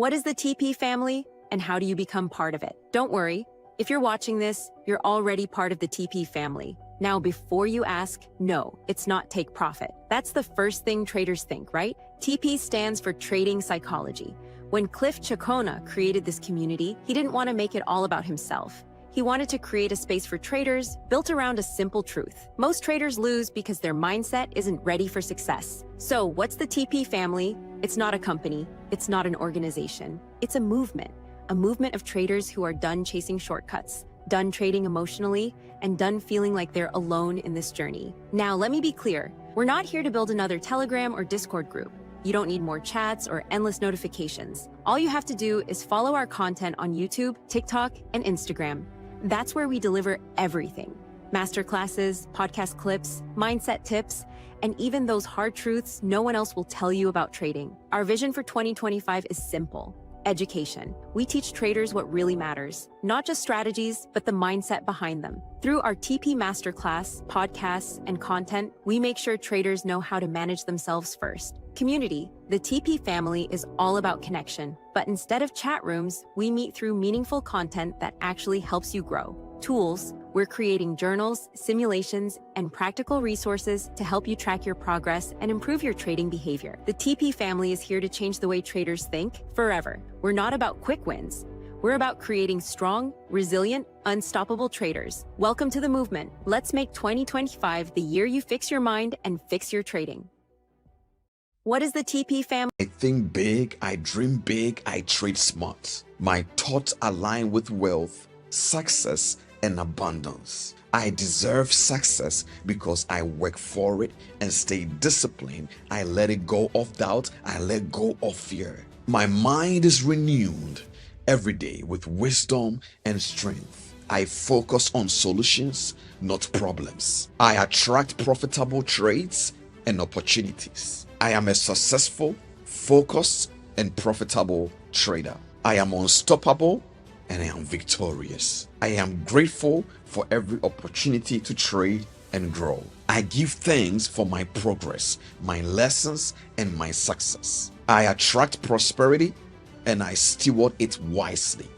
What is the TP family and how do you become part of it? Don't worry, if you're watching this, you're already part of the TP family. Now, before you ask, no, it's not take profit. That's the first thing traders think, right? TP stands for trading psychology. When Cliff Cheqona created this community, he didn't want to make it all about himself. He wanted to create a space for traders built around a simple truth. Most traders lose because their mindset isn't ready for success. So what's the TP family? It's not a company. It's not an organization. It's a movement of traders who are done chasing shortcuts, done trading emotionally, and done feeling like they're alone in this journey. Now, let me be clear. We're not here to build another Telegram or Discord group. You don't need more chats or endless notifications. All you have to do is follow our content on YouTube, TikTok, and Instagram. That's where we deliver everything. Masterclasses, podcast clips, mindset tips, and even those hard truths no one else will tell you about trading. Our vision for 2025 is simple: education. We teach traders what really matters, not just strategies, but the mindset behind them. Through our TP Masterclass, podcasts, and content, we make sure traders know how to manage themselves first. Community. The TP family is all about connection, but instead of chat rooms, we meet through meaningful content that actually helps you grow. Tools. We're creating journals, simulations, and practical resources to help you track your progress and improve your trading behavior. The TP family is here to change the way traders think forever. We're not about quick wins. We're about creating strong, resilient, unstoppable traders. Welcome to the movement. Let's make 2025 the year you fix your mind and fix your trading. What is the TP family? I think big, I dream big, I trade smart. My thoughts align with wealth, success, and abundance. I deserve success because I work for it and stay disciplined. I let it go of doubt. I let go of fear. My mind is renewed every day with wisdom and strength. I focus on solutions, not problems. I attract profitable trades and opportunities. I am a successful, focused, and profitable trader. I am unstoppable and I am victorious. I am grateful for every opportunity to trade and grow. I give thanks for my progress, my lessons, and my success. I attract prosperity and I steward it wisely.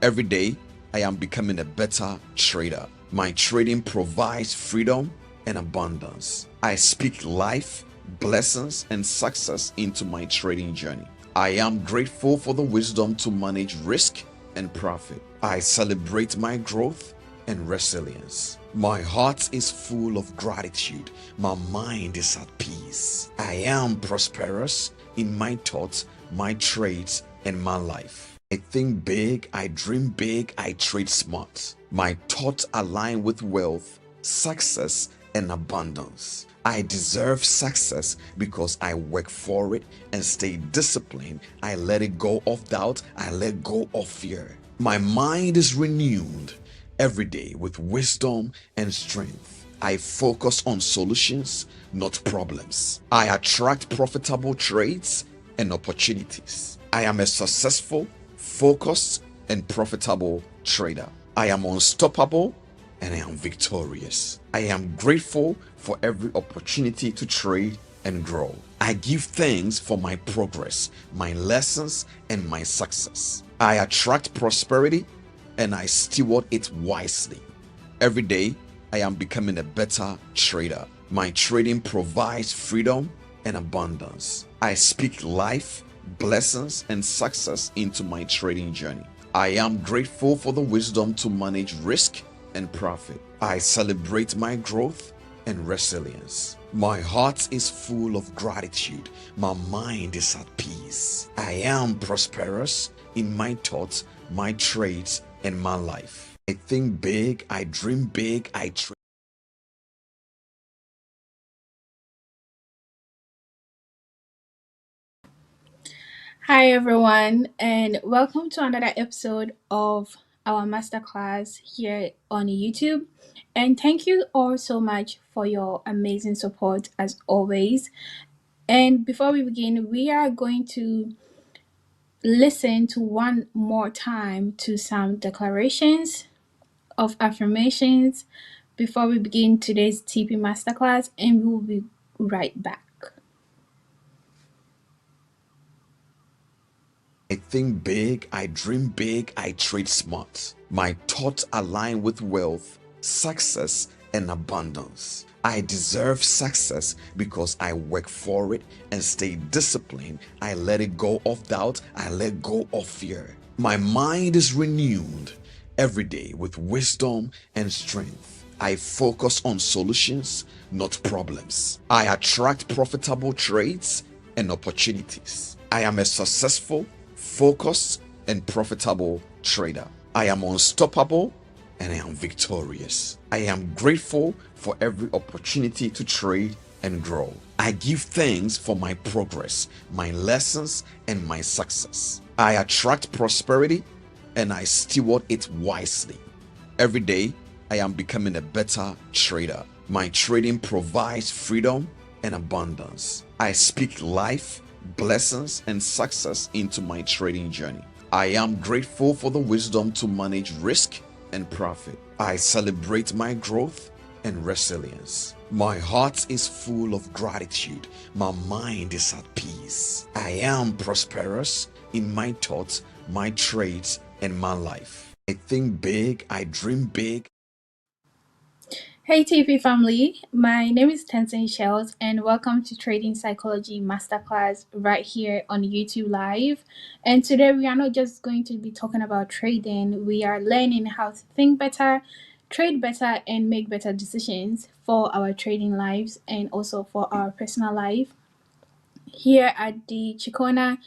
Every day, I am becoming a better trader. My trading provides freedom and abundance. I speak life, blessings, and success into my trading journey. I am grateful for the wisdom to manage risk and profit. I celebrate my growth and resilience. My heart is full of gratitude. My mind is at peace. I am prosperous in my thoughts, my trades, and my life. I think big, I dream big, I trade smart. My thoughts align with wealth, success, and abundance. I deserve success because I work for it and stay disciplined. I let it go of doubt. I let go of fear. My mind is renewed every day with wisdom and strength. I focus on solutions, not problems. I attract profitable trades and opportunities. I am a successful, focused, and profitable trader. I am unstoppable and I am victorious. I am grateful for every opportunity to trade and grow. I give thanks for my progress, my lessons, and my success. I attract prosperity and I steward it wisely. Every day, I am becoming a better trader. My trading provides freedom and abundance. I speak life, blessings, and success into my trading journey. I am grateful for the wisdom to manage risk and profit. I celebrate my growth and resilience. My heart is full of gratitude. My mind is at peace. I am prosperous in my thoughts, my trades, and my life. I think big, I dream big, I trade. Hi, everyone, and welcome to another episode of our masterclass here on YouTube. And thank you all so much for your amazing support as always. And before we begin, we are going to listen to one more time to some declarations of affirmations before we begin today's TP masterclass, and we will be right back. I I think big, I dream big, I trade smart. My thoughts align with wealth, success, and abundance. I deserve success because I work for it and stay disciplined. I let it go of doubt, I let go of fear. My mind is renewed every day with wisdom and strength. I focus on solutions, not problems. I attract profitable trades and opportunities. I am a successful, focused, and profitable trader. I am unstoppable and I am victorious. I am grateful for every opportunity to trade and grow. I give thanks for my progress, my lessons, and my success. I attract prosperity and I steward it wisely. Every day, I am becoming a better trader. My trading provides freedom and abundance. I speak life, blessings, and success into my trading journey. I am grateful for the wisdom to manage risk and profit. I celebrate my growth and resilience. My heart is full of gratitude. My mind is at peace. I am prosperous in my thoughts, my trades, and my life. I think big, I dream big. Hey TP family, my name is Tenzin Shells and welcome to Trading Psychology Masterclass right here on YouTube Live. And today we are not just going to be talking about trading, we are learning how to think better, trade better, and make better decisions for our trading lives and also for our personal life. Here at the Cheqona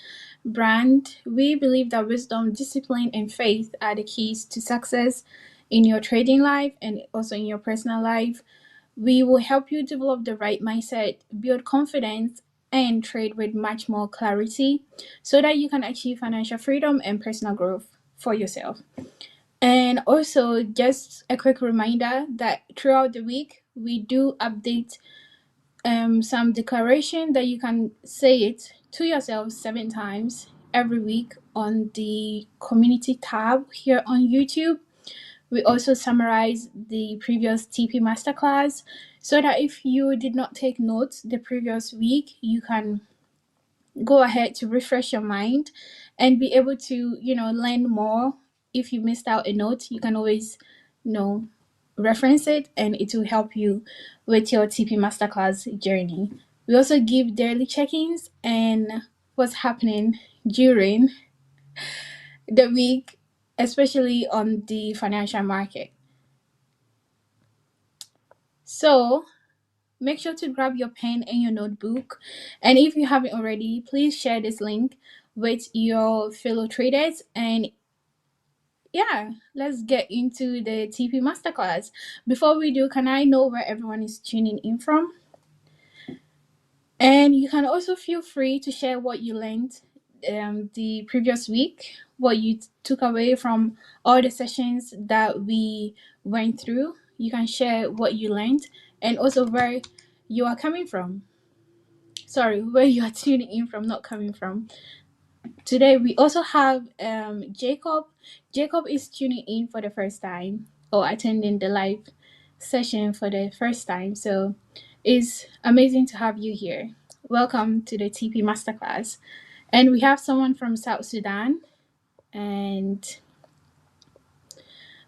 brand, we believe that wisdom, discipline, and faith are the keys to success in your trading life and also in your personal life. We will help you develop the right mindset, build confidence, and trade with much more clarity so that you can achieve financial freedom and personal growth for yourself. And also, just a quick reminder that throughout the week, we do update some declaration that you can say it to yourself 7 times every week on the community tab here on YouTube. We also summarize the previous TP masterclass so that if you did not take notes the previous week, you can go ahead to refresh your mind and be able to, learn more. If you missed out a note, you can always, reference it and it will help you with your TP masterclass journey. We also give daily check-ins and what's happening during the week, especially on the financial market. So make sure to grab your pen and your notebook. And if you haven't already, please share this link with your fellow traders. And yeah, let's get into the TP Masterclass. Before we do, can I know where everyone is tuning in from? And you can also feel free to share what you learned the previous week, what you took away from all the sessions that we went through. You can share what you learned and also where you are coming from. Sorry, where you are tuning in from, not coming from. Today we also have Jacob. Jacob is tuning in for the first time or attending the live session for the first time. So it's amazing to have you here. Welcome to the TP Masterclass. And we have someone from South Sudan, and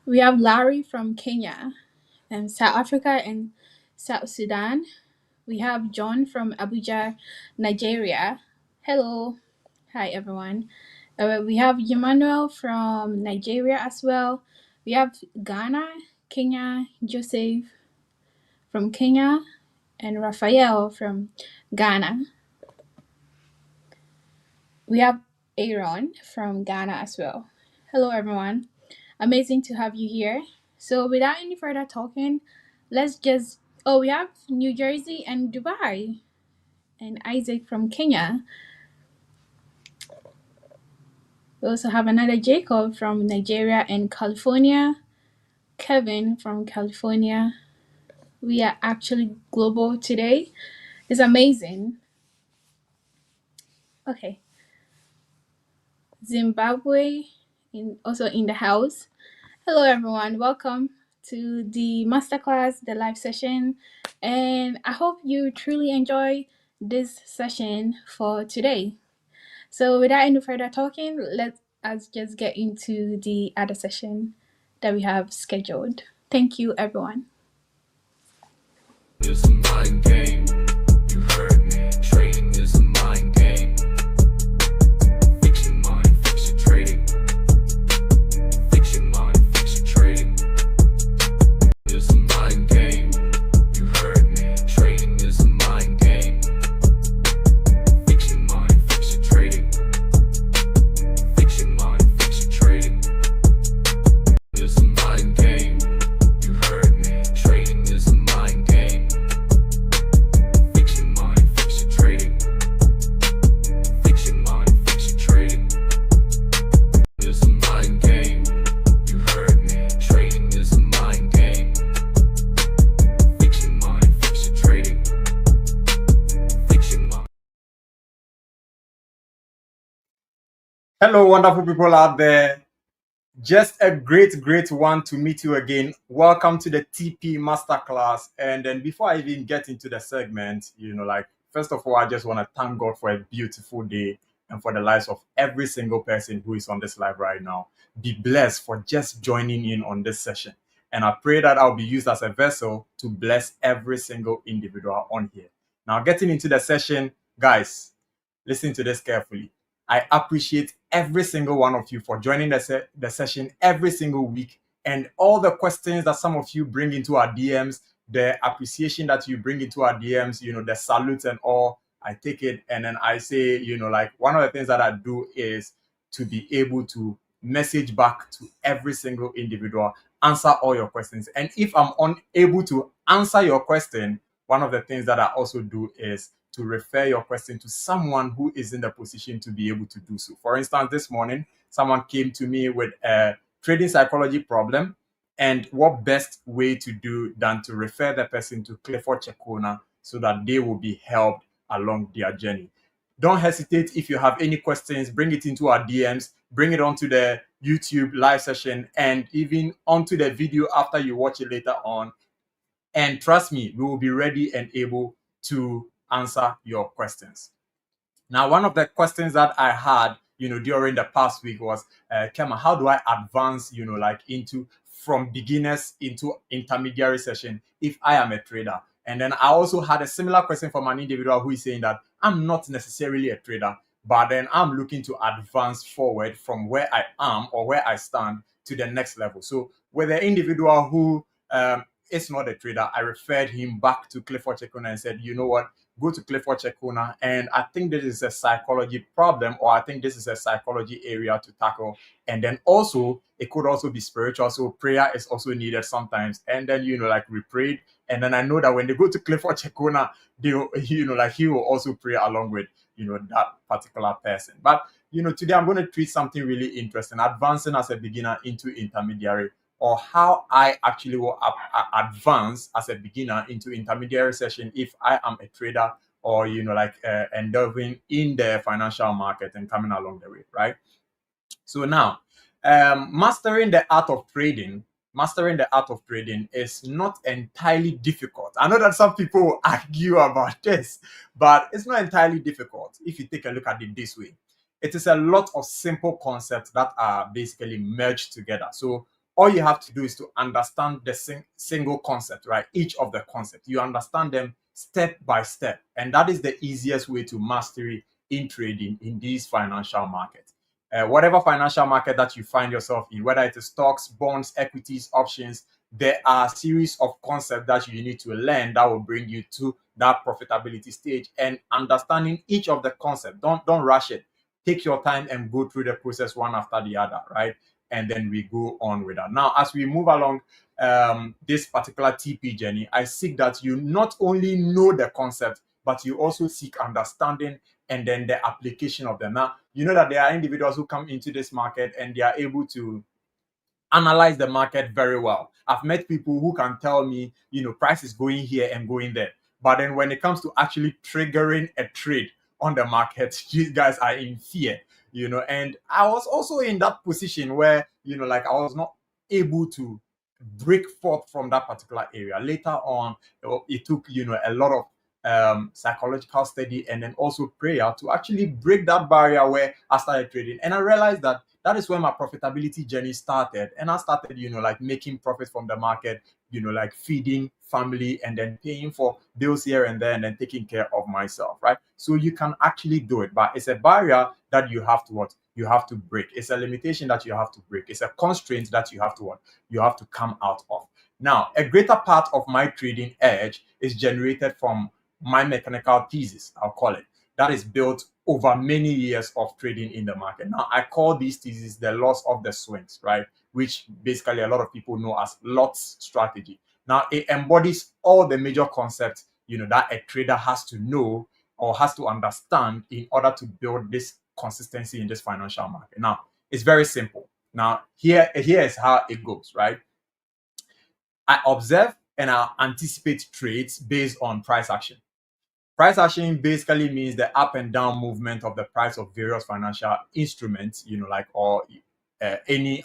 we have Larry from Kenya and South Africa and South Sudan. We have John from Abuja, Nigeria. Hello. Hi, everyone. We have Emmanuel from Nigeria as well. We have Ghana, Kenya, Joseph from Kenya, and Raphael from Ghana. We have Aaron from Ghana as well. Hello, everyone. Amazing to have you here. So, without any further talking, let's just. Oh, we have New Jersey and Dubai, and Isaac from Kenya. We also have another Jacob from Nigeria and California, Kevin from California. We are actually global today. It's amazing. Okay. Zimbabwe also in the house. Hello everyone. Welcome to the masterclass, the live session. And I hope you truly enjoy this session for today. So without any further talking, let us just get into the other session that we have scheduled. Thank you, everyone. It's a mind game. You heard me. Trading is a mind game. Fix your mind, fix your trading. Fix your mind, fix your trading. It's a mind game. You heard me. Trading is a mind game. Fix your mind, fix your trading. Fix your mind, fix your trading. It's a mind game. You heard me. Trading is a mind game. Fix your mind, fix your trading. Fix your mind, fix your trading. It's a mind game. You heard me. Trading is a mind game. Fix your mind, fix your trading. Fix your mind. Hello, wonderful people out there. Just a great one to meet you again. Welcome to the TP Masterclass. And then before I even get into the segment, first of all, I just want to thank God for a beautiful day and for the lives of every single person who is on this live right now. Be blessed for just joining in on this session. And I pray that I'll be used as a vessel to bless every single individual on here. Now, getting into the session, guys, listen to this carefully. I appreciate every single one of you for joining the session every single week, and all the questions that some of you bring into our DMs, the appreciation that you bring into our DMs, the salutes and all. I take it, and then I say, one of the things that I do is to be able to message back to every single individual, answer all your questions. And if I'm unable to answer your question, one of the things that I also do is to refer your question to someone who is in the position to be able to do so. For instance, this morning, someone came to me with a trading psychology problem, and what best way to do than to refer the person to Cheqona so that they will be helped along their journey. Don't hesitate. If you have any questions, bring it into our DMs, bring it onto the YouTube live session, and even onto the video after you watch it later on. And trust me, we will be ready and able to answer your questions. Now, one of the questions that I had, during the past week was, Kema, how do I advance, into from beginners into intermediary session if I am a trader? And then I also had a similar question from an individual who is saying that I'm not necessarily a trader, but then I'm looking to advance forward from where I am or where I stand to the next level. So with the individual who is not a trader, I referred him back to Cheqona and said, you know what? Go to Cheqona, and I think this is a psychology problem, or I think this is a psychology area to tackle. And then also, it could also be spiritual. So prayer is also needed sometimes. And then, we prayed. And then I know that when they go to Cheqona, he will also pray along with, that particular person. But, today I'm going to treat something really interesting, advancing as a beginner into intermediary, or how I actually will advance as a beginner into intermediary session if I am a trader or, endeavoring in the financial market and coming along the way, right? So now, mastering the art of trading is not entirely difficult. I know that some people argue about this, but it's not entirely difficult if you take a look at it this way. It is a lot of simple concepts that are basically merged together. So all you have to do is to understand the single concept, right? Each of the concepts. You understand them step by step. And that is the easiest way to mastery in trading in these financial markets. Whatever financial market that you find yourself in, whether it is stocks, bonds, equities, options, there are a series of concepts that you need to learn that will bring you to that profitability stage. And understanding each of the concepts, don't rush it. Take your time and go through the process one after the other, right? And then we go on with that. Now, as we move along this particular TP journey, I seek that you not only know the concept, but you also seek understanding and then the application of them. Now, you know that there are individuals who come into this market and they are able to analyze the market very well. I've met people who can tell me, price is going here and going there. But then when it comes to actually triggering a trade on the market, these guys are in fear, and I was also in that position where, I was not able to break forth from that particular area. Later on, it took, a lot of psychological study, and then also prayer to actually break that barrier where I started trading. And I realized that that is where my profitability journey started. And I started, like making profit from the market, like feeding family and then paying for bills here and there and then taking care of myself, right? So you can actually do it, but it's a barrier that you have to what? You have to break. It's a limitation that you have to break. It's a constraint that you have to what? You have to come out of. Now, a greater part of my trading edge is generated from my mechanical thesis, I'll call it, that is built over many years of trading in the market. Now, I call these theses the laws of the swings, right? Which basically a lot of people know as Lot's strategy. Now, it embodies all the major concepts, that a trader has to know or has to understand in order to build this consistency in this financial market. Now, it's very simple. Now, here is how it goes, right? I observe and I anticipate trades based on price action. Price action basically means the up and down movement of the price of various financial instruments, or any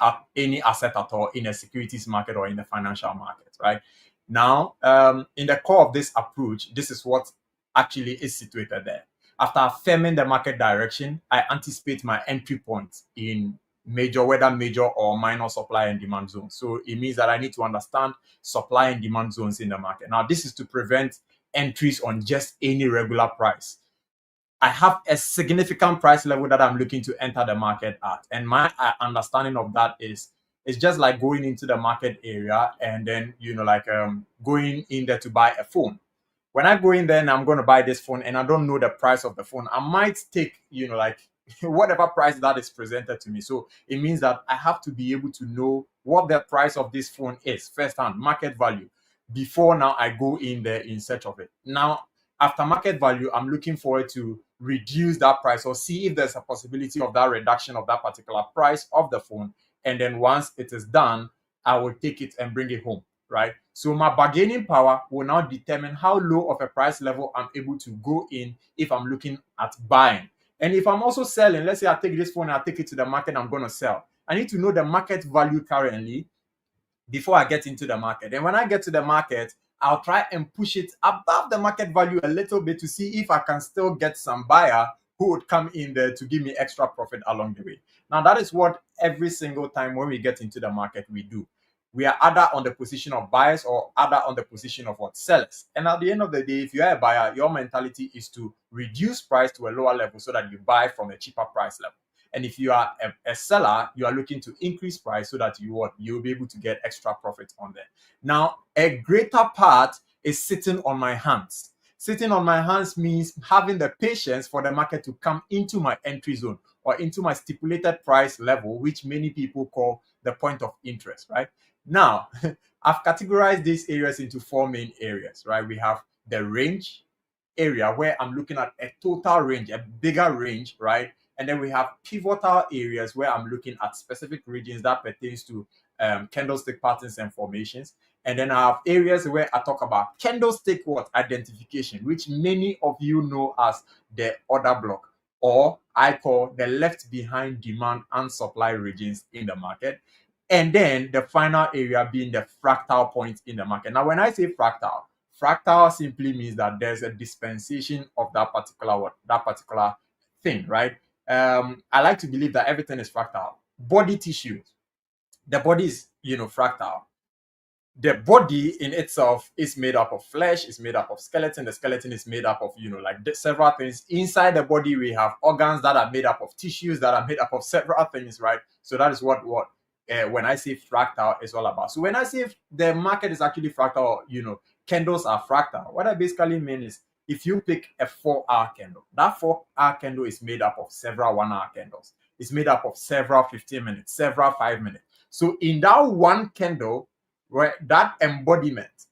asset at all in a securities market or in the financial market, right? Now, in the core of this approach, this is what actually is situated there. After affirming the market direction, I anticipate my entry point in whether major or minor supply and demand zones. So it means that I need to understand supply and demand zones in the market. Now, this is to prevent entries on just any regular price. I have a significant price level that I'm looking to enter the market at. And my understanding of that is it's just like going into the market area and then, going in there to buy a phone. When I go in there and I'm going to buy this phone and I don't know the price of the phone, I might take, whatever price that is presented to me. So it means that I have to be able to know what the price of this phone is, firsthand, market value, before now I go in there in search of it. Now, after market value, I'm looking forward to reduce that price or see if there's a possibility of that reduction of that particular price of the phone. And then once it is done, I will take it and bring it home, right? So my bargaining power will now determine how low of a price level I'm able to go in if I'm looking at buying. And if I'm also selling, let's say I take this phone and I take it to the market, I'm going to sell. I need to know the market value currently before I get into the market. And when I get to the market, I'll try and push it above the market value a little bit to see if I can still get some buyer who would come in there to give me extra profit along the way. Now, that is what every single time when we get into the market, we do. We are either on the position of buyers or either on the position of what? Sellers. And at the end of the day, if you're a buyer, your mentality is to reduce price to a lower level so that you buy from a cheaper price level. And if you are a seller, you are looking to increase price so that you'll be able to get extra profit on there. Now, a greater part is sitting on my hands. Sitting on my hands means having the patience for the market to come into my entry zone or into my stipulated price level, which many people call the point of interest, right? Now, I've categorized these areas into four main areas, right? We have the range area where I'm looking at a total range, a bigger range, right? And then we have pivotal areas where I'm looking at specific regions that pertains to candlestick patterns and formations. And then I have areas where I talk about candlestick identification, which many of you know as the order block, or I call the left behind demand and supply regions in the market. And then the final area being the fractal point in the market. Now, when I say fractal simply means that there's a dispensation of that particular thing, right? I like to believe that everything is fractal. Body tissue, the body is, fractal. The body in itself is made up of flesh, is made up of skeleton. The skeleton is made up of, several things. Inside the body, we have organs that are made up of tissues that are made up of several things, right? So that is what when I say fractal is all about. So when I say the market is actually fractal, candles are fractal. What I basically mean is if you pick a 4-hour candle, that 4-hour candle is made up of several 1-hour candles. It's made up of several 15 minutes, several 5 minutes. So in that one candle, where that embodiment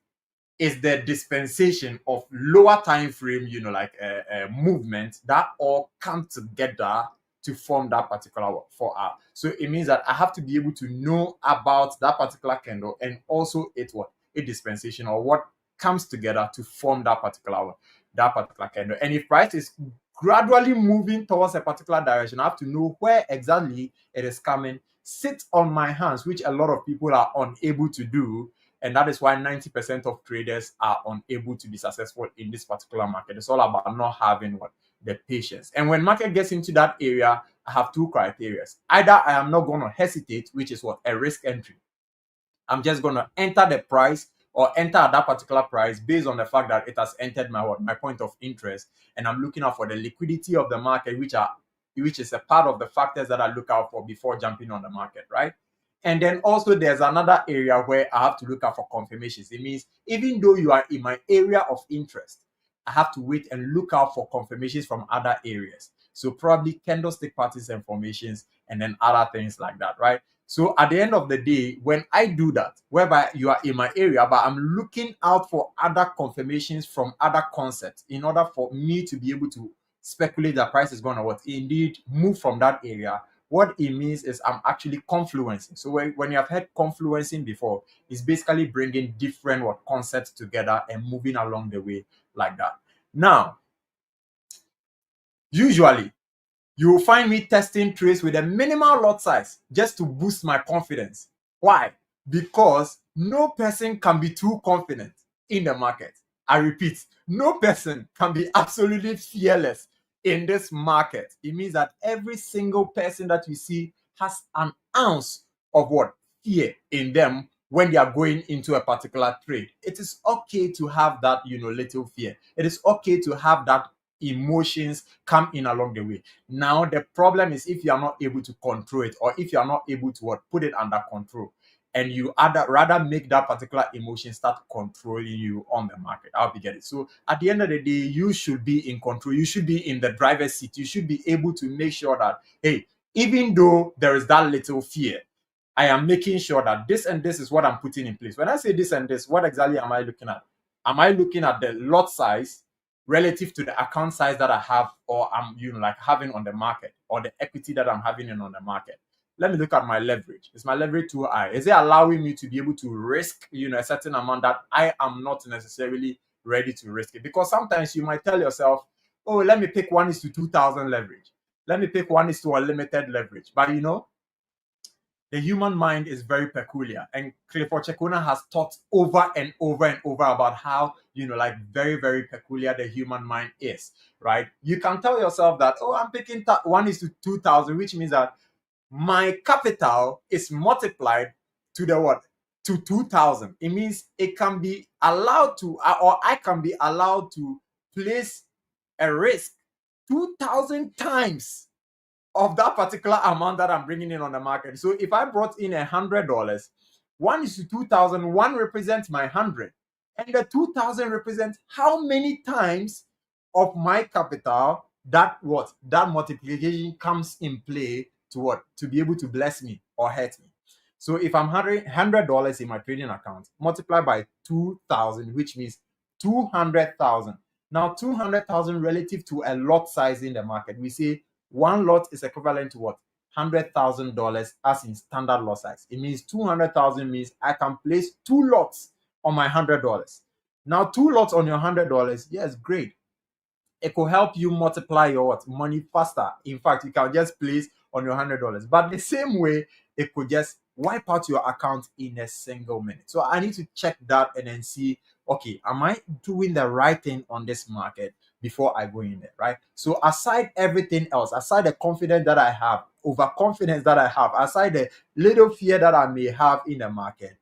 is the dispensation of lower time frame, a movement that all come together to form that particular 4-hour. So it means that I have to be able to know about that particular candle and also a dispensation or what comes together to form that particular candle. And if price is gradually moving towards a particular direction, I have to know where exactly it is coming, sit on my hands, which a lot of people are unable to do, And that is why 90% of traders are unable to be successful in this particular market. It's all about not having the patience. And when market gets into that area, I have two criteria. Either I am not going to hesitate, which is a risk entry. I'm just going to enter the price or enter at that particular price based on the fact that it has entered my point of interest, and I'm looking out for the liquidity of the market, which is a part of the factors that I look out for before jumping on the market, right? And then also there's another area where I have to look out for confirmations. It means even though you are in my area of interest, I have to wait and look out for confirmations from other areas. So probably candlestick patterns and formations, and then other things like that, right? So at the end of the day, when I do that, whereby you are in my area, but I'm looking out for other confirmations from other concepts in order for me to be able to speculate that price is going to indeed move from that area, what it means is I'm actually confluencing. So when you have heard confluencing before, it's basically bringing different concepts together and moving along the way like that. Now, usually, you will find me testing trades with a minimal lot size just to boost my confidence. Why? Because no person can be too confident in the market. I repeat, no person can be absolutely fearless in this market. It means that every single person that you see has an ounce of fear in them when they are going into a particular trade. It is okay to have that, little fear. It is okay to have that emotions come in along the way. Now, the problem is if you are not able to control it, or if you are not able to put it under control, and you rather make that particular emotion start controlling you on the market. I hope you get it. So at the end of the day, you should be in control. You should be in the driver's seat. You should be able to make sure that, hey, even though there is that little fear, I am making sure that this and this is what I'm putting in place. When I say this and this, what exactly am I looking at? Am I looking at the lot size relative to the account size that I have, or I'm having on the market, or the equity that I'm having on the market? Let me look at my leverage. Is my leverage too high? Is it allowing me to be able to risk a certain amount that I am not necessarily ready to risk it? Because sometimes you might tell yourself, oh, let me pick 1:2,000 leverage. Let me pick 1:1 limited leverage. But the human mind is very peculiar, and Clifford Cheqona has talked over and over and over about how very, very peculiar the human mind is, right? You can tell yourself that, oh, I'm picking 1:2,000, which means that my capital is multiplied to to 2,000. It means it can be allowed to, or I can be allowed to place a risk 2,000 times of that particular amount that I'm bringing in on the market. So if I brought in $100, 1:2,000, one represents my 100, and the 2,000 represents how many times of my capital that multiplication comes in play to be able to bless me or hurt me. So if I'm $100 in my trading account, multiply by 2,000, which means 200,000. Now 200,000 relative to a lot size in the market, we say one lot is equivalent to $100,000 as in standard lot size. It means 200,000 means I can place 2 lots on my $100. Now 2 lots on your $100, yes, great. It could help you multiply your money faster. In fact, you can just place on your $100. But the same way, it could just wipe out your account in a single minute. So I need to check that and then see, okay, am I doing the right thing on this market before I go in there, right? So aside everything else, aside the confidence that I have, overconfidence that I have, aside the little fear that I may have in the market,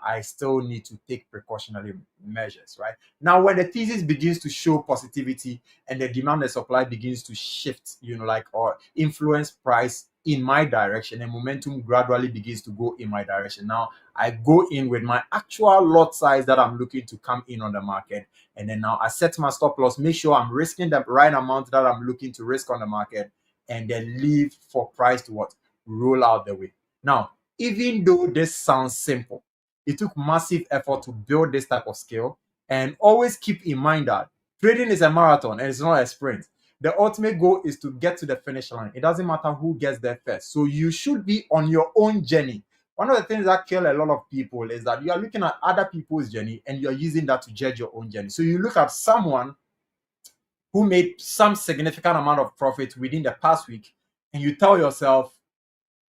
I still need to take precautionary measures, right? Now, when the thesis begins to show positivity and the demand and supply begins to shift, or influence price in my direction, and momentum gradually begins to go in my direction. Now, I go in with my actual lot size that I'm looking to come in on the market. And then now I set my stop loss, make sure I'm risking the right amount that I'm looking to risk on the market, and then leave for price to roll out the way. Now, even though this sounds simple, it took massive effort to build this type of skill. And always keep in mind that trading is a marathon and it's not a sprint. The ultimate goal is to get to the finish line. It doesn't matter who gets there first. So you should be on your own journey. One of the things that kill a lot of people is that you are looking at other people's journey and you're using that to judge your own journey. So you look at someone who made some significant amount of profit within the past week, and you tell yourself,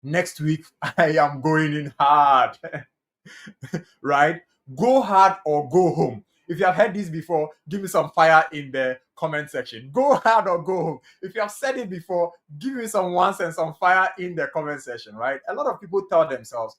next week I am going in hard. right? Go hard or go home. If you have heard this before, give me some fire in the comment section. Go hard or go home. If you have said it before, give me some ones and some fire in the comment section, right? A lot of people tell themselves,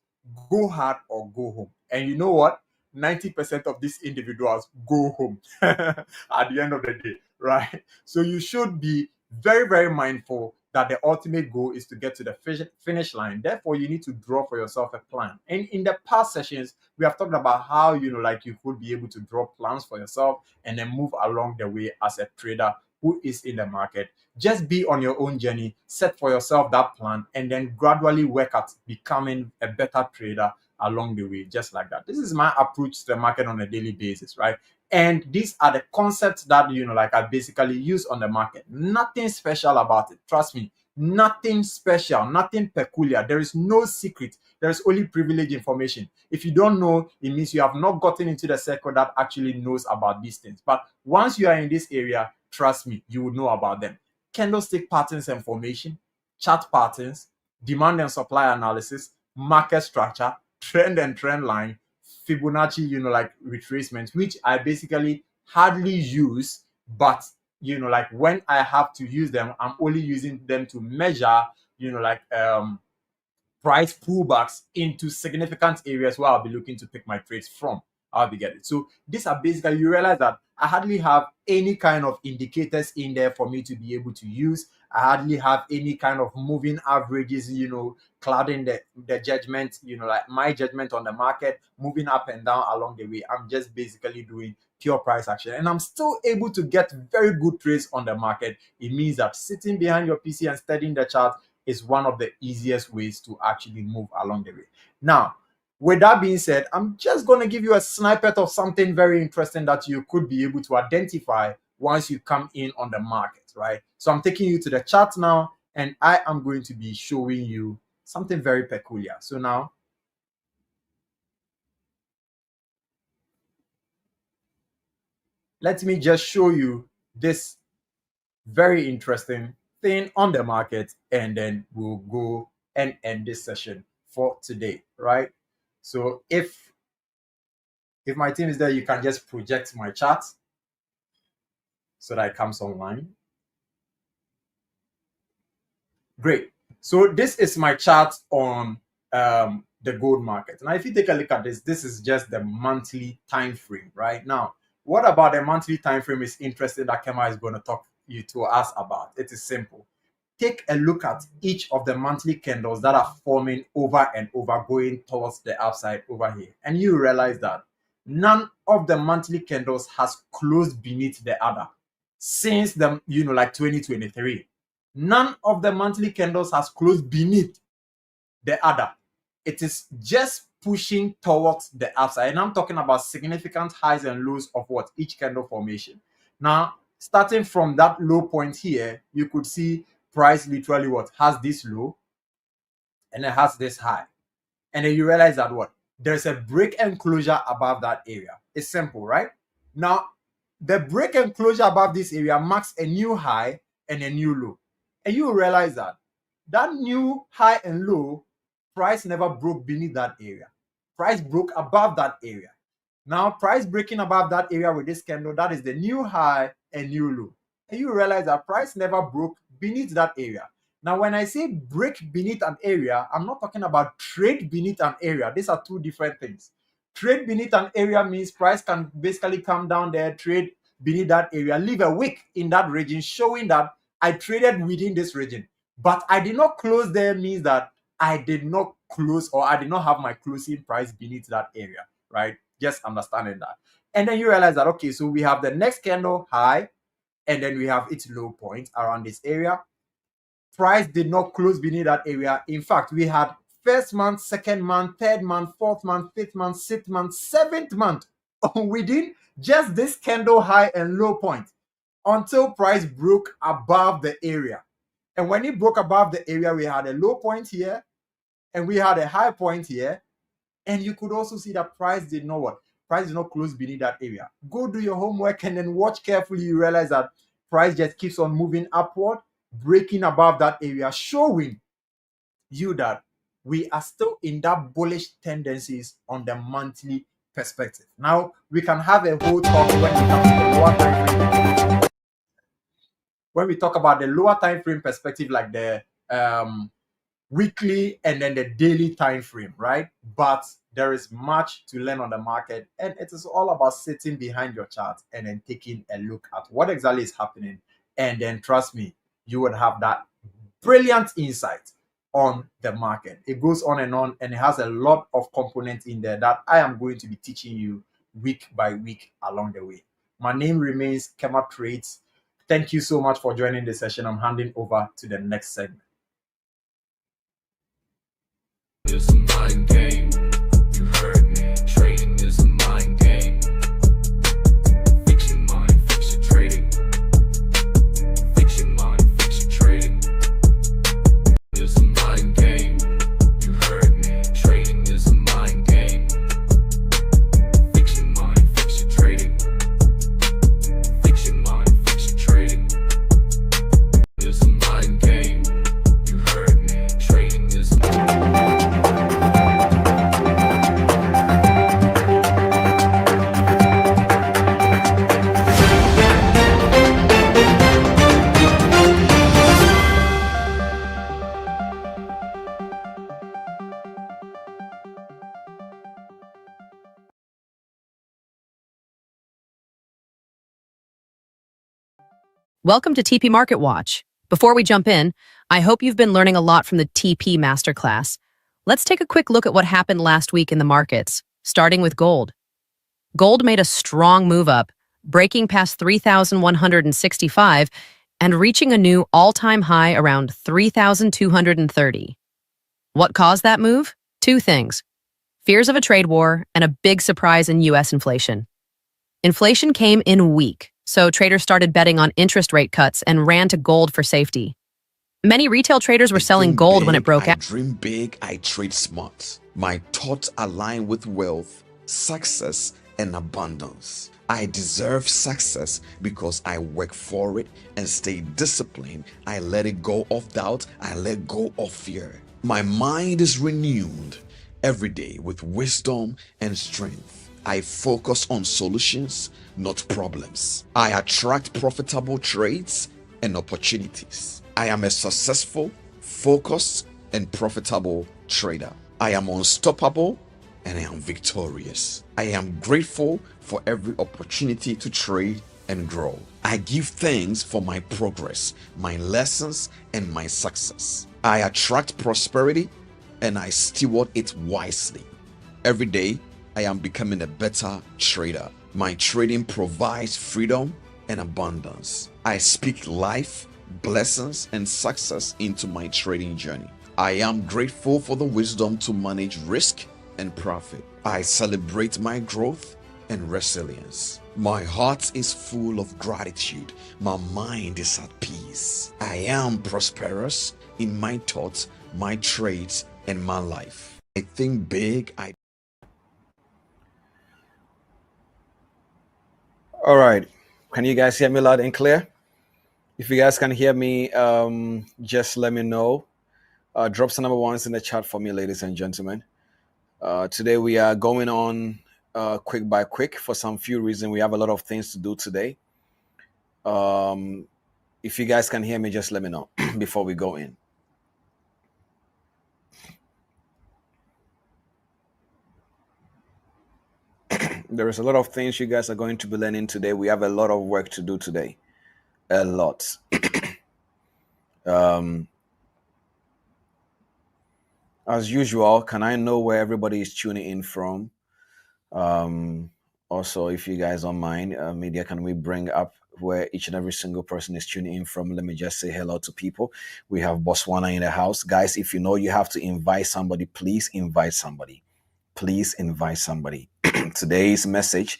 go hard or go home. And you know what? 90% of these individuals go home at the end of the day, right? So you should be very, very mindful that the ultimate goal is to get to the finish line. Therefore, you need to draw for yourself a plan. And in the past sessions, we have talked about how, like you could be able to draw plans for yourself and then move along the way as a trader who is in the market. Just be on your own journey, set for yourself that plan, and then gradually work at becoming a better trader along the way, just like that. This is my approach to the market on a daily basis, right? And these are the concepts that, like I basically use on the market. Nothing special about it. Trust me, nothing special, nothing peculiar. There is no secret. There is only privileged information. If you don't know, it means you have not gotten into the circle that actually knows about these things. But once you are in this area, trust me, you will know about them. Candlestick patterns and formation, chart patterns, demand and supply analysis, market structure, trend and trend line, Fibonacci, like retracements, which I basically hardly use, but like when I have to use them, I'm only using them to measure, price pullbacks into significant areas where I'll be looking to pick my trades from. I'll be getting. So these are basically, you realize that I hardly have any kind of indicators in there for me to be able to use. I hardly have any kind of moving averages, clouding the judgment, like my judgment on the market, moving up and down along the way. I'm just basically doing pure price action, and I'm still able to get very good trades on the market. It means that sitting behind your PC and studying the chart is one of the easiest ways to actually move along the way. Now, with that being said, I'm just going to give you a snippet of something very interesting that you could be able to identify once you come in on the market, right? So I'm taking you to the chart now, and I am going to be showing you something very peculiar. So now, let me just show you this very interesting thing on the market, and then we'll go and end this session for today, right? So if my team is there, you can just project my chart so that it comes online. Great. So this is my chart on the gold market. Now, if you take a look at this, this is just the monthly time frame, right? Now, what about the monthly time frame is interesting that Kema is going to talk to us about? It is simple. Take a look at each of the monthly candles that are forming over and over, going towards the upside over here. And you realize that none of the monthly candles has closed beneath the other since the, like 2023. None of the monthly candles has closed beneath the other. It is just pushing towards the upside. And I'm talking about significant highs and lows of what? Each candle formation. Now, starting from that low point here, you could see price literally what? Has this low and it has this high. And then you realize that what? There's a break and closure above that area. It's simple, right? Now, the break and closure above this area marks a new high and a new low. And you realize that that new high and low, price never broke beneath that area. Price broke above that area. Now, price breaking above that area with this candle, that is the new high and new low. And you realize that price never broke beneath that area. Now, when I say break beneath an area, I'm not talking about trade beneath an area. These are two different things. Trade beneath an area means price can basically come down there, trade beneath that area, leave a wick in that region, showing that I traded within this region. But I did not close there means that I did not close, or I did not have my closing price beneath that area, right? Just understanding that. And then you realize that, okay, so we have the next candle high, and then we have its low point around this area. Price did not close beneath that area. In fact, we had first month, second month, third month, fourth month, fifth month, sixth month, seventh month within just this candle high and low point until price broke above the area. And when it broke above the area, we had a low point here and we had a high point here. And you could also see that price did not what? Price did not close beneath that area. Go do your homework and then watch carefully. You realize that price just keeps on moving upward, breaking above that area, showing you that we are still in that bullish tendencies on the monthly perspective. Now, we can have a whole talk when we come to the lower time frame. When we talk about the lower time frame perspective, like the weekly and then the daily time frame, right? But there is much to learn on the market, and it is all about sitting behind your chart and then taking a look at what exactly is happening. And then trust me, you would have that brilliant insight on the market. It goes on, and it has a lot of components in there that I am going to be teaching you week by week along the way. My name remains Kema Trades. Thank you so much for joining the session. I'm handing over to the next segment. It's a mind game. You heard me. Trading is a mind game. Fix your mind, fix your trading. Fix your mind, fix your trading. It's a mind game. You heard me. Trading is a mind game. Fix your mind, fix your trading. Fix your mind, fix your trading. It's a mind game. You heard me. Trading is a Welcome to TP Market Watch. Before we jump in, I hope you've been learning a lot from the TP Masterclass. Let's take a quick look at what happened last week in the markets, starting with gold. Gold made a strong move up, breaking past 3,165 and reaching a new all-time high around 3,230. What caused that move? Two things: fears of a trade war and a big surprise in U.S. inflation. Inflation came in weak, so traders started betting on interest rate cuts and ran to gold for safety. Many retail traders were selling gold when it broke I out. dream big, I trade smart. My thoughts align with wealth, success, and abundance. I deserve success because I work for it and stay disciplined. I let it go of doubt. I let go of fear. My mind is renewed every day with wisdom and strength. I focus on solutions, not problems. I attract profitable trades and opportunities. I am a successful, focused, and profitable trader. I am unstoppable and I am victorious. I am grateful for every opportunity to trade and grow. I give thanks for my progress, my lessons, and my success. I attract prosperity and I steward it wisely. Every day, I am becoming a better trader. My trading provides freedom and abundance. I speak life, blessings, and success into my trading journey. I am grateful for the wisdom to manage risk and profit. I celebrate my growth and resilience. My heart is full of gratitude. My mind is at peace. I am prosperous in my thoughts, my trades, and my life. I think big. All right. Can you guys hear me loud and clear? If you guys can hear me, just let me know. Drop some number ones in the chat for me, ladies and gentlemen. Today we are going on quick by quick for some few reasons. We have a lot of things to do today. If you guys can hear me, just let me know before we go in. There is a lot of things you guys are going to be learning today. We have a lot of work to do today. A lot. As usual, can I know where everybody is tuning in from? Also, if you guys don't mind, media, can we bring up where each and every single person is tuning in from? Let me just say hello to people. We have Botswana in the house. Guys, if you know you have to invite somebody, please invite somebody. Please invite somebody. Today's message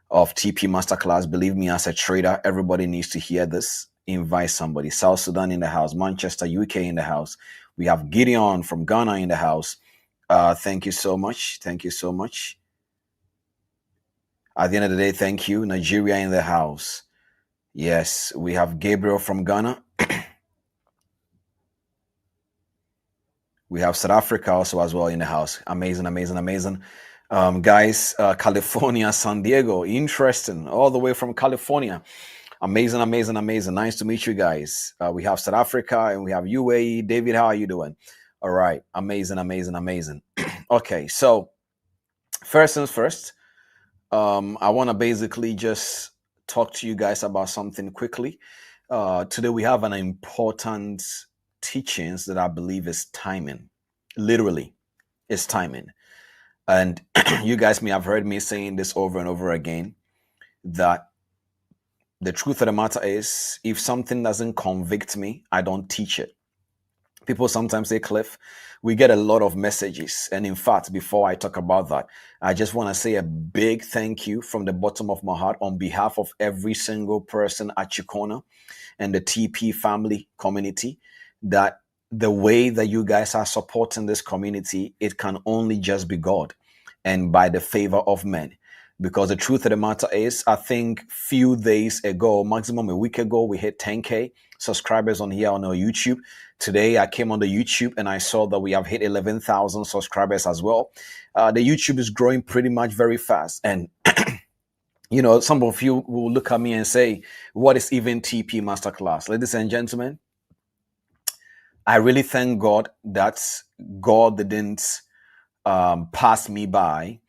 of TP Masterclass, believe me, as a trader, everybody needs to hear this. Invite somebody. South Sudan in the house, Manchester, UK in the house. We have Gideon from Ghana in the house. Thank you so much. Thank you so much. At the end of the day, thank you. Nigeria in the house. Yes, we have Gabriel from Ghana. We have South Africa also as well in the house. Amazing, amazing, amazing. Guys, California, San Diego, interesting. All the way from California. Amazing, amazing, amazing. Nice to meet you guys. We have South Africa and we have UAE. David, how are you doing? All right. Amazing, amazing, amazing. Okay, so first things first, I want to basically just talk to you guys about something quickly. Today we have an important teachings that I believe is timing. Literally, it's timing. And you guys may have heard me saying this over and over again, that the truth of the matter is, if something doesn't convict me, I don't teach it. People sometimes say, Cliff, we get a lot of messages. And in fact, before I talk about that, I just want to say a big thank you from the bottom of my heart on behalf of every single person at Cheqona and the TP family community, that the way that you guys are supporting this community, it can only just be God and by the favor of men. Because the truth of the matter is, I think few days ago, maximum a week ago, we hit 10K subscribers on here on our YouTube. Today, I came on the YouTube and I saw that we have hit 11,000 subscribers as well. The YouTube is growing pretty much very fast. And, you know, some of you will look at me and say, what is even TP Masterclass? Ladies and gentlemen, I really thank God that God didn't pass me by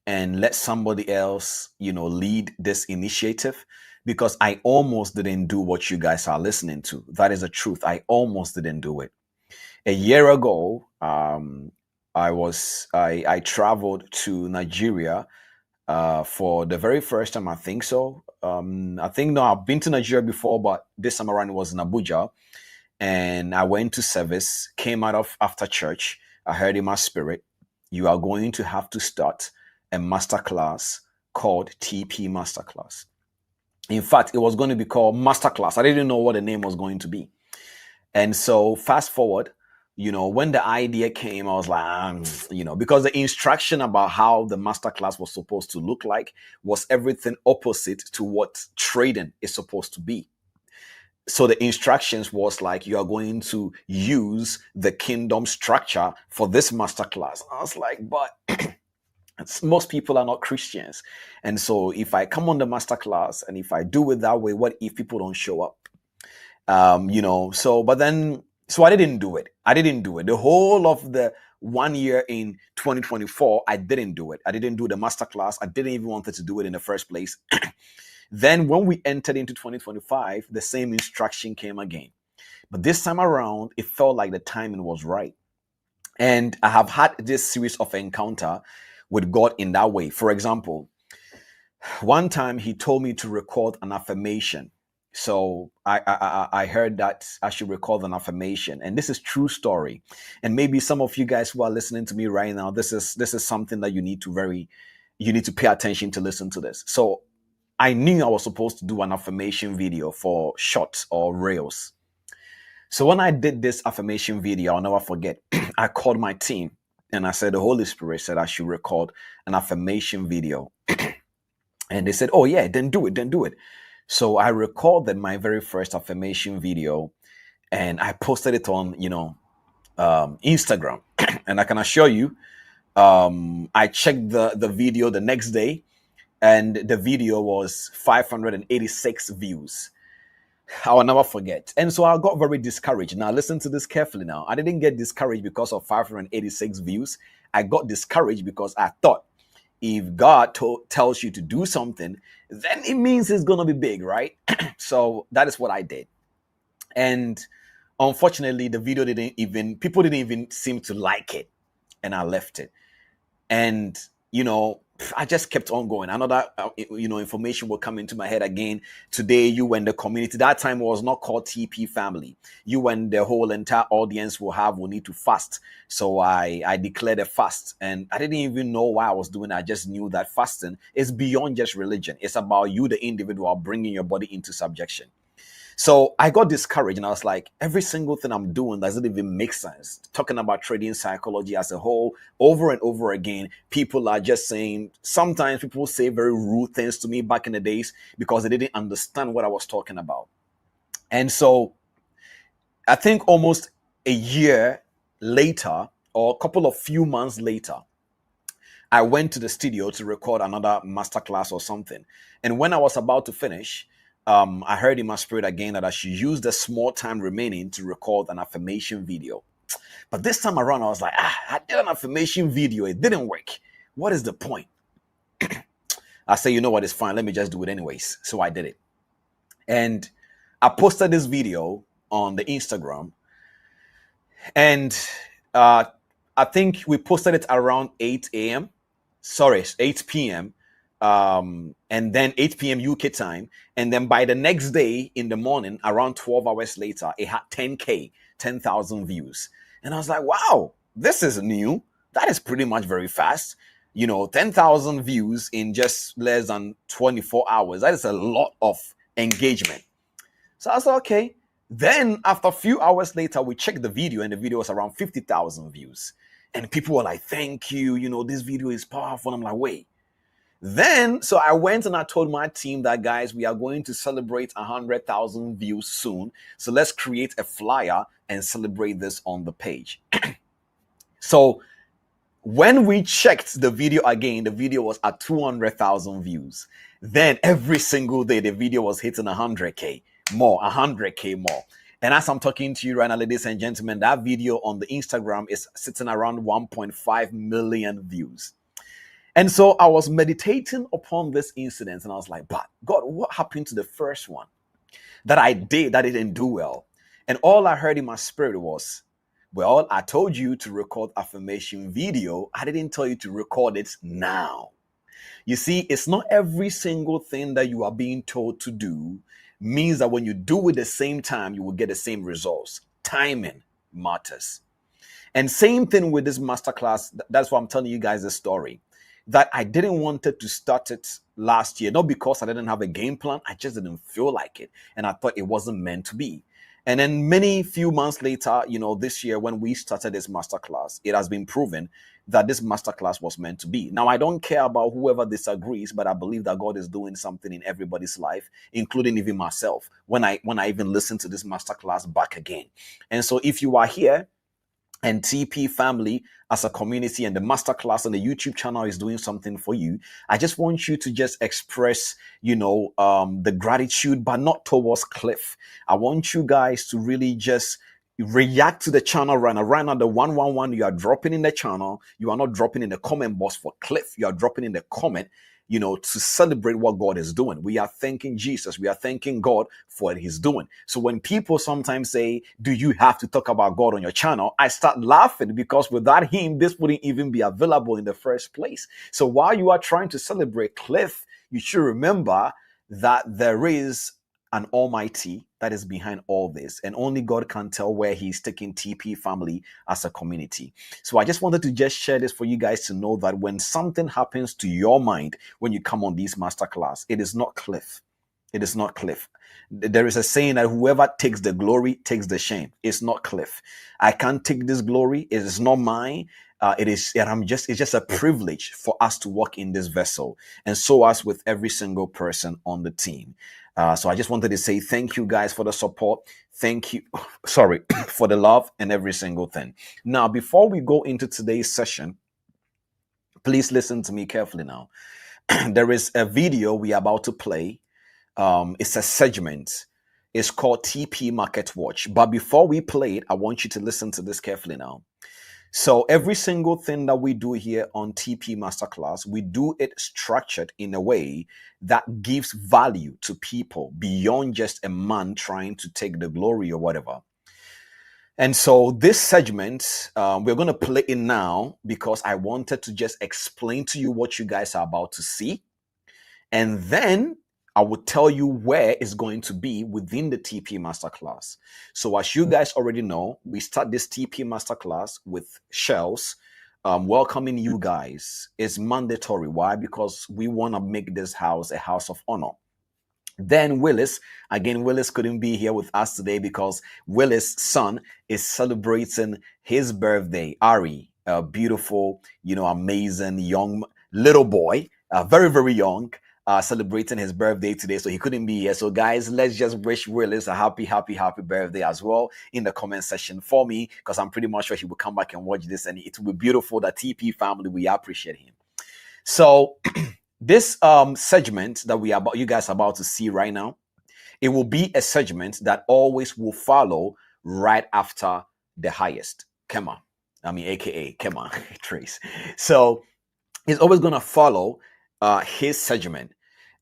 and let somebody else, you know, lead this initiative, because I almost didn't do what you guys are listening to. That is the truth. I almost didn't do it. A year ago, I traveled to Nigeria for the very first time. I think so. I've been to Nigeria before, but this time around it was in Abuja. And I went to service, came out of after church. I heard in my spirit, you are going to have to start a masterclass called TP Masterclass. In fact, it was going to be called Masterclass. I didn't know what the name was going to be. And so fast forward, you know, when the idea came, I was like, you know, because the instruction about how the masterclass was supposed to look like was everything opposite to what trading is supposed to be. So the instructions was like, you are going to use the kingdom structure for this masterclass. I was like, but most people are not Christians. And so if I come on the masterclass and if I do it that way, what if people don't show up? You know, so I didn't do it. The whole of the 1 year in 2024, I didn't do it. I didn't do the masterclass. I didn't even wanted to do it in the first place. Then when we entered into 2025, the same instruction came again. But this time around, it felt like the timing was right. And I have had this series of encounter with God in that way. For example, one time he told me to record an affirmation. So I heard that I should record an affirmation, and this is true story. And maybe some of you guys who are listening to me right now, this is something that you need to pay attention to listen to this. So I knew I was supposed to do an affirmation video for shorts or reels. So when I did this affirmation video, I'll never forget, I called my team and I said, the Holy Spirit said I should record an affirmation video. And they said, oh yeah, then do it. So I recorded my very first affirmation video and I posted it on, Instagram. And I can assure you, I checked the video the next day and the video was 586 views. I will never forget. And so I got very discouraged. Now listen to this carefully now. I didn't get discouraged because of 586 views. I got discouraged because I thought, if God tells you to do something, then it means it's going to be big, right? So that is what I did. And unfortunately, the video people didn't even seem to like it. And I left it. And, I just kept on going. Another, information will come into my head again. Today, you and the community, that time was not called TP family. You and the whole entire audience will need to fast. So I declared a fast, and I didn't even know why I was doing it. I just knew that fasting is beyond just religion. It's about you, the individual, bringing your body into subjection. So I got discouraged and I was like, every single thing I'm doing doesn't even make sense. Talking about trading psychology as a whole, over and over again, people are just saying, sometimes people say very rude things to me back in the days because they didn't understand what I was talking about. And so I think almost a year later, or a couple of few months later, I went to the studio to record another masterclass or something. And when I was about to finish, I heard in my spirit again that I should use the small time remaining to record an affirmation video. But this time around, I was like, I did an affirmation video. It didn't work. What is the point? I say, you know what? It's fine. Let me just do it anyways. So I did it. And I posted this video on the Instagram. And I think we posted it around 8 a.m. Sorry, 8 p.m. And then 8 p.m. UK time. And then by the next day in the morning, around 12 hours later, it had 10,000 views. And I was like, wow, this is new. That is pretty much very fast. 10,000 views in just less than 24 hours. That is a lot of engagement. So I was like, okay. Then after a few hours later, we checked the video and the video was around 50,000 views. And people were like, thank you. This video is powerful. And I'm like, wait. Then, so I went and I told my team that, guys, we are going to celebrate 100,000 views soon. So let's create a flyer and celebrate this on the page. So when we checked the video again, the video was at 200,000 views. Then every single day, the video was hitting 100K more, 100K more. And as I'm talking to you right now, ladies and gentlemen, that video on the Instagram is sitting around 1.5 million views. And so I was meditating upon this incident and I was like, but God, what happened to the first one that I did that didn't do well? And all I heard in my spirit was, well, I told you to record affirmation video. I didn't tell you to record it now. You see, it's not every single thing that you are being told to do means that when you do it the same time, you will get the same results. Timing matters. And same thing with this masterclass. That's why I'm telling you guys this story. That I didn't want to start it last year, not because I didn't have a game plan. I just didn't feel like it. And I thought it wasn't meant to be. And then few months later, this year when we started this masterclass, it has been proven that this masterclass was meant to be. Now, I don't care about whoever disagrees, but I believe that God is doing something in everybody's life, including even myself, when I even listen to this masterclass back again. And so if you are here, and TP family as a community and the masterclass and the YouTube channel is doing something for you, I just want you to just express, the gratitude, but not towards Cliff. I want you guys to really just react to the channel right now. The 111 you are dropping in the channel, you are not dropping in the comment box for Cliff. You are dropping in the comment, to celebrate what God is doing. We are thanking Jesus. We are thanking God for what he's doing. So when people sometimes say, do you have to talk about God on your channel? I start laughing because without him, this wouldn't even be available in the first place. So while you are trying to celebrate Cliff, you should remember that there is an Almighty that is behind all this, and only God can tell where he's taking TP family as a community. So I just wanted to just share this for you guys to know that when something happens to your mind when you come on this masterclass, it is not Cliff. It is not Cliff. There is a saying that whoever takes the glory takes the shame. It's not Cliff. I can't take this glory. It is not mine. It's just a privilege for us to walk in this vessel, and so as with every single person on the team. So I just wanted to say thank you guys for the support. Thank you, for the love and every single thing. Now, before we go into today's session, please listen to me carefully now. There is a video we are about to play. It's a segment. It's called TP Market Watch. But before we play it, I want you to listen to this carefully now. So every single thing that we do here on TP Masterclass, we do it structured in a way that gives value to people beyond just a man trying to take the glory or whatever. And so this segment, we're going to play it now because I wanted to just explain to you what you guys are about to see. And then I will tell you where it's going to be within the TP Masterclass. So as you guys already know, we start this TP Masterclass with shells. Welcoming you guys is mandatory. Why? Because we want to make this house a house of honor. Then Willis couldn't be here with us today because Willis' son is celebrating his birthday. Ari, a beautiful, amazing young little boy, very, very young. celebrating his birthday today, so he couldn't be here. So guys, let's just wish Willis a happy birthday as well in the comment section for me, because I'm pretty much sure he will come back and watch this, and it will be beautiful. The TP family, we appreciate him. So this segment that you guys are about to see right now, it will be a segment that always will follow right after the highest. Come on. I mean, AKA, come on, Trace. So it's always going to follow his segment.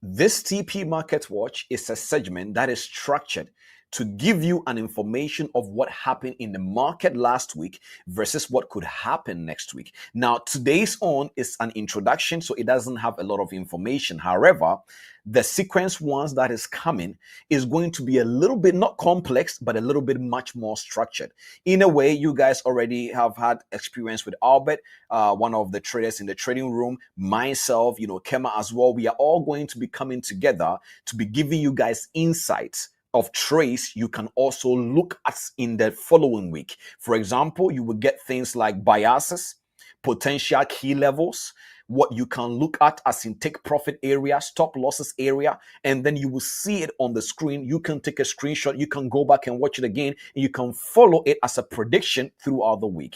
This TP Market Watch is a segment that is structured to give you an information of what happened in the market last week versus what could happen next week. Now, today's on is an introduction, so it doesn't have a lot of information. However, the sequence ones that is coming is going to be a little bit, not complex, but a little bit much more structured. In a way, you guys already have had experience with Albert, one of the traders in the trading room, myself, Kema as well. We are all going to be coming together to be giving you guys insights of trades you can also look at in the following week. For example, you will get things like biases, potential key levels, what you can look at as in take profit area, stop losses area, and then you will see it on the screen. You can take a screenshot, you can go back and watch it again, and you can follow it as a prediction throughout the week.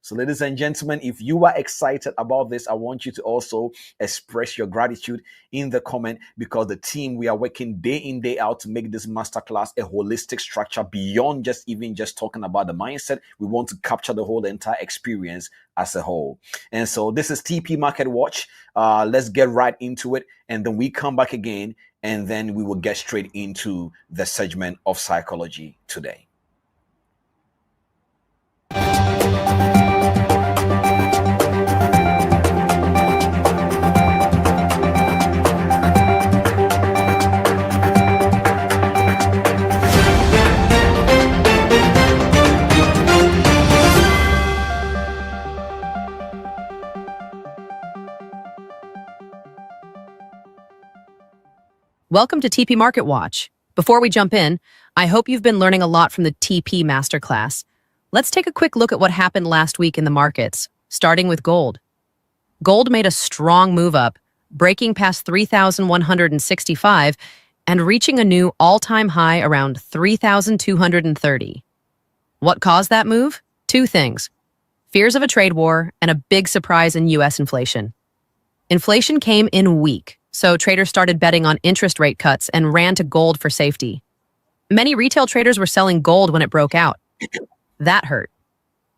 So ladies and gentlemen, if you are excited about this, I want you to also express your gratitude in the comment, because the team, we are working day in, day out to make this masterclass a holistic structure beyond just talking about the mindset. We want to capture the whole entire experience as a whole. And so this is TP Market Watch. Let's get right into it. And then we come back again, and then we will get straight into the segment of psychology today. Welcome to TP Market Watch. Before we jump in, I hope you've been learning a lot from the TP Masterclass. Let's take a quick look at what happened last week in the markets, starting with gold. Gold made a strong move up, breaking past 3,165 and reaching a new all-time high around 3,230. What caused that move? Two things: fears of a trade war and a big surprise in U.S. inflation. Inflation came in weak, so traders started betting on interest rate cuts and ran to gold for safety. Many retail traders were selling gold when it broke out. That hurt.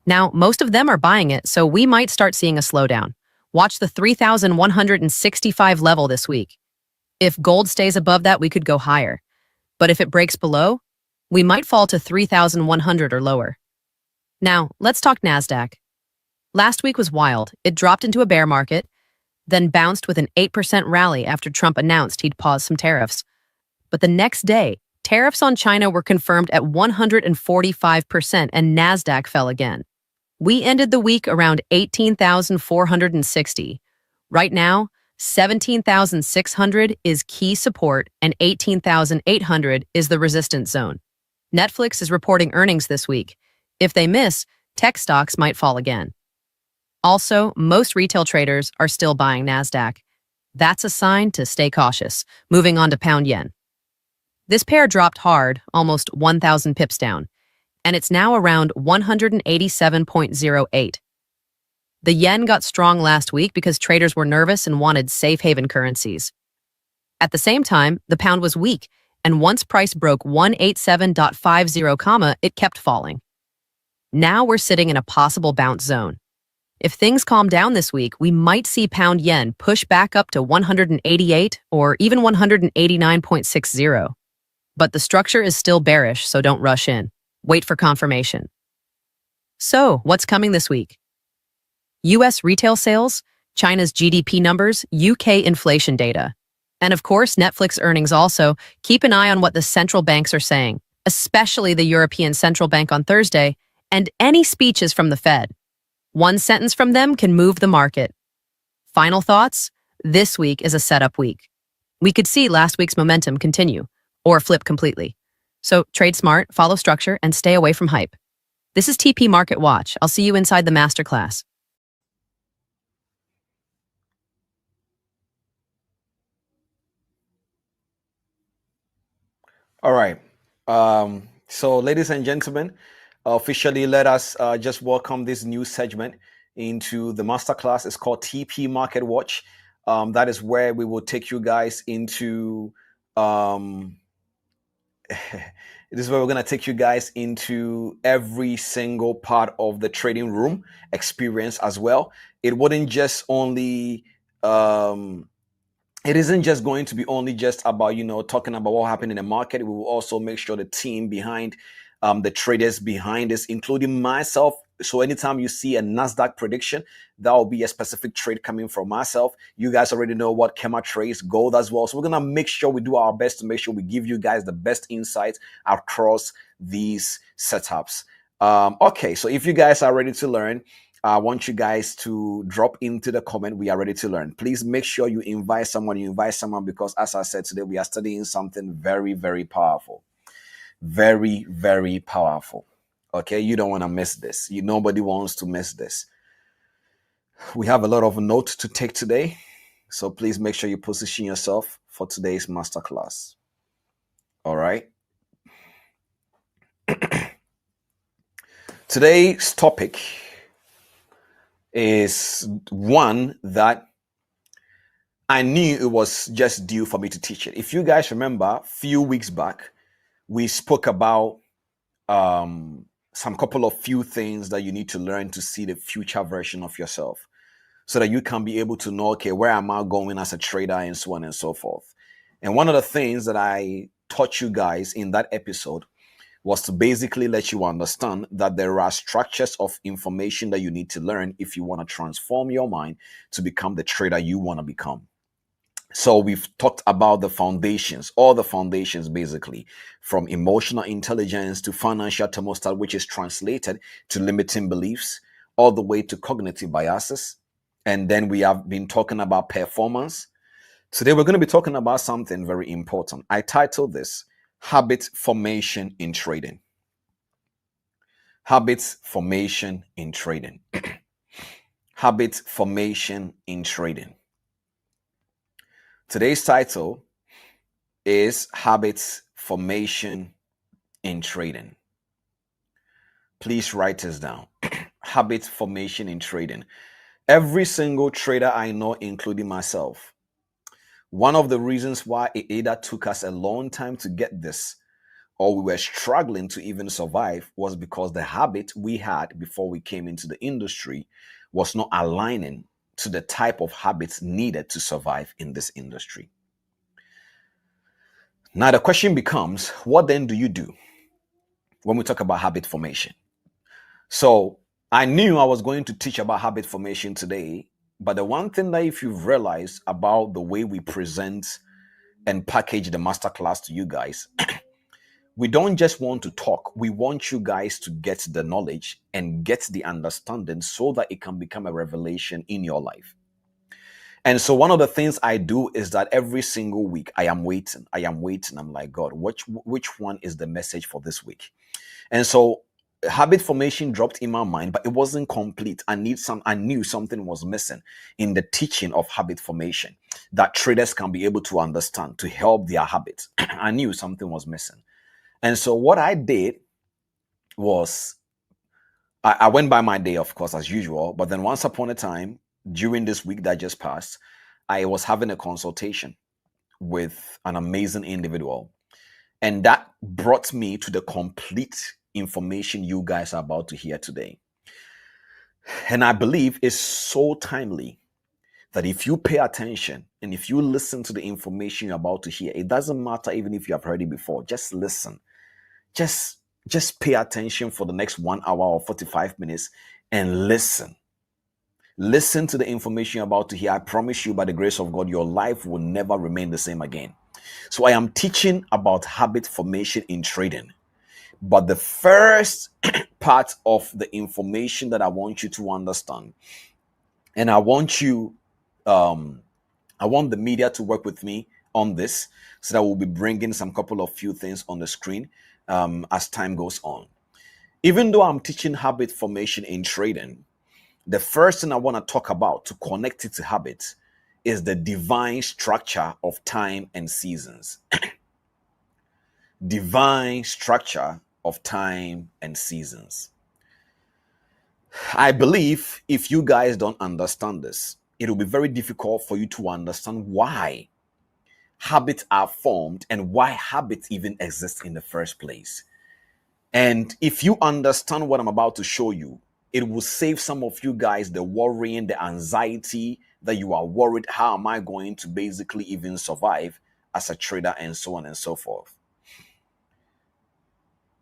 Now, most of them are buying it, so we might start seeing a slowdown. Watch the 3,165 level this week. If gold stays above that, we could go higher. But if it breaks below, we might fall to 3,100 or lower. Now, let's talk NASDAQ. Last week was wild. It dropped into a bear market, then bounced with an 8% rally after Trump announced he'd pause some tariffs. But the next day, tariffs on China were confirmed at 145% and NASDAQ fell again. We ended the week around 18,460. Right now, 17,600 is key support and 18,800 is the resistance zone. Netflix is reporting earnings this week. If they miss, tech stocks might fall again. Also, most retail traders are still buying NASDAQ. That's a sign to stay cautious. Moving on to pound yen. This pair dropped hard, almost 1,000 pips down, and it's now around 187.08. The yen got strong last week because traders were nervous and wanted safe haven currencies. At the same time, the pound was weak, and once price broke 187.50, it kept falling. Now we're sitting in a possible bounce zone. If things calm down this week, we might see pound yen push back up to 188 or even 189.60. But the structure is still bearish, so don't rush in. Wait for confirmation. So, what's coming this week? U.S. retail sales, China's GDP numbers, UK inflation data. And of course, Netflix earnings also. Keep an eye on what the central banks are saying, especially the European Central Bank on Thursday, and any speeches from the Fed. One sentence from them can move the market. Final thoughts? This week is a setup week. We could see last week's momentum continue, or flip completely. So trade smart, follow structure, and stay away from hype. This is TP Market Watch. I'll see you inside the masterclass. All right. So, ladies and gentlemen, officially let us just welcome this new segment into the masterclass. It's called TP Market Watch. That is where we will take you guys into. This is where we're going to take you guys into every single part of the trading room experience as well. It wouldn't just only it isn't just going to be only just about talking about what happened in the market. We will also make sure the team behind the traders behind this, including myself. So anytime you see a Nasdaq prediction, that will be a specific trade coming from myself. You guys already know what Kema trades, gold as well. So we're gonna make sure we do our best to make sure we give you guys the best insights across these setups. Okay, so if you guys are ready to learn, I want you guys to drop into the comment. We are ready to learn. Please make sure you invite someone. Because as I said today, we are studying something very, very powerful. Very, very powerful. Okay, you don't want to miss this. Nobody wants to miss this. We have a lot of notes to take today, so please make sure you position yourself for today's masterclass. All right. Today's topic is one that I knew it was just due for me to teach it. If you guys remember, a few weeks back, we spoke about some couple of few things that you need to learn to see the future version of yourself, so that you can be able to know, okay, where am I going as a trader, and so on and so forth. And one of the things that I taught you guys in that episode was to basically let you understand that there are structures of information that you need to learn if you want to transform your mind to become the trader you want to become. So we've talked about the foundations, all the foundations basically, from emotional intelligence to financial thermostat, which is translated to limiting beliefs, all the way to cognitive biases. And then we have been talking about performance. Today we're going to be talking about something very important. I titled this Habit Formation in Trading. Habit Formation in Trading. Habit Formation in Trading. Today's title is Habits Formation in Trading. Please write this down. Habit Formation in Trading. Every single trader I know, including myself, one of the reasons why it either took us a long time to get this or we were struggling to even survive was because the habit we had before we came into the industry was not aligning to the type of habits needed to survive in this industry. Now the question becomes, what then do you do when we talk about habit formation? So I knew I was going to teach about habit formation today, but the one thing that if you've realized about the way we present and package the masterclass to you guys, we don't just want to talk. We want you guys to get the knowledge and get the understanding so that it can become a revelation in your life. And so one of the things I do is that every single week I am waiting. I'm like, God, which one is the message for this week? And so habit formation dropped in my mind, but it wasn't complete. I knew something was missing in the teaching of habit formation that traders can be able to understand to help their habits. I knew something was missing. And so what I did was I went by my day, of course, as usual. But then once upon a time, during this week that just passed, I was having a consultation with an amazing individual. And that brought me to the complete information you guys are about to hear today. And I believe it's so timely that if you pay attention and if you listen to the information you're about to hear, it doesn't matter even if you have heard it before, just listen. Just pay attention for the next 1 hour or 45 minutes and listen. Listen to the information you're about to hear. I promise you, by the grace of God, your life will never remain the same again. So I am teaching about habit formation in trading. But the first part of the information that I want you to understand, and I want the media to work with me on this, so that we'll be bringing some couple of few things on the screen as time goes on. Even though I'm teaching habit formation in trading, the first thing I want to talk about to connect it to habits is the divine structure of time and seasons. divine structure of time and seasons. I believe if you guys don't understand this, it will be very difficult for you to understand why habits are formed and why habits even exist in the first place. And if you understand what I'm about to show you, it will save some of you guys the worrying, the anxiety that you are worried, how am I going to basically even survive as a trader and so on and so forth.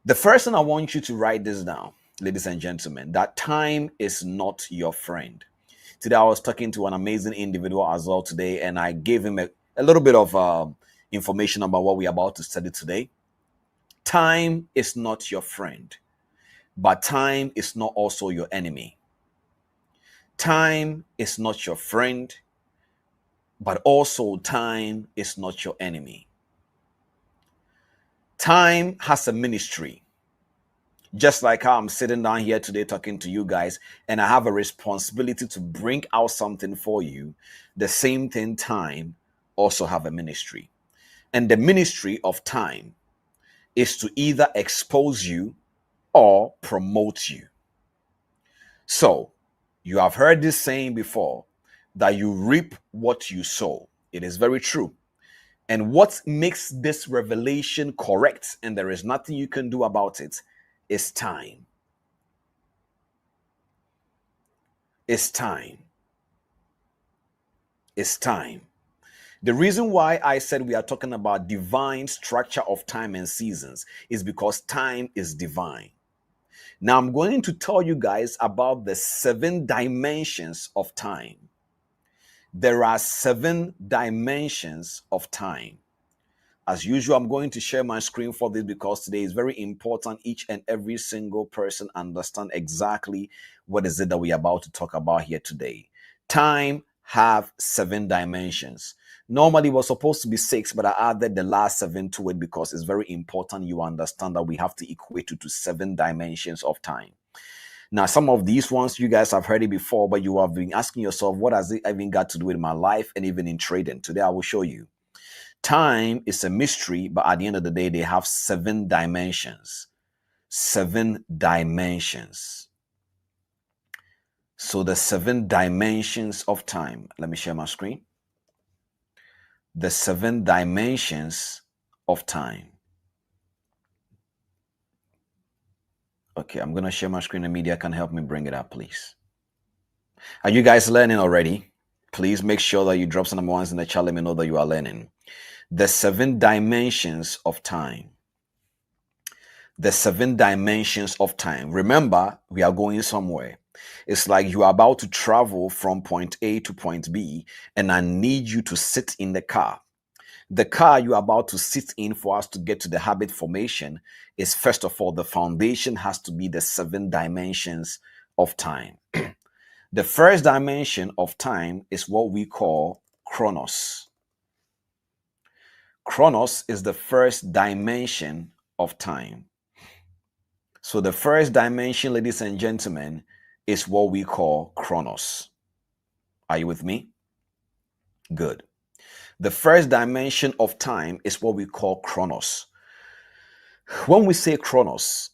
The first thing I want you to write this down, ladies and gentlemen, that time is not your friend. Today I was talking to an amazing individual as well today, and I gave him a little bit of information about what we're about to study today. Time is not your friend, but time is not also your enemy. Time is not your friend, but also time is not your enemy. Time has a ministry. Just like how I'm sitting down here today talking to you guys, and I have a responsibility to bring out something for you, the same thing time also have a ministry. And the ministry of time is to either expose you or promote you. So, you have heard this saying before, that you reap what you sow. It is very true. And what makes this revelation correct, and there is nothing you can do about it, is time. It's time. It's time. The reason why I said we are talking about divine structure of time and seasons is because time is divine. Now I'm going to tell you guys about the 7 dimensions of time. There are 7 dimensions of time. As usual, I'm going to share my screen for this because today is very important. Each and every single person understand exactly what is it that we are about to talk about here today. Time have 7 dimensions. Normally it was supposed to be 6, but I added the last 7 to it because it's very important you understand that we have to equate it to 7 dimensions of time. Now, some of these ones, you guys have heard it before, but you have been asking yourself, what has it even got to do with my life and even in trading? Today, I will show you. Time is a mystery, but at the end of the day, they have 7 dimensions. 7 dimensions. So the 7 dimensions of time. Let me share my screen. The 7 dimensions of time. Okay, I'm going to share my screen and media can help me bring it up, please. Are you guys learning already? Please make sure that you drop some number ones in the chat. Let me know that you are learning. The 7 dimensions of time. The 7 dimensions of time. Remember, we are going somewhere. It's like you are about to travel from point A to point B, and I need you to sit in the car. The car you are about to sit in for us to get to the habit formation is, first of all, the foundation has to be the 7 dimensions of time. The first dimension of time is what we call chronos. Chronos is the first dimension of time. So the first dimension, ladies and gentlemen, is what we call chronos. Are you with me? Good. The first dimension of time is what we call chronos. When we say chronos,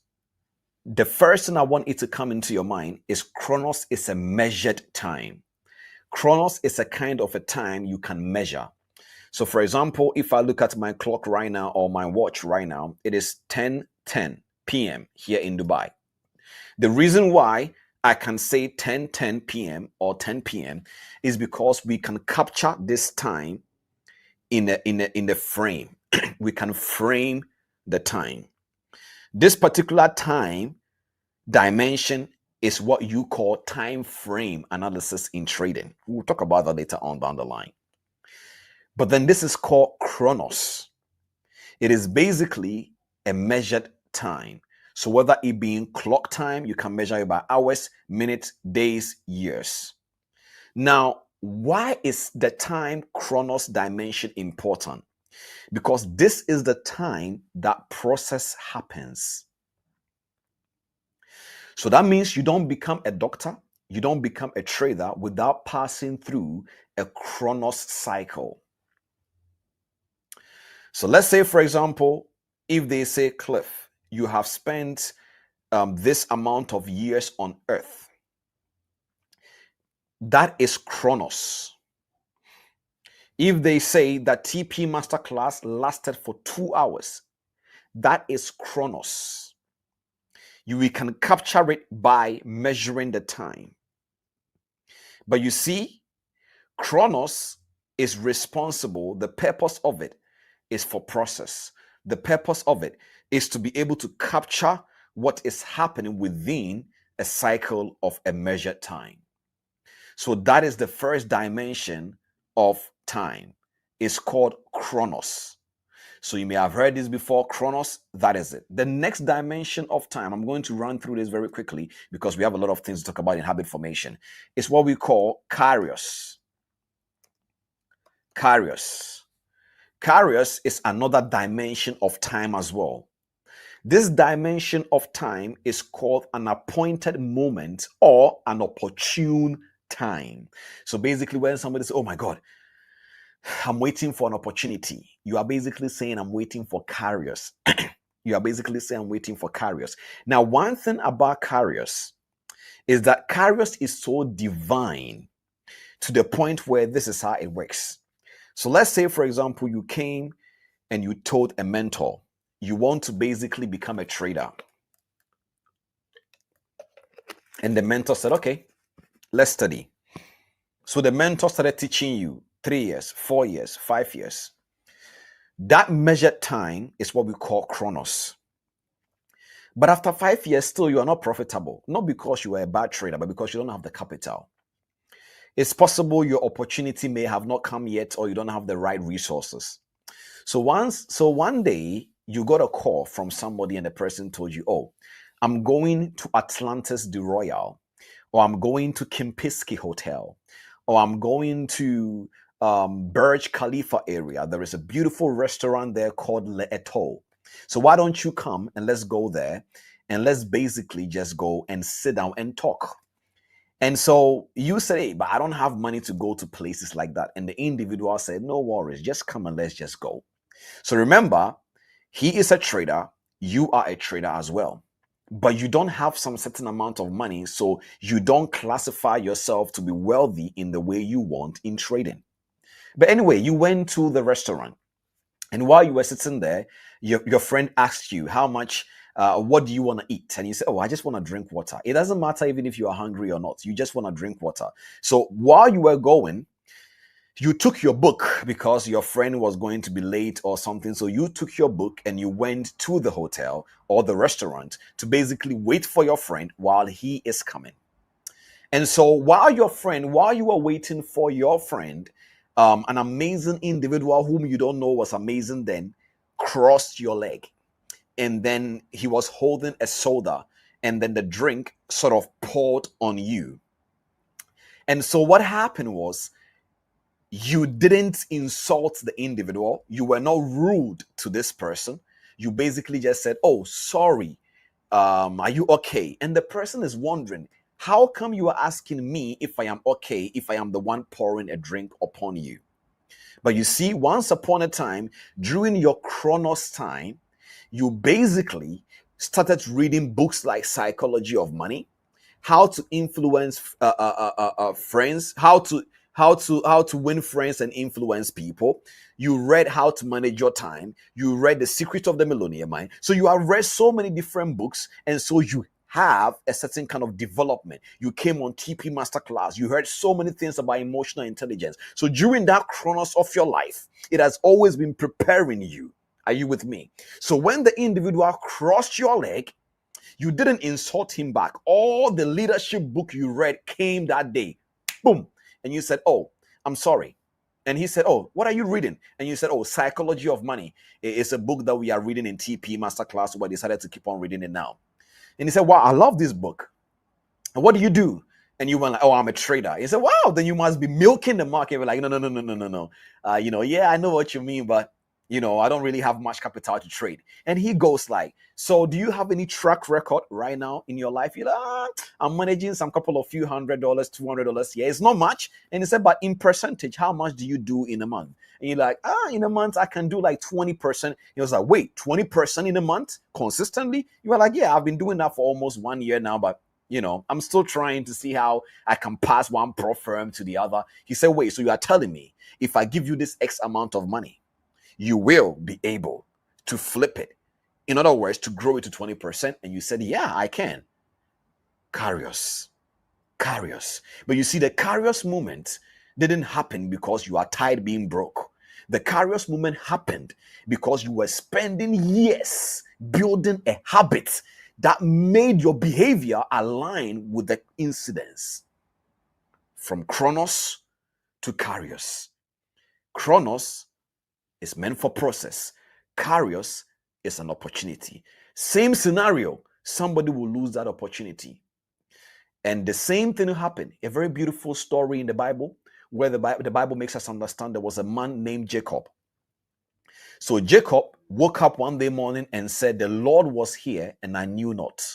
the first thing I want it to come into your mind is chronos is a measured time. Chronos is a kind of a time you can measure. So for example, if I look at my clock right now or my watch right now, it is 10:10 p.m. here in Dubai. The reason why I can say 10:10 p.m. or 10 p.m. is because we can capture this time in the frame. We can frame the time. This particular time dimension is what you call time frame analysis in trading. We'll talk about that later on down the line. But then this is called chronos. It is basically a measured time. So whether it being clock time, you can measure it by hours, minutes, days, years. Now, why is the time chronos dimension important? Because this is the time that process happens. So that means you don't become a doctor, you don't become a trader without passing through a chronos cycle. So let's say, for example, If they say, Cliff, you have spent this amount of years on earth, that is chronos. If they say that TP Masterclass lasted for 2 hours, that is chronos. We can capture it by measuring the time. But you see, chronos is responsible. The purpose of it is for process. The purpose of it is to be able to capture what is happening within a cycle of a measured time. So that is the first dimension of time. It's called chronos. So you may have heard this before. Chronos, that is it. The next dimension of time, I'm going to run through this very quickly because we have a lot of things to talk about in habit formation, is what we call kairos. Kairos. Kairos is another dimension of time as well. This dimension of time is called an appointed moment or an opportune time. So basically, when somebody says, oh my God, I'm waiting for an opportunity, you are basically saying, I'm waiting for kairos. You are basically saying, I'm waiting for kairos. Now, one thing about kairos is that kairos is so divine to the point where this is how it works. So let's say, for example, you came and you told a mentor, you want to basically become a trader. And the mentor said, okay, let's study. So the mentor started teaching you 3 years, 4 years, 5 years. That measured time is what we call chronos. But after 5 years, still you are not profitable. Not because you are a bad trader, but because you don't have the capital. It's possible your opportunity may have not come yet, or you don't have the right resources. So one day you got a call from somebody and the person told you, oh, I'm going to Atlantis de Royal, or I'm going to Kempinski Hotel, or I'm going to Burj Khalifa area. There is a beautiful restaurant there called Le Eto. So why don't you come and let's go there and let's basically just go and sit down and talk. And so you said, hey, but I don't have money to go to places like that. And the individual said, no worries, just come and let's just go. So remember, he is a trader, you are a trader as well. But you don't have some certain amount of money, so you don't classify yourself to be wealthy in the way you want in trading. But anyway, you went to the restaurant. And while you were sitting there, your friend asked you, how much, what do you want to eat? And you say, oh, I just want to drink water. It doesn't matter even if you are hungry or not. You just want to drink water. So while you were going, you took your book because your friend was going to be late or something. So you took your book and you went to the hotel or the restaurant to basically wait for your friend while he is coming. And so while you were waiting for your friend, an amazing individual whom you don't know was amazing then crossed your leg. And then he was holding a soda and then the drink sort of poured on you. And so what happened was, you didn't insult the individual. You were not rude to this person. You basically just said, oh, sorry. Are you okay? And the person is wondering, how come you are asking me if I am okay, if I am the one pouring a drink upon you? But you see, once upon a time, during your chronos time, you basically started reading books like Psychology of Money, how to influence friends, how to win friends and influence people. You read How to Manage Your Time. You read The Secret of the Millionaire Mind. So you have read so many different books, and so you have a certain kind of development. You came on TP Masterclass. You heard so many things about emotional intelligence. So during that chronos of your life, it has always been preparing you. Are you with me? So when the individual crossed your leg, you didn't insult him back. All the leadership book you read came that day. Boom. And you said, oh, I'm sorry. And he said, oh, what are you reading? And you said, oh, Psychology of Money. It's a book that we are reading in TP Masterclass, but I decided to keep on reading it now. And he said, wow, I love this book. And what do you do? And you went like, oh, I'm a trader. He said, wow, then you must be milking the market. We're like, no. Yeah, I know what you mean, but I don't really have much capital to trade. And he goes like, so do you have any track record right now in your life? You're like, I'm managing some couple of few $100, $200. Yeah, it's not much. And he said, but in percentage, how much do you do in a month? And you're like, in a month, I can do like 20%. He was like, wait, 20% in a month consistently? You were like, yeah, I've been doing that for almost 1 year now, but I'm still trying to see how I can pass one pro firm to the other. He said, wait, so you are telling me if I give you this X amount of money, you will be able to flip it. In other words, to grow it to 20%. And you said, yeah, I can. Curious. But you see, the curious moment didn't happen because you are tired being broke. The curious moment happened because you were spending years building a habit that made your behavior align with the incidents. From Chronos to Curious. Chronos is meant for process. Curious is an opportunity. Same scenario, somebody will lose that opportunity. And the same thing will happen. A very beautiful story in the Bible where the Bible makes us understand there was a man named Jacob. So Jacob woke up one day morning and said, the Lord was here and I knew not.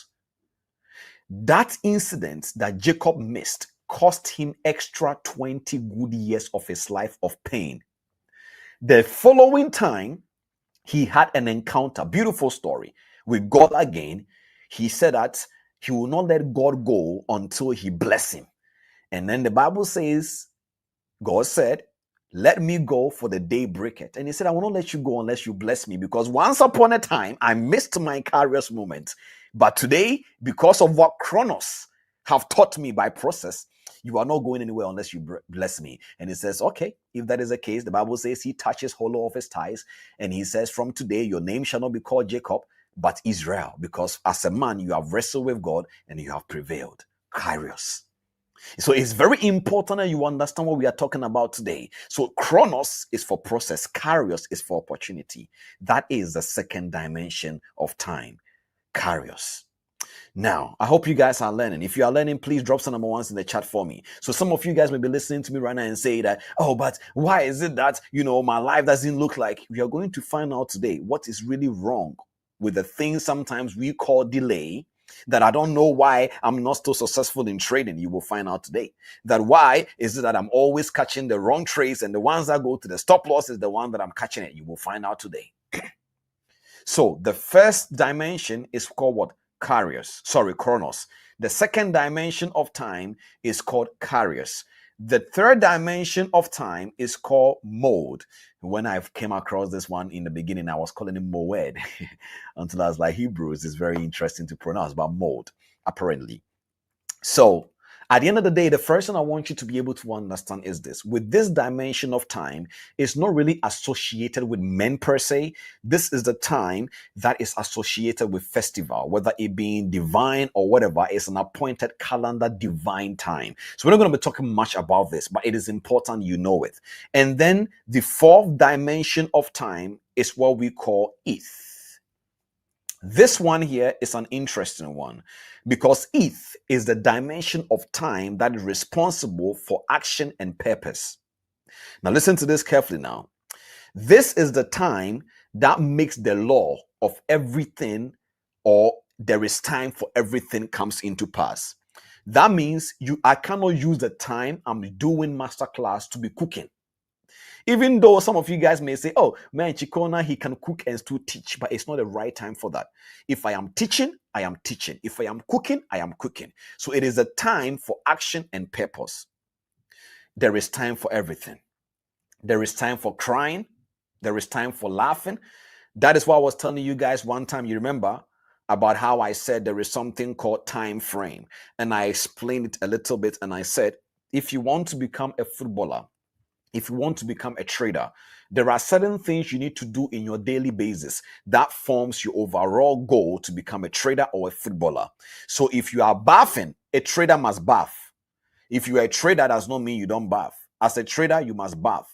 That incident that Jacob missed cost him extra 20 good years of his life of pain. The following time, he had an encounter, beautiful story, with God again. He said that he will not let God go until he bless him. And then the Bible says, God said, let me go for the day breaketh. And he said, I will not let you go unless you bless me, because once upon a time, I missed my curious moment. But today, because of what Chronos have taught me by process, you are not going anywhere unless you bless me. And he says, okay, if that is the case, the Bible says he touches hollow of his thighs. And he says, from today, your name shall not be called Jacob, but Israel, because as a man, you have wrestled with God and you have prevailed. Kairos. So it's very important that you understand what we are talking about today. So Chronos is for process. Kairos is for opportunity. That is the second dimension of time. Kairos. Now, I hope you guys are learning. If you are learning, please drop some number ones in the chat for me. So some of you guys may be listening to me right now and say that, oh, but why is it that, my life doesn't look like? We are going to find out today what is really wrong with the things sometimes we call delay, that I don't know why I'm not still successful in trading. You will find out today. That why is it that I'm always catching the wrong trades, and the ones that go to the stop loss is the one that I'm catching it. You will find out today. So the first dimension is called what? Chronos. The second dimension of time is called Kairos. The third dimension of time is called mode. When I came across this one in the beginning, I was calling it moed until I was like, Hebrews is very interesting to pronounce, but mode, apparently. So at the end of the day, the first thing I want you to be able to understand is this. With this dimension of time, it's not really associated with men per se. This is the time that is associated with festival, whether it being divine or whatever. It's an appointed calendar divine time. So we're not going to be talking much about this, but it is important you know it. And then the fourth dimension of time is what we call ETH. This one here is an interesting one because ETH is the dimension of time that is responsible for action and purpose. Now listen to this carefully now. This is the time that makes the law of everything, or there is time for everything, comes into pass. That means I cannot use the time I'm doing masterclass to be cooking. Even though some of you guys may say, oh man, Cheqona, he can cook and still teach, but it's not the right time for that. If I am teaching, I am teaching. If I am cooking, I am cooking. So it is a time for action and purpose. There is time for everything. There is time for crying. There is time for laughing. That is what I was telling you guys one time, you remember, about how I said there is something called time frame. And I explained it a little bit, and I said, if you want to become a footballer, if you want to become a trader, there are certain things you need to do in your daily basis that forms your overall goal to become a trader or a footballer. So if you are bathing, a trader must bath. If you are a trader, does not mean you don't bath. As a trader, you must bath.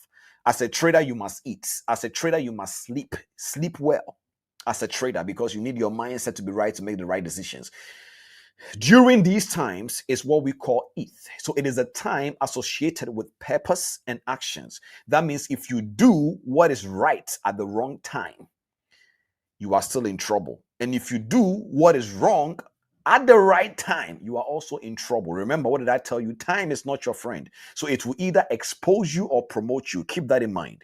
As a trader, you must eat. As a trader, you must sleep well as a trader, because you need your mindset to be right to make the right decisions. During these times is what we call ETH. So it is a time associated with purpose and actions. That means if you do what is right at the wrong time, you are still in trouble. And if you do what is wrong at the right time, you are also in trouble. Remember, what did I tell you? Time is not your friend. So it will either expose you or promote you. Keep that in mind.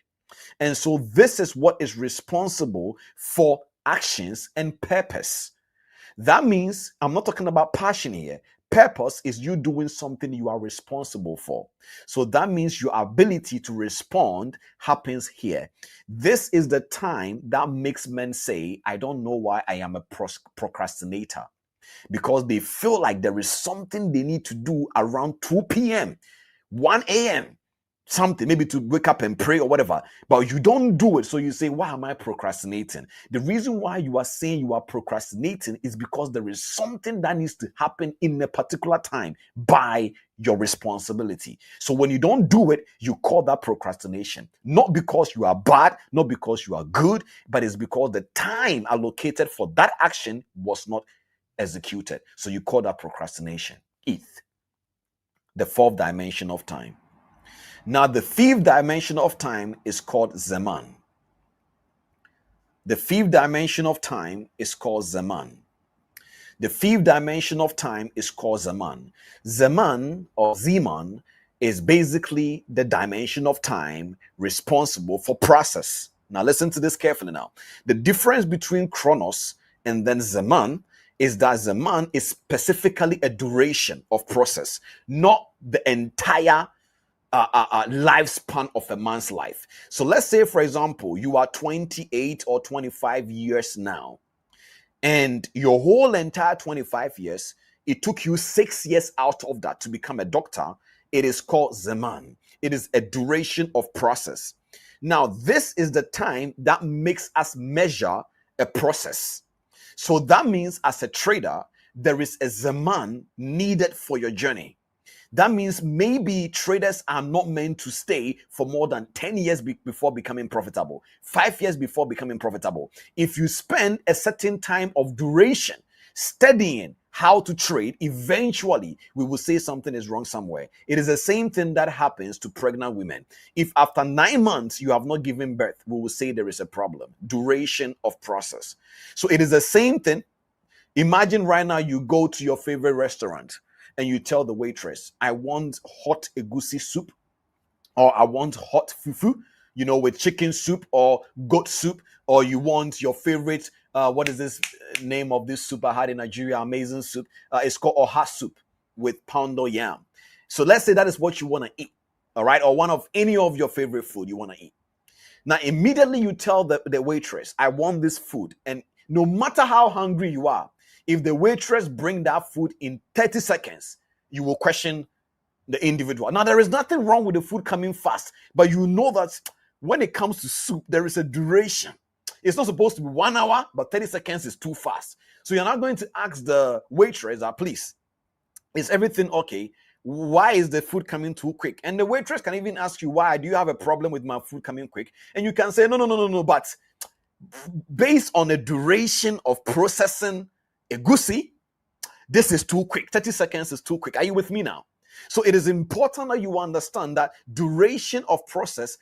And so this is what is responsible for actions and purpose. That means I'm not talking about passion here. Purpose is you doing something you are responsible for. So that means your ability to respond happens here. This is the time that makes men say, I don't know why I am a procrastinator. Because they feel like there is something they need to do around 2 p.m., 1 a.m., something, maybe to wake up and pray or whatever, but you don't do it. So you say, why am I procrastinating? The reason why you are saying you are procrastinating is because there is something that needs to happen in a particular time by your responsibility. So when you don't do it, you call that procrastination. Not because you are bad, not because you are good, but it's because the time allocated for that action was not executed. So you call that procrastination. ETH, the fourth dimension of time. Now, the fifth dimension of time is called Zaman. The fifth dimension of time is called Zaman. The fifth dimension of time is called Zaman. Zaman or Zeman is basically the dimension of time responsible for process. Now, listen to this carefully now. The difference between Chronos and then Zaman is that Zaman is specifically a duration of process, not the entire lifespan of a man's life. So let's say, for example, you are 28 or 25 years now, and your whole entire 25 years, it took you 6 years out of that to become a doctor. It is called Zaman. It is a duration of process. Now, this is the time that makes us measure a process. So that means as a trader, there is a Zaman needed for your journey. That means maybe traders are not meant to stay for more than 10 years before becoming profitable, 5 years before becoming profitable. If you spend a certain time of duration studying how to trade, eventually we will say something is wrong somewhere. It is the same thing that happens to pregnant women. If after 9 months you have not given birth, we will say there is a problem. Duration of process. So it is the same thing. Imagine right now you go to your favorite restaurant and you tell the waitress, I want hot egusi soup, or I want hot fufu, with chicken soup or goat soup, or you want your favorite, what is this name of this soup I had in Nigeria? Amazing soup. It's called oha soup with poundo yam. So let's say that is what you want to eat, all right? Or one of any of your favorite food you want to eat. Now, immediately you tell the waitress, I want this food. And no matter how hungry you are, if the waitress bring that food in 30 seconds, you will question the individual. Now, there is nothing wrong with the food coming fast, but you know that when it comes to soup, there is a duration. It's not supposed to be 1 hour, but 30 seconds is too fast. So you're not going to ask the waitress, please, is everything okay? Why is the food coming too quick? And the waitress can even ask you, why? Do you have a problem with my food coming quick? And you can say, no, but based on the duration of processing egusi, this is too quick. 30 seconds is too quick. Are you with me now? So it is important that you understand that duration of process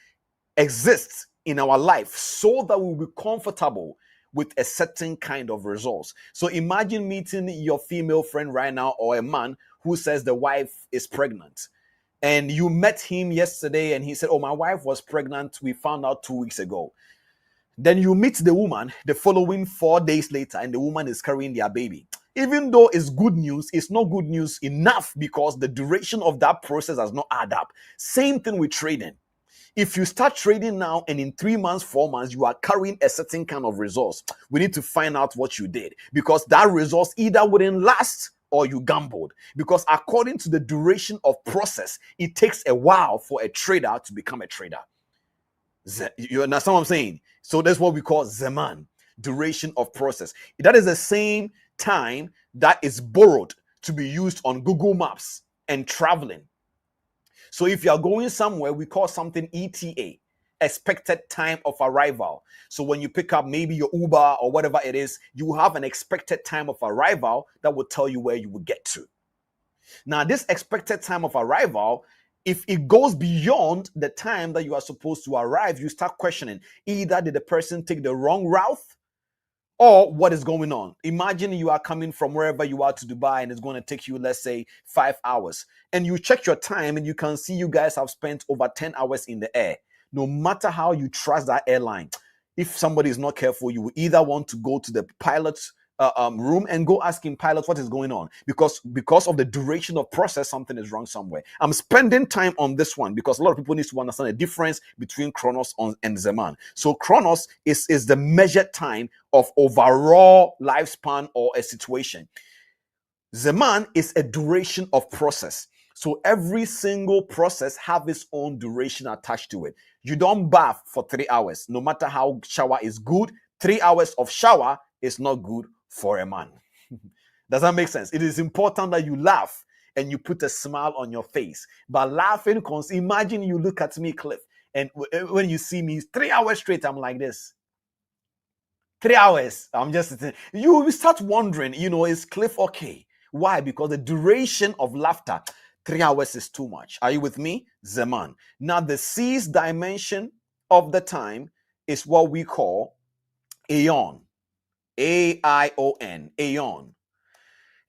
exists in our life so that we'll be comfortable with a certain kind of results. So imagine meeting your female friend right now, or a man who says the wife is pregnant. And you met him yesterday and he said, oh, my wife was pregnant. We found out 2 weeks ago. Then you meet the woman the following 4 days later, and the woman is carrying their baby. Even though it's good news, it's not good news enough because the duration of that process has not added up. Same thing with trading. If you start trading now and in 3 months, 4 months, you are carrying a certain kind of results, we need to find out what you did, because that results either wouldn't last or you gambled. Because according to the duration of process, it takes a while for a trader to become a trader. You understand what I'm saying? So that's what we call Zaman, duration of process. That is the same time that is borrowed to be used on Google Maps and traveling. So if you are going somewhere, we call something ETA, expected time of arrival. So when you pick up maybe your Uber or whatever it is, you have an expected time of arrival that will tell you where you will get to. Now, this expected time of arrival, if it goes beyond the time that you are supposed to arrive, you start questioning either did the person take the wrong route or what is going on. Imagine you are coming from wherever you are to Dubai and it's going to take you, let's say, 5 hours. And you check your time and you can see you guys have spent over 10 hours in the air. No matter how you trust that airline, if somebody is not careful, you will either want to go to the pilot's room and go asking pilot what is going on, because of the duration of process, something is wrong somewhere. I'm spending time on this one because a lot of people need to understand the difference between Chronos and Zaman. So Chronos is the measured time of overall lifespan or a situation. Zaman is a duration of process. So every single process have its own duration attached to it. You don't bath for 3 hours. No matter how shower is good, 3 hours of shower is not good for a man. Does that make sense? It is important that you laugh and you put a smile on your face. But laughing, imagine you look at me, Cliff, and when you see me 3 hours straight, I'm like this. 3 hours. I'm just, you will start wondering, is Cliff okay? Why? Because the duration of laughter, 3 hours is too much. Are you with me? Zaman. Now, the C's dimension of the time is what we call aeon. A-I-O-N, aeon.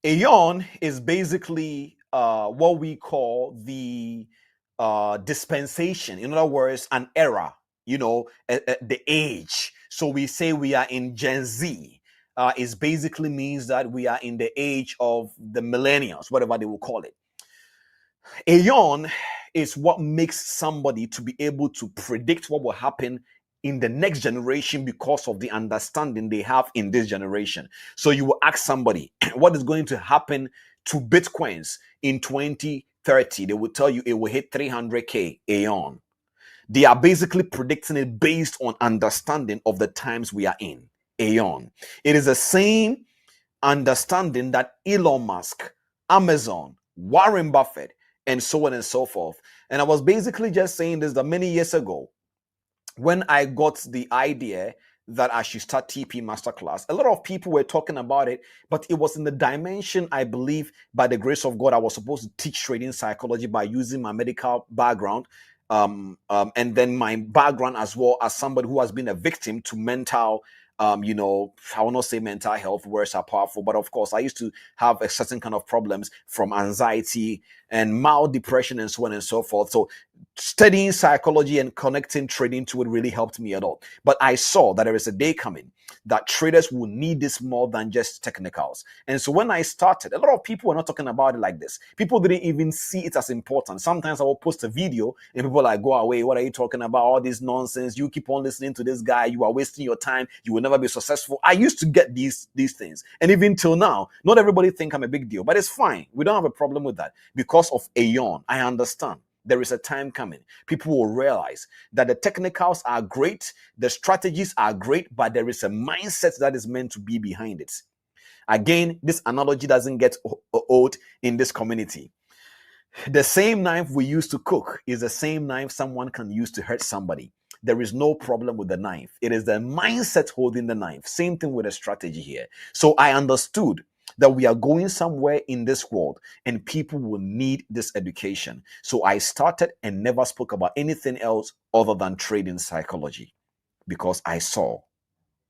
Aeon is basically what we call the dispensation. In other words, an era, the age. So we say we are in Gen Z. It basically means that we are in the age of the millennials, whatever they will call it. Aeon is what makes somebody to be able to predict what will happen in the next generation because of the understanding they have in this generation. So you will ask somebody, what is going to happen to Bitcoins in 2030? They will tell you it will hit 300K aeon. They are basically predicting it based on understanding of the times we are in, aeon. It is the same understanding that Elon Musk, Amazon, Warren Buffett, and so on and so forth. And I was basically just saying this that many years ago, when I got the idea that I should start TP Masterclass, a lot of people were talking about it, but it was in the dimension, I believe, by the grace of God, I was supposed to teach trading psychology by using my medical background, and then my background as well as somebody who has been a victim to mental, I will not say mental health, words are powerful, but of course, I used to have a certain kind of problems from anxiety and mild depression and so on and so forth. So studying psychology and connecting trading to it really helped me a lot. But I saw that there is a day coming that traders will need this more than just technicals. And so when I started, a lot of people were not talking about it like this. People didn't even see it as important. Sometimes I will post a video and people are like, go away, what are you talking about? All this nonsense. You keep on listening to this guy. You are wasting your time. You will never be successful. I used to get these things. And even till now, not everybody think I'm a big deal, but it's fine. We don't have a problem with that because of aeon. I understand. There is a time coming. People will realize that the technicals are great, the strategies are great, but there is a mindset that is meant to be behind it. Again, this analogy doesn't get old in this community. The same knife we use to cook is the same knife someone can use to hurt somebody. There is no problem with the knife. It is the mindset holding the knife. Same thing with the strategy here. So I understood that we are going somewhere in this world and people will need this education. So I started and never spoke about anything else other than trading psychology because I saw,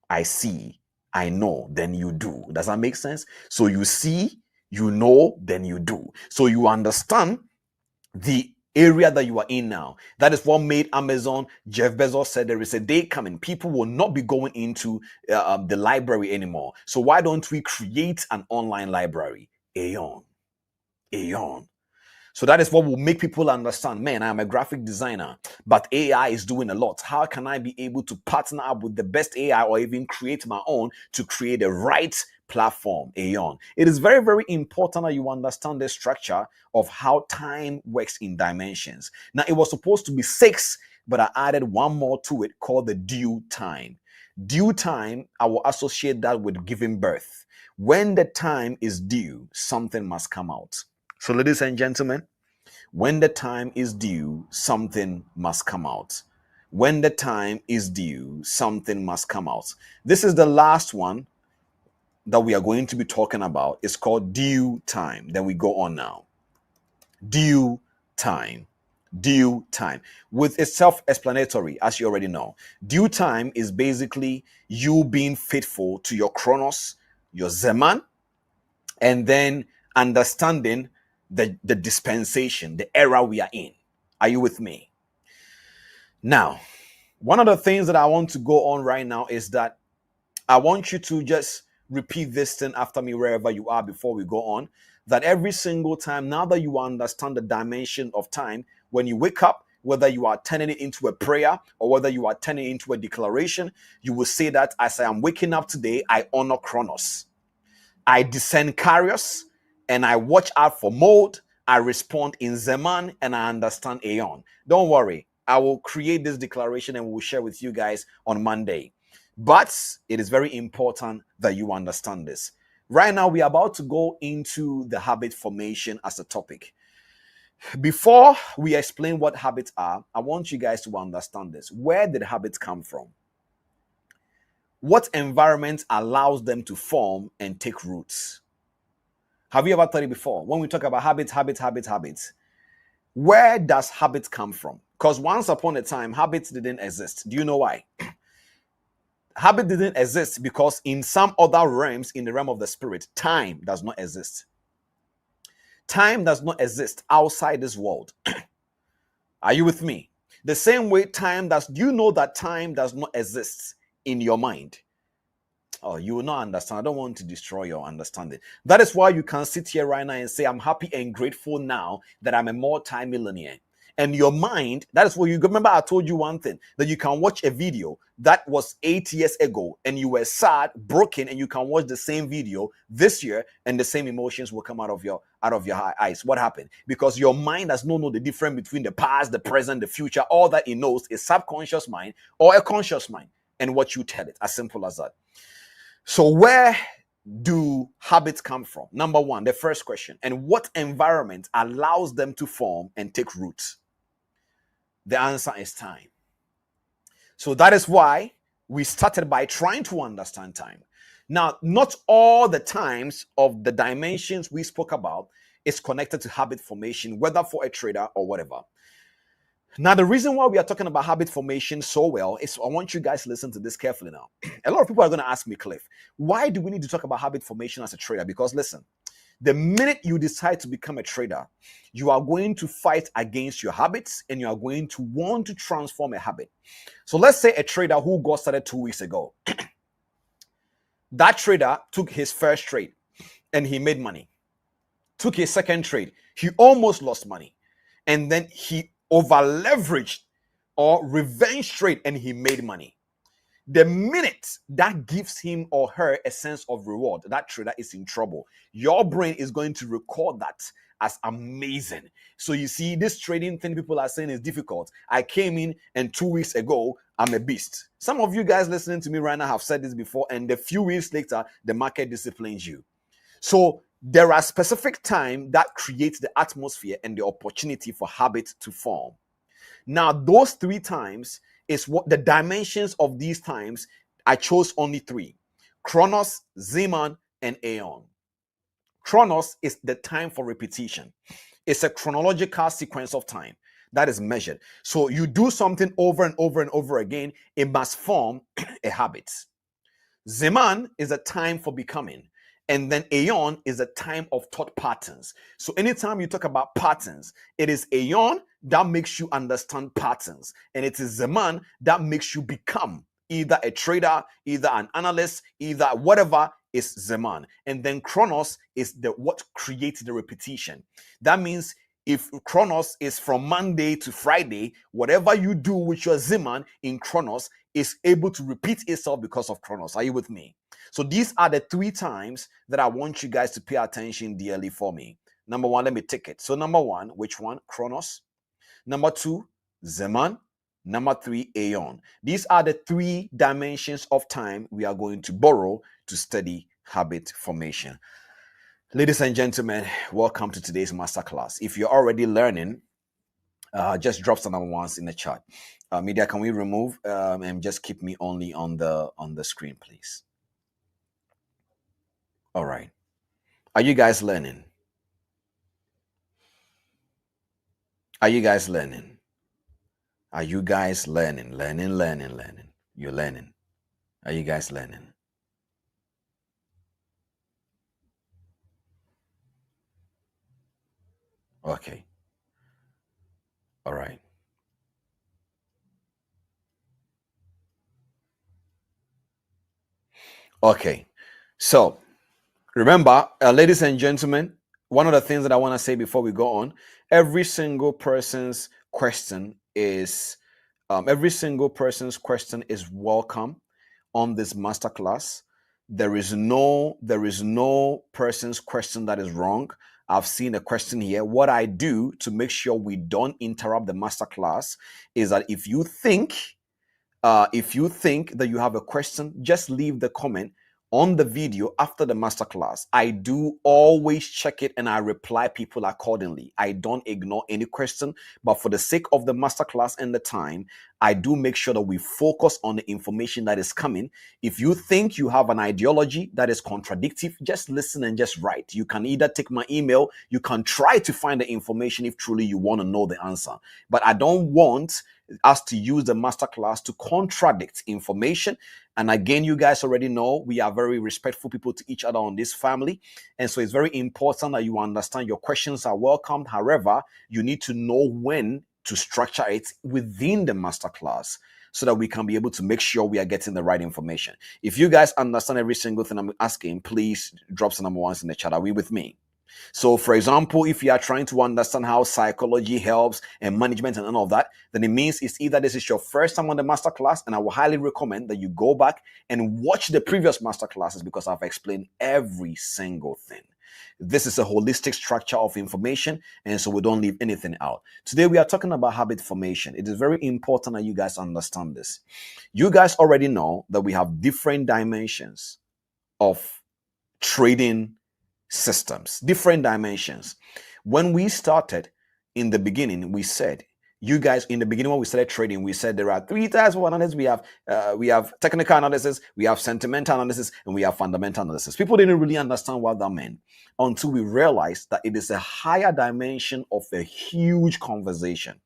I see, I know, then you do. Does that make sense? So you see, you know, then you do. So you understand the area that you are in now. That is what made Amazon. Jeff Bezos said there is a day coming. People will not be going into the library anymore. So why don't we create an online library? Aeon. So that is what will make people understand, man, I am a graphic designer, but AI is doing a lot. How can I be able to partner up with the best AI or even create my own to create the right platform, Aeon? It is very, very important that you understand the structure of how time works in dimensions. Now, it was supposed to be 6, but I added one more to it called the due time. Due time, I will associate that with giving birth. When the time is due, something must come out. So, ladies and gentlemen, when the time is due, something must come out. When the time is due, something must come out. This is the last one that we are going to be talking about. It's called due time. Then we go on now. Due time. Due time. With it's self-explanatory, as you already know. Due time is basically you being faithful to your chronos, your Zeman, and then understanding the dispensation, the era we are in. Are you with me? Now, one of the things that I want to go on right now is that I want you to just repeat this thing after me wherever you are before we go on. That every single time, now that you understand the dimension of time, when you wake up, whether you are turning it into a prayer or whether you are turning it into a declaration, you will say that as I am waking up today, I honor Chronos. I descend Kairos and I watch out for mode. I respond in Zeman and I understand Aeon. Don't worry. I will create this declaration and we'll share with you guys on Monday. But it is very important that you understand this. Right now, we are about to go into the habit formation as a topic. Before we explain what habits are, I want you guys to understand this. Where did habits come from? What environment allows them to form and take roots? Have you ever thought it before? When we talk about habits, where does habits come from? Because once upon a time, habits didn't exist. Do you know why? Habit didn't exist because in some other realms, in the realm of the spirit, time does not exist. Time does not exist outside this world. Are you with me? The same way time does, do you know that time does not exist in your mind? Oh, you will not understand. I don't want to destroy your understanding. That is why you can sit here right now and say, I'm happy and grateful now that I'm a multi-millionaire. And your mind, that is what you remember. I told you one thing, that you can watch a video that was 8 years ago and you were sad, broken, and you can watch the same video this year and the same emotions will come out of your eyes. What happened? Because your mind does not know the difference between the past, the present, the future. All that it knows is subconscious mind or a conscious mind and what you tell it. As simple as that. So where do habits come from? Number one, the first question. And what environment allows them to form and take root? The answer is time. So that is why we started by trying to understand time. Now, not all the times of the dimensions we spoke about is connected to habit formation, whether for a trader or whatever. Now, the reason why we are talking about habit formation so well is I want you guys to listen to this carefully now. A lot of people are going to ask me, Cliff, why do we need to talk about habit formation as a trader? Because listen, the minute you decide to become a trader, you are going to fight against your habits and you are going to want to transform a habit. So let's say a trader who got started 2 weeks ago. That trader took his first trade and he made money. Took his second trade. He almost lost money. And then he over leveraged or revenge trade and he made money. The minute that gives him or her a sense of reward, that trader is in trouble. Your brain is going to record that as amazing. So you see, this trading thing people are saying is difficult. I came in and 2 weeks ago, I'm a beast. Some of you guys listening to me right now have said this before, and a few weeks later, the market disciplines you. So there are specific time that creates the atmosphere and the opportunity for habits to form. Now, those 3 times is what the dimensions of these times. I chose only 3: Chronos, Zeman, and Aeon. Chronos is the time for repetition. It's a chronological sequence of time that is measured. So you do something over and over and over again, it must form a habit. Zeman is a time for becoming. And then Aeon is a time of thought patterns. So anytime you talk about patterns, it is Aeon that makes you understand patterns. And it is Zeman that makes you become either a trader, either an analyst, either whatever is Zeman. And then Chronos is what creates the repetition. That means if Chronos is from Monday to Friday, whatever you do with your Zeman in Chronos is able to repeat itself because of Chronos. Are you with me? So these are the 3 times that I want you guys to pay attention dearly for me. Number 1, let me take it. So number 1, which one? Chronos. Number 2, Zeman. Number 3, Aeon. These are the 3 dimensions of time we are going to borrow to study habit formation. Ladies and gentlemen, welcome to today's masterclass. If you're already learning, just drop some number ones in the chat. Media, can we remove and just keep me only on the screen, please? All right. Are you guys learning? Are you guys learning? Are you guys learning? Learning. You're learning. Are you guys learning? Okay. All right. Okay. So remember, ladies and gentlemen, one of the things that I want to say before we go on, every single person's question is welcome on this masterclass. There is no person's question that is wrong. I've seen a question here. What I do to make sure we don't interrupt the masterclass is that if you think that you have a question, just leave the comment on the video after the masterclass. I do always check it and I reply people accordingly. I don't ignore any question, but for the sake of the masterclass and the time, I do make sure that we focus on the information that is coming. If you think you have an ideology that is contradictory, just listen and just write. You can either take my email, you can try to find the information if truly you want to know the answer. But I don't want us to use the masterclass to contradict information. And again, you guys already know we are very respectful people to each other on this family. And so it's very important that you understand your questions are welcomed. However, you need to know when to structure it within the masterclass so that we can be able to make sure we are getting the right information. If you guys understand every single thing I'm asking, please drop some number ones in the chat. Are we with me? So, for example, if you are trying to understand how psychology helps and management and all of that, then it means it's either this is your first time on the masterclass, and I will highly recommend that you go back and watch the previous masterclasses because I've explained every single thing. This is a holistic structure of information, and so we don't leave anything out. Today, we are talking about habit formation. It is very important that you guys understand this. You guys already know that we have different dimensions of trading systems, different dimensions. When we started in the beginning, we said, you guys, in the beginning when we started trading, we said there are three types of analysis. We have technical analysis, we have sentimental analysis, and we have fundamental analysis. People didn't really understand what that meant until we realized that it is a higher dimension of a huge conversation.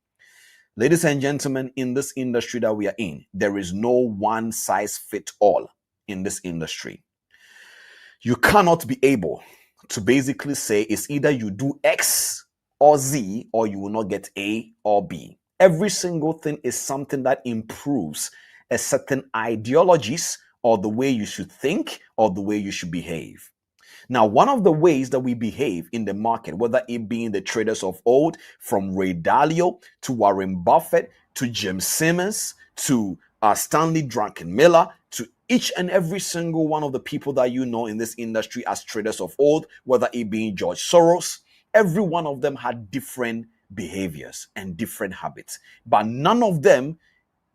Ladies and gentlemen, in this industry that we are in, there is no one size fit all in this industry. You cannot be able to basically say it's either you do X or Z or you will not get A or B. Every single thing is something that improves a certain ideologies or the way you should think or the way you should behave. Now, one of the ways that we behave in the market, whether it be in the traders of old, from Ray Dalio to Warren Buffett to Jim Simmons to Stanley Druckenmiller, to each and every single one of the people that you know in this industry as traders of old, whether it be George Soros, every one of them had different behaviors and different habits, but none of them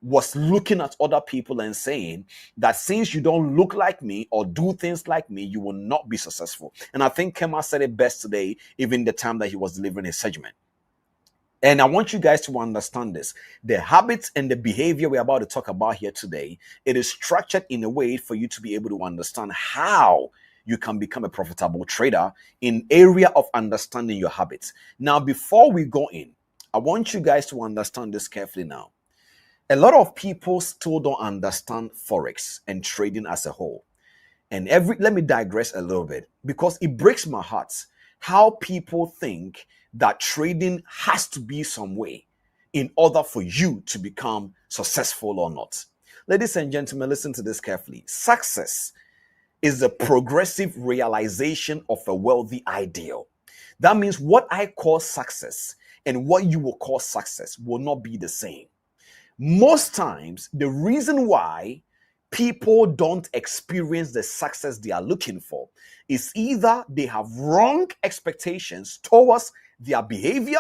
was looking at other people and saying that since you don't look like me or do things like me, you will not be successful. And I think Kema said it best today, even the time that he was delivering his segment. And I want you guys to understand this. The habits and the behavior we're about to talk about here today, it is structured in a way for you to be able to understand how you can become a profitable trader in area of understanding your habits. Now, before we go in, I want you guys to understand this carefully now. A lot of people still don't understand Forex and trading as a whole. And let me digress a little bit because it breaks my heart how people think that trading has to be some way in order for you to become successful or not. Ladies and gentlemen, listen to this carefully. Success is the progressive realization of a wealthy ideal. That means what I call success and what you will call success will not be the same. Most times, the reason why people don't experience the success they are looking for is either they have wrong expectations towards their behavior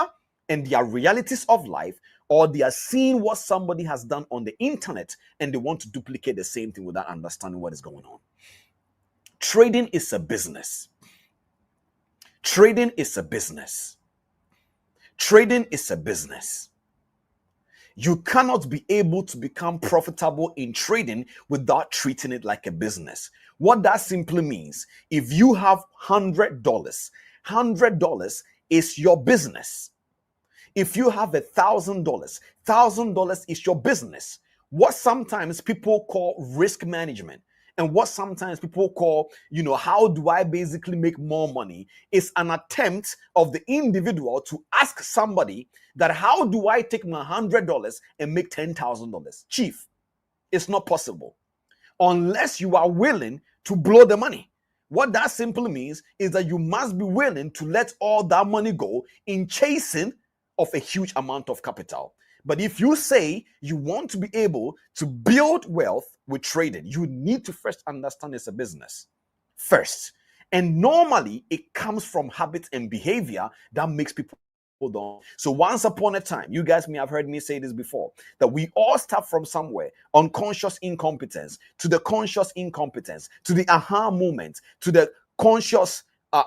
and their realities of life, or they are seeing what somebody has done on the internet and they want to duplicate the same thing without understanding what is going on. Trading is a business. Trading is a business. Trading is a business. You cannot be able to become profitable in trading without treating it like a business. What that simply means, if you have $100 is your business. If you have $1,000 is your business. What sometimes people call risk management and what sometimes people call, how do I basically make more money is an attempt of the individual to ask somebody that how do I take my $100 and make $10,000? Chief, it's not possible unless you are willing to blow the money. What that simply means is that you must be willing to let all that money go in chasing of a huge amount of capital. But if you say you want to be able to build wealth with trading, you need to first understand it's a business first. And normally it comes from habits and behavior that makes people on. So once upon a time, you guys may have heard me say this before, that we all start from somewhere, unconscious incompetence, to the conscious incompetence, to the aha moment, to the conscious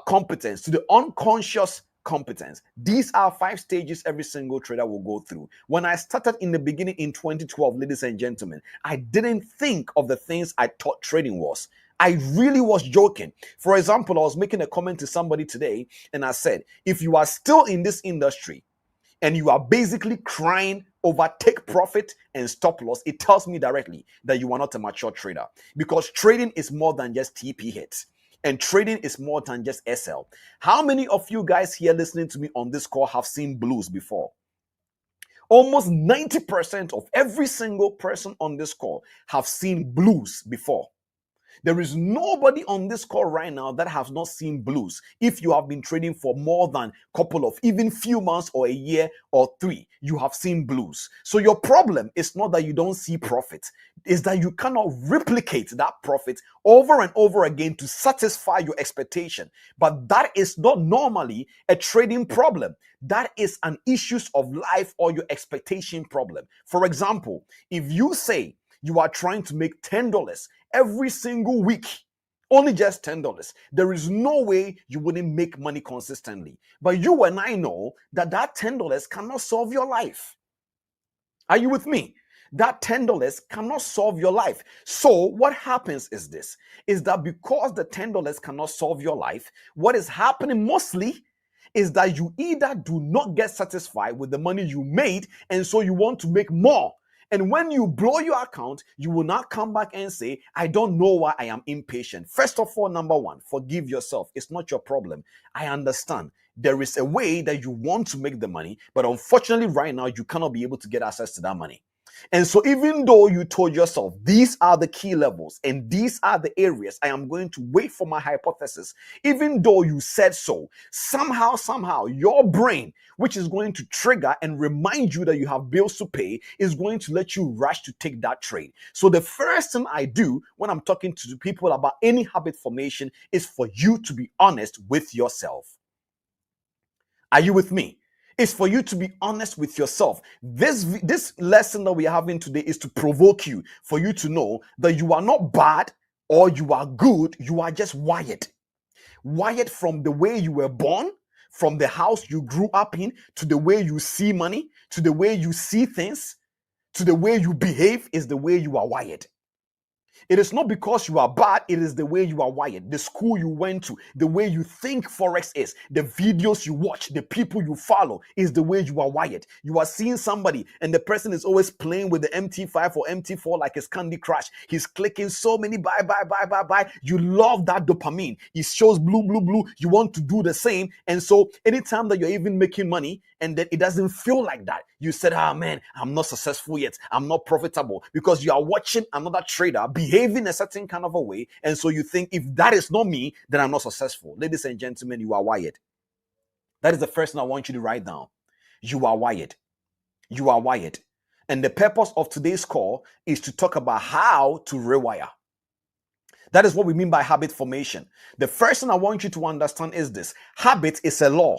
competence, to the unconscious competence. These are 5 stages every single trader will go through. When I started in the beginning in 2012, ladies and gentlemen, I didn't think of the things I thought trading was. I really was joking. For example, I was making a comment to somebody today and I said, if you are still in this industry and you are basically crying over take profit and stop loss, it tells me directly that you are not a mature trader, because trading is more than just TP hits. And trading is more than just SL. How many of you guys here listening to me on this call have seen blues before? Almost 90% of every single person on this call have seen blues before. There is nobody on this call right now that has not seen blues. If you have been trading for more than a couple of, even few months or a year or 3, you have seen blues. So your problem is not that you don't see profit, it's that you cannot replicate that profit over and over again to satisfy your expectation. But that is not normally a trading problem. That is an issues of life or your expectation problem. For example, if you say you are trying to make $10 every single week, only just $10, there is no way you wouldn't make money consistently. But you and I know that $10 cannot solve your life. Are you with me? That $10 cannot solve your life. So what happens is this, is that because the $10 cannot solve your life, what is happening mostly is that you either do not get satisfied with the money you made, and so you want to make more. And when you blow your account, you will not come back and say, I don't know why I am impatient. First of all, number one, forgive yourself. It's not your problem. I understand. There is a way that you want to make the money, but unfortunately right now, you cannot be able to get access to that money. And so even though you told yourself, these are the key levels and these are the areas I am going to wait for my hypothesis, even though you said so, somehow, your brain, which is going to trigger and remind you that you have bills to pay, is going to let you rush to take that trade. So the first thing I do when I'm talking to people about any habit formation is for you to be honest with yourself. Are you with me? It's for you to be honest with yourself. This lesson that we are having today is to provoke you, for you to know that you are not bad or you are good, you are just wired. Wired from the way you were born, from the house you grew up in, to the way you see money, to the way you see things, to the way you behave, is the way you are wired. It is not because you are bad, it is the way you are wired. The school you went to, the way you think Forex is, the videos you watch, the people you follow, is the way you are wired. You are seeing somebody and the person is always playing with the MT5 or MT4 like it's Candy Crush. He's clicking so many buy. You love that dopamine. It shows blue. You want to do the same. And so anytime that you're even making money and then it doesn't feel like that, you said, man, I'm not successful yet. I'm not profitable, because you are watching another trader behaving a certain kind of a way. And so you think, if that is not me, then I'm not successful. Ladies and gentlemen, you are wired. That is the first thing I want you to write down. You are wired. You are wired. And the purpose of today's call is to talk about how to rewire. That is what we mean by habit formation. The first thing I want you to understand is this: habit is a law.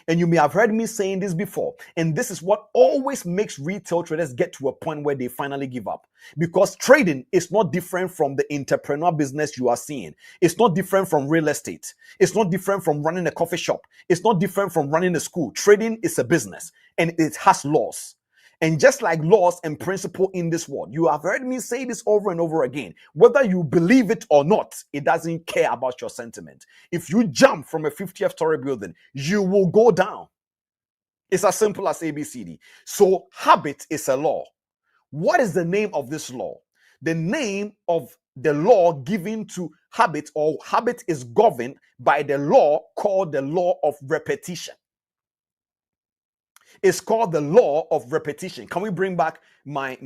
And you may have heard me saying this before. And this is what always makes retail traders get to a point where they finally give up. Because trading is not different from the entrepreneur business you are seeing. It's not different from real estate. It's not different from running a coffee shop. It's not different from running a school. Trading is a business and it has laws. And just like laws and principle in this world, you have heard me say this over and over again. Whether you believe it or not, it doesn't care about your sentiment. If you jump from a 50th story building, you will go down. It's as simple as ABCD. So habit is a law. What is the name of this law? The name of the law given to habit, or habit is governed by the law called the law of repetition. It's called the law of repetition. Can we bring back my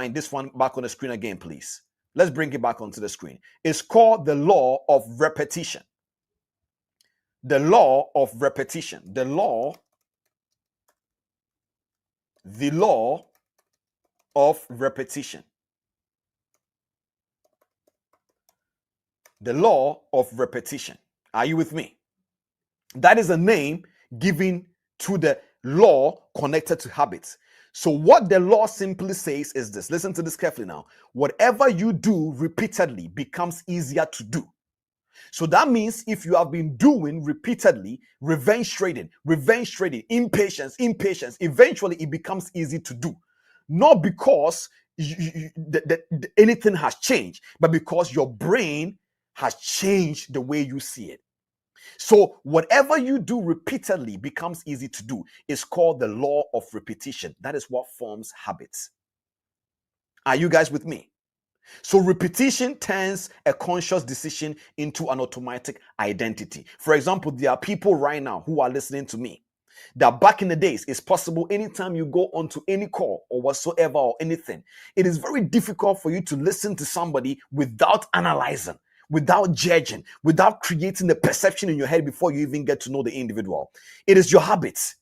this one back on the screen again, please? Let's bring it back onto the screen. It's called the law of repetition. The law of repetition. The law of repetition. The law of repetition. Are you with me? That is a name given to the law connected to habits. So what the law simply says is this. Listen to this carefully now. Whatever you do repeatedly becomes easier to do. So that means if you have been doing repeatedly, revenge trading, impatience, eventually it becomes easy to do. Not because anything has changed, but because your brain has changed the way you see it. So whatever you do repeatedly becomes easy to do. It's called the law of repetition. That is what forms habits. Are you guys with me? So repetition turns a conscious decision into an automatic identity. For example, there are people right now who are listening to me that back in the days, it's possible anytime you go onto any call or whatsoever or anything, it is very difficult for you to listen to somebody without analyzing, without judging, without creating the perception in your head before you even get to know the individual. It is your habits.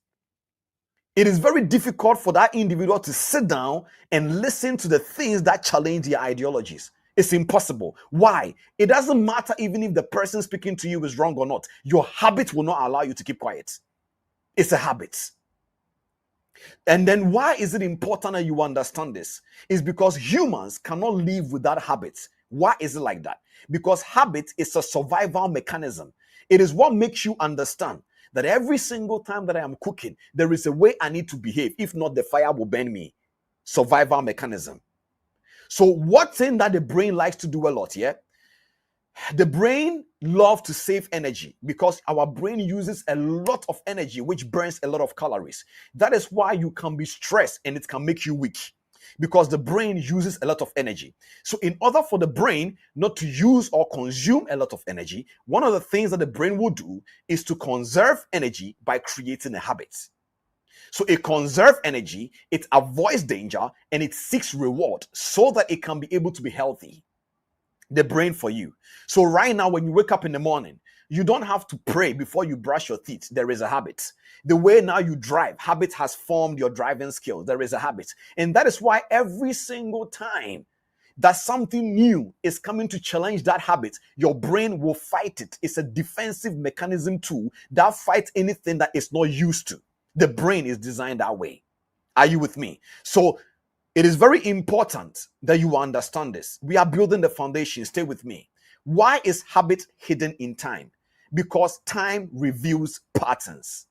It is very difficult for that individual to sit down and listen to the things that challenge their ideologies. It's impossible. Why? It doesn't matter even if the person speaking to you is wrong or not. Your habit will not allow you to keep quiet. It's a habit. And then why is it important that you understand this? It's because humans cannot live without habits. Why is it like that? Because habit is a survival mechanism. It is what makes you understand that every single time that I am cooking, there is a way I need to behave. If not, the fire will burn me. Survival mechanism. So one thing that the brain likes to do a lot, yeah? The brain loves to save energy because our brain uses a lot of energy, which burns a lot of calories. That is why you can be stressed and it can make you weak, because the brain uses a lot of energy. So in order for the brain not to use or consume a lot of energy, one of the things that the brain will do is to conserve energy by creating a habit. So it conserves energy, it avoids danger, and it seeks reward so that it can be able to be healthy. The brain for you. So right now, when you wake up in the morning, you don't have to pray before you brush your teeth. There is a habit. The way now you drive, habit has formed your driving skills. There is a habit. And that is why every single time that something new is coming to challenge that habit, your brain will fight it. It's a defensive mechanism tool that fights anything that is not used to. The brain is designed that way. Are you with me? So it is very important that you understand this. We are building the foundation. Stay with me. Why is habit hidden in time? Because time reveals patterns.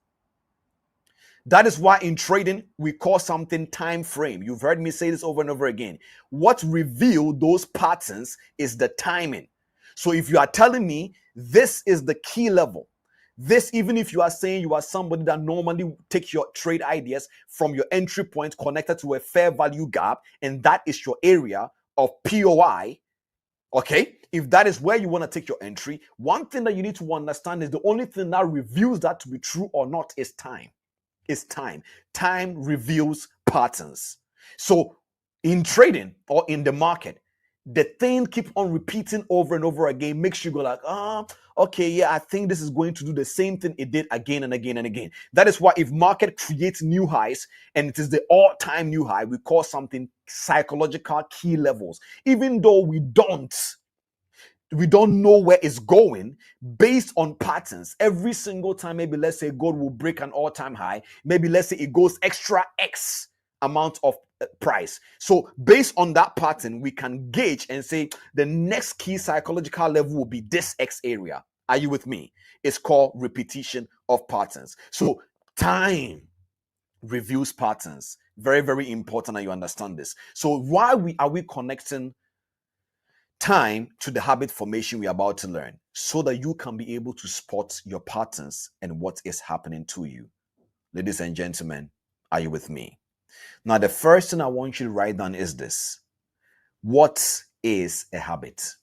That is why in trading, we call something time frame. You've heard me say this over and over again. What reveals those patterns is the timing. So if you are telling me this is the key level, this, even if you are saying you are somebody that normally takes your trade ideas from your entry point connected to a fair value gap, and that is your area of POI, okay? If that is where you want to take your entry, one thing that you need to understand is the only thing that reveals that to be true or not is time. It's time. Time reveals patterns. So in trading or in the market, the thing keep on repeating over and over again makes you go like, okay, yeah, I think this is going to do the same thing it did again and again and again. That is why if market creates new highs and it is the all-time new high, we call something psychological key levels. Even though we don't know where it's going, based on patterns. Every single time, maybe let's say gold will break an all-time high, maybe let's say it goes extra X amount of price. So based on that pattern, we can gauge and say the next key psychological level will be this X area. Are you with me? It's called repetition of patterns. So time reveals patterns. Very, very important that you understand this. So why are we connecting time to the habit formation we're about to learn? So that you can be able to spot your patterns and what is happening to you. Ladies and gentlemen, are you with me? Now, the first thing I want you to write down is this. What is a habit?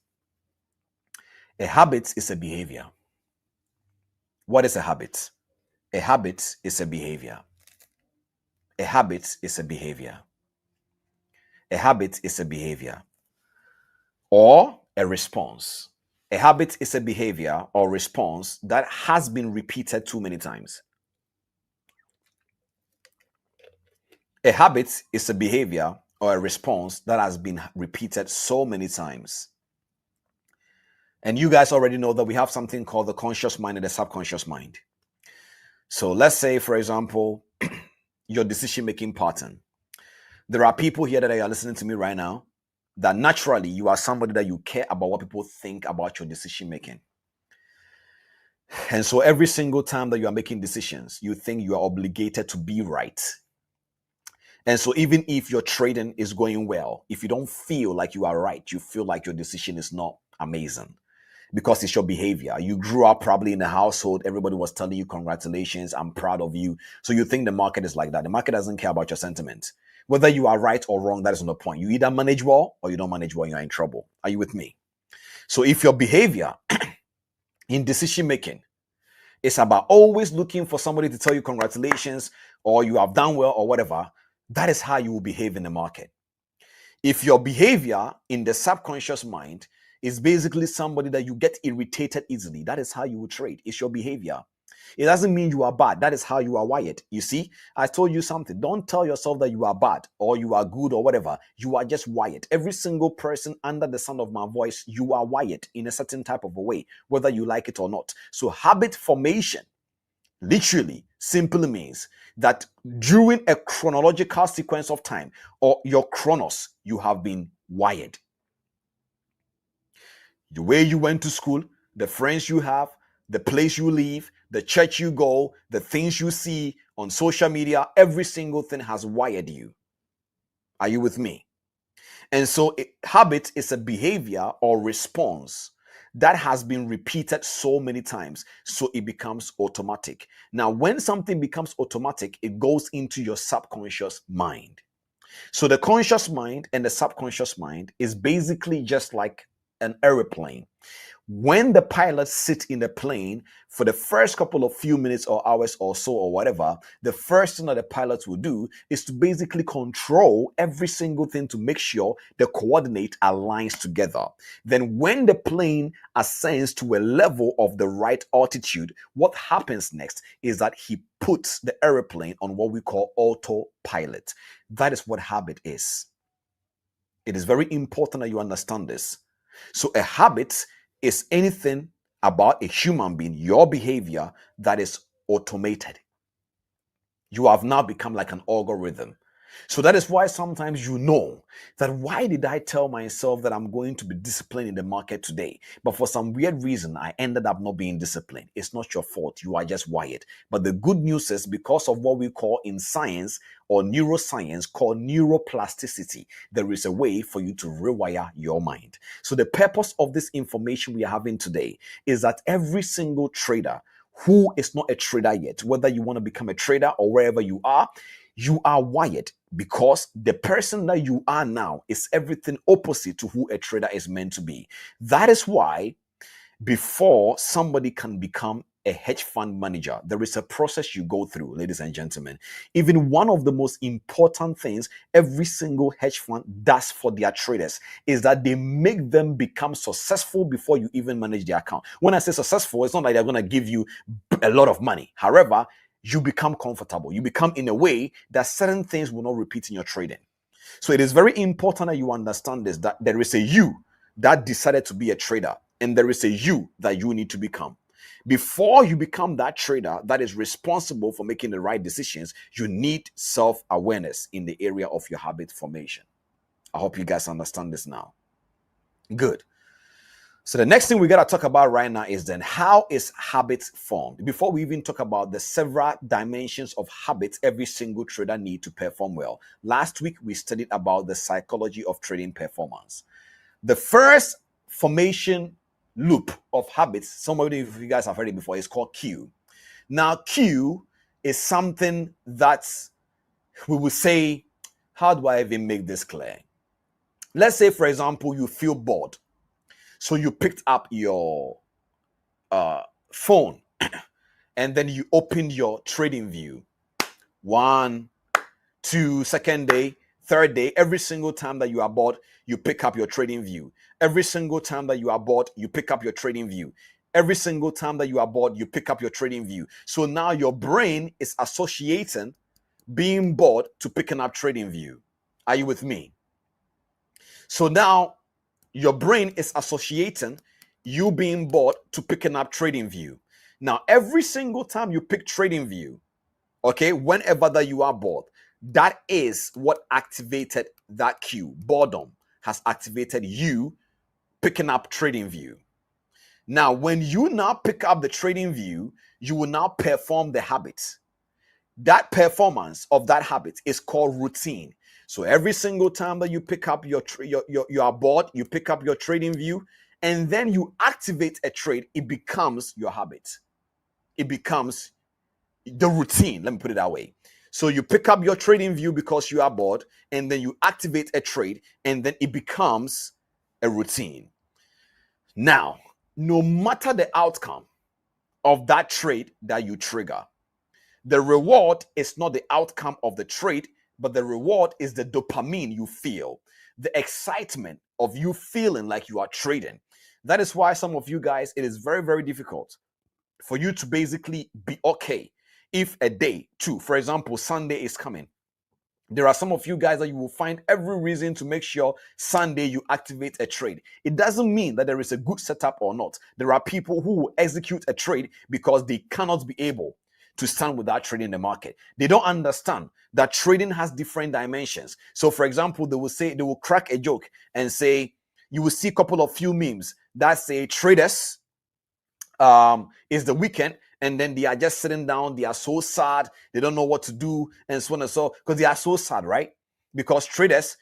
A habit is a behavior. What is a habit? A habit is a behavior. A habit is a behavior. A habit is a behavior or a response. A habit is a behavior or response that has been repeated too many times. A habit is a behavior or a response that has been repeated so many times. And you guys already know that we have something called the conscious mind and the subconscious mind. So let's say, for example, your decision-making pattern. There are people here that are listening to me right now that naturally you are somebody that you care about what people think about your decision-making. And so every single time that you are making decisions, you think you are obligated to be right. And so even if your trading is going well, if you don't feel like you are right, you feel like your decision is not amazing because it's your behavior. You grew up probably in a household, everybody was telling you, congratulations, I'm proud of you. So you think the market is like that. The market doesn't care about your sentiment. Whether you are right or wrong, that is not the point. You either manage well or you don't manage well, you're in trouble. Are you with me? So if your behavior in decision making is about always looking for somebody to tell you congratulations or you have done well or whatever, that is how you will behave in the market. If your behavior in the subconscious mind is basically somebody that you get irritated easily, that is how you will trade. It's your behavior. It doesn't mean you are bad. That is how you are wired. You see, I told you something. Don't tell yourself that you are bad or you are good or whatever. You are just wired. Every single person under the sound of my voice, you are wired in a certain type of a way, whether you like it or not. So habit formation literally simply means that during a chronological sequence of time or your chronos, you have been wired. The way you went to school, the friends you have, the place you live, the church you go, the things you see on social media, every single thing has wired you. Are you with me? And so habit is a behavior or response that has been repeated so many times, so it becomes automatic. Now, when something becomes automatic, it goes into your subconscious mind. So the conscious mind and the subconscious mind is basically just like an airplane. When the pilots sit in the plane for the first couple of few minutes or hours or so or whatever, the first thing that the pilots will do is to basically control every single thing to make sure the coordinate aligns together. Then when the plane ascends to a level of the right altitude, what happens next is that he puts the airplane on what we call autopilot. That is what habit is. It is very important that you understand this. So a habit is anything about a human being, your behavior that is automated. You have now become like an algorithm. So that is why sometimes you know that why did I tell myself that I'm going to be disciplined in the market today? But for some weird reason, I ended up not being disciplined. It's not your fault. You are just wired. But the good news is because of what we call in science or neuroscience called neuroplasticity, there is a way for you to rewire your mind. So the purpose of this information we are having today is that every single trader who is not a trader yet, whether you want to become a trader or wherever you are wired because the person that you are now is everything opposite to who a trader is meant to be. That is why before somebody can become a hedge fund manager, there is a process you go through, ladies and gentlemen. Even one of the most important things every single hedge fund does for their traders is that they make them become successful before you even manage their account. When I say successful, it's not like they're going to give you a lot of money. However, you become comfortable. You become in a way that certain things will not repeat in your trading. So it is very important that you understand this, that there is a you that decided to be a trader and there is a you that you need to become. Before you become that trader that is responsible for making the right decisions, you need self-awareness in the area of your habit formation. I hope you guys understand this now. Good. So the next thing we got to talk about right now is then how is habits formed? Before we even talk about the several dimensions of habits every single trader need to perform well. Last week we studied about the psychology of trading performance. The first formation loop of habits, some of you guys have heard it before, is called Q. Now Q is something that we will say, how do I even make this clear? Let's say, for example, you feel bored. So you picked up your phone and then you opened your trading view. 1, 2, second day, third day. Every single time that you are bored, you pick up your trading view. Every single time that you are bored, you pick up your trading view. Every single time that you are bored, you pick up your trading view. So now your brain is associating being bored to picking up trading view. Are you with me? So now your brain is associating you being bored to picking up trading view. Now, every single time you pick trading view, okay, whenever that you are bored, that is what activated that cue. Boredom has activated you picking up trading view. Now, when you now pick up the trading view, you will now perform the habit. That performance of that habit is called routine. So every single time that you pick up you are bored, you pick up your trading view, and then you activate a trade, it becomes your habit. It becomes the routine. Let me put it that way. So you pick up your trading view because you are bored, and then you activate a trade, and then it becomes a routine. Now, no matter the outcome of that trade that you trigger, the reward is not the outcome of the trade, but the reward is the dopamine you feel, the excitement of you feeling like you are trading. That is why some of you guys, it is very, very difficult for you to basically be okay if a day, too, for example, Sunday is coming. There are some of you guys that you will find every reason to make sure Sunday you activate a trade. It doesn't mean that there is a good setup or not. There are people who will execute a trade because they cannot be able to stand without trading in the market. They don't understand that trading has different dimensions. So, for example, they will crack a joke and say, you will see a couple of few memes that say traders is the weekend, and then they are just sitting down, they are so sad, they don't know what to do, and so on and so, because they are so sad, right? Because traders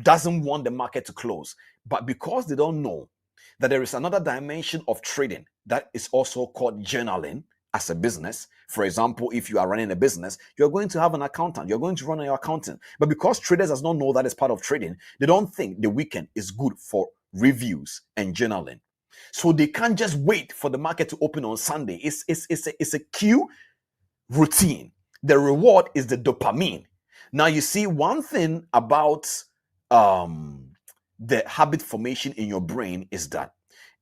doesn't want the market to close, but because they don't know that there is another dimension of trading that is also called journaling as a business. For example, if you are running a business, you're going to have an accountant, you're going to run your accountant, but because traders does not know that is part of trading, they don't think the weekend is good for reviews and journaling. So they can't just wait for the market to open on Sunday. It's a cue routine. The reward is the dopamine. Now you see one thing about the habit formation in your brain is that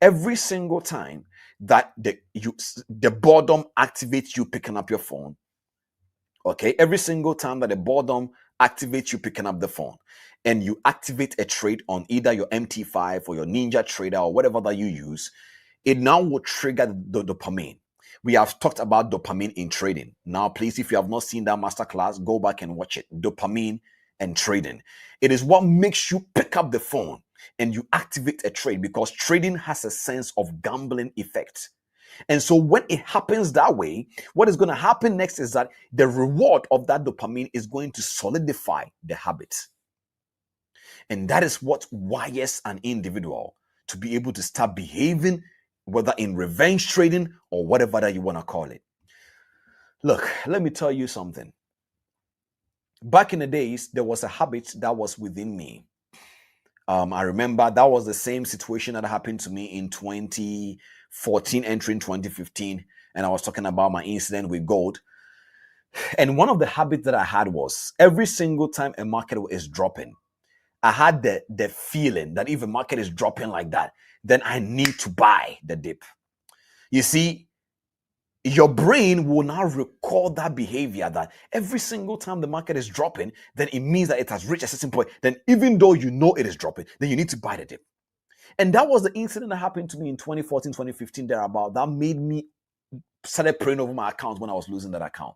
every single time that the boredom activates you picking up your phone, okay, every single time that the boredom activates you picking up the phone, and you activate a trade on either your MT5 or your Ninja Trader or whatever that you use, it now will trigger the dopamine. We have talked about dopamine in trading. Now, please, if you have not seen that masterclass, go back and watch it. Dopamine and trading. It is what makes you pick up the phone and you activate a trade, because trading has a sense of gambling effect. And so when it happens that way, what is going to happen next is that the reward of that dopamine is going to solidify the habit. And that is what wires an individual to be able to start behaving, whether in revenge trading or whatever that you want to call it. Look, let me tell you something. Back in the days, there was a habit that was within me. I remember that was the same situation that happened to me in 2014, entering 2015. And I was talking about my incident with gold. And one of the habits that I had was every single time a market is dropping, I had the feeling that if a market is dropping like that, then I need to buy the dip. You see, your brain will now record that behavior that every single time the market is dropping, then it means that it has reached a certain point. Then even though you know it is dropping, then you need to buy the dip. And that was the incident that happened to me in 2014, 2015, thereabout. That made me started praying over my account when I was losing that account.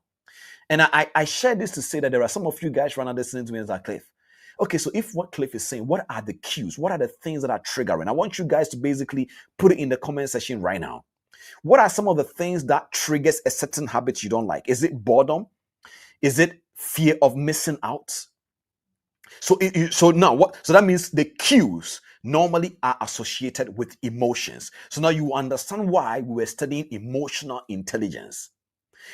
And I shared this to say that there are some of you guys right now listening to me as a Cliff. Okay, so if what Cliff is saying, what are the cues? What are the things that are triggering? I want you guys to basically put it in the comment section right now. What are some of the things that triggers a certain habit you don't like? Is it boredom? Is it fear of missing out? So now what? So that means the cues normally are associated with emotions. So now you understand why we were studying emotional intelligence,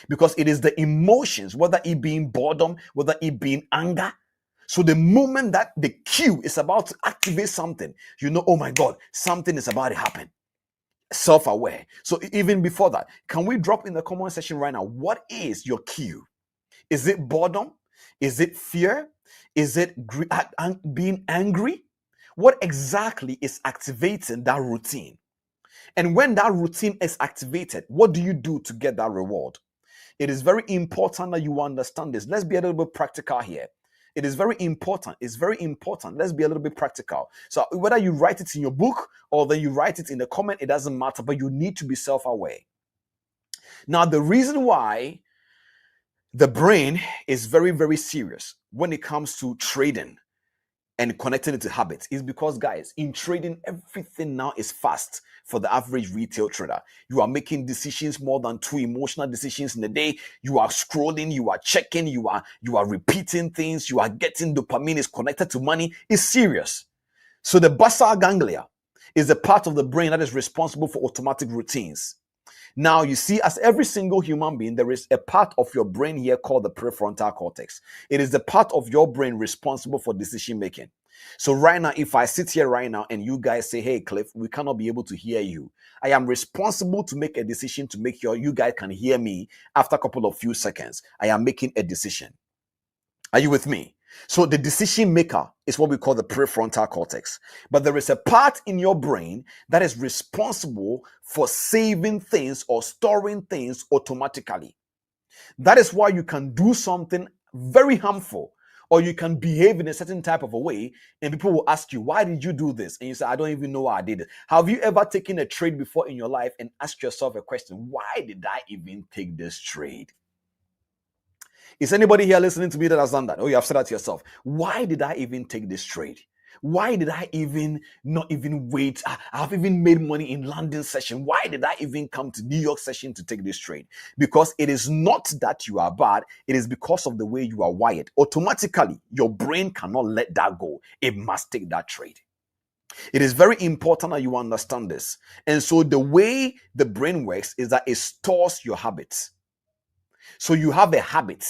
because it is the emotions, whether it being boredom, whether it being anger. So the moment that the cue is about to activate something, you know, oh my God, something is about to happen. Self-aware. So even before that, can we drop in the comment section right now? What is your cue? Is it boredom? Is it fear? Is it being angry? What exactly is activating that routine? And when that routine is activated, what do you do to get that reward? It is very important that you understand this. Let's be a little bit practical here. It is very important. It's very important. Let's be a little bit practical. So whether you write it in your book or then you write it in the comment, it doesn't matter, but you need to be self-aware. Now, the reason why the brain is very, very serious when it comes to trading and connecting it to habits is because, guys, in trading, everything now is fast for the average retail trader. You are making decisions, more than 2 emotional decisions in a day. You are scrolling, you are checking, you are repeating things, you are getting dopamine, is connected to money. It's serious. So the basal ganglia is a part of the brain that is responsible for automatic routines. Now, you see, as every single human being, there is a part of your brain here called the prefrontal cortex. It is the part of your brain responsible for decision making. So right now, if I sit here right now and you guys say, hey, Cliff, we cannot be able to hear you, I am responsible to make a decision to make sure you guys can hear me after a couple of few seconds. I am making a decision. Are you with me? So the decision maker is what we call the prefrontal cortex. But there is a part in your brain that is responsible for saving things or storing things automatically. That is why you can do something very harmful, or you can behave in a certain type of a way, and people will ask you, why did you do this? And you say, I don't even know why I did it. Have you ever taken a trade before in your life and asked yourself a question, why did I even take this trade? Is anybody here listening to me that has done that? Oh, you have said that to yourself. Why did I even take this trade? Why did I even not even wait? I've even made money in London session. Why did I even come to New York session to take this trade? Because it is not that you are bad. It is because of the way you are wired. Automatically, your brain cannot let that go. It must take that trade. It is very important that you understand this. And so the way the brain works is that it stores your habits. So you have a habit.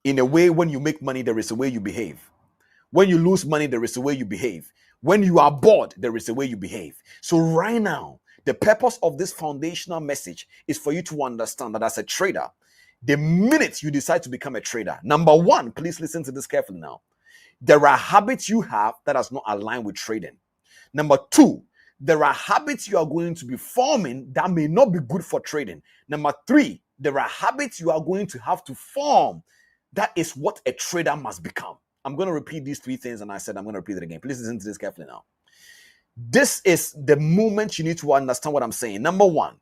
In a way, when you make money, there is a way you behave. When you lose money, there is a way you behave. When you are bored, there is a way you behave. So right now, the purpose of this foundational message is for you to understand that as a trader, the minute you decide to become a trader, number one, please listen to this carefully now. There are habits you have that does not align with trading. Number two, there are habits you are going to be forming that may not be good for trading. Number three, there are habits you are going to have to form. That is what a trader must become. I'm going to repeat these 3 things, and I said I'm going to repeat it again. Please listen to this carefully now. This is the moment you need to understand what I'm saying. Number one,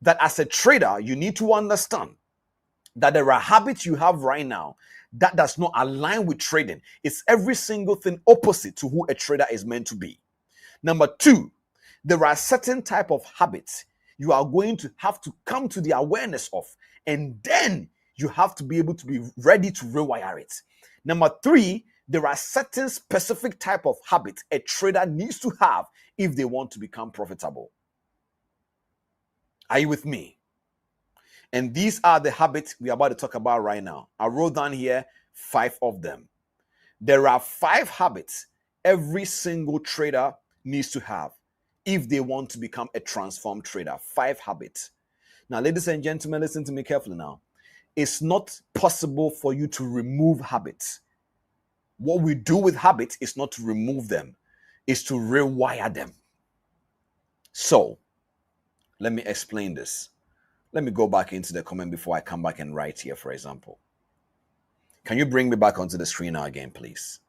that as a trader, you need to understand that there are habits you have right now that does not align with trading. It's every single thing opposite to who a trader is meant to be. Number two, there are certain type of habits you are going to have to come to the awareness of, and then you have to be able to be ready to rewire it. Number three, there are certain specific type of habits a trader needs to have if they want to become profitable. Are you with me? And these are the habits we're about to talk about right now. I wrote down here 5 of them. There are 5 habits every single trader needs to have if they want to become a transformed trader. 5 habits. Now, ladies and gentlemen, listen to me carefully now. It's not possible for you to remove habits. What we do with habits is not to remove them, it's to rewire them. So, let me explain this. Let me go back into the comment before I come back and write here, for example. Can you bring me back onto the screen now again, please?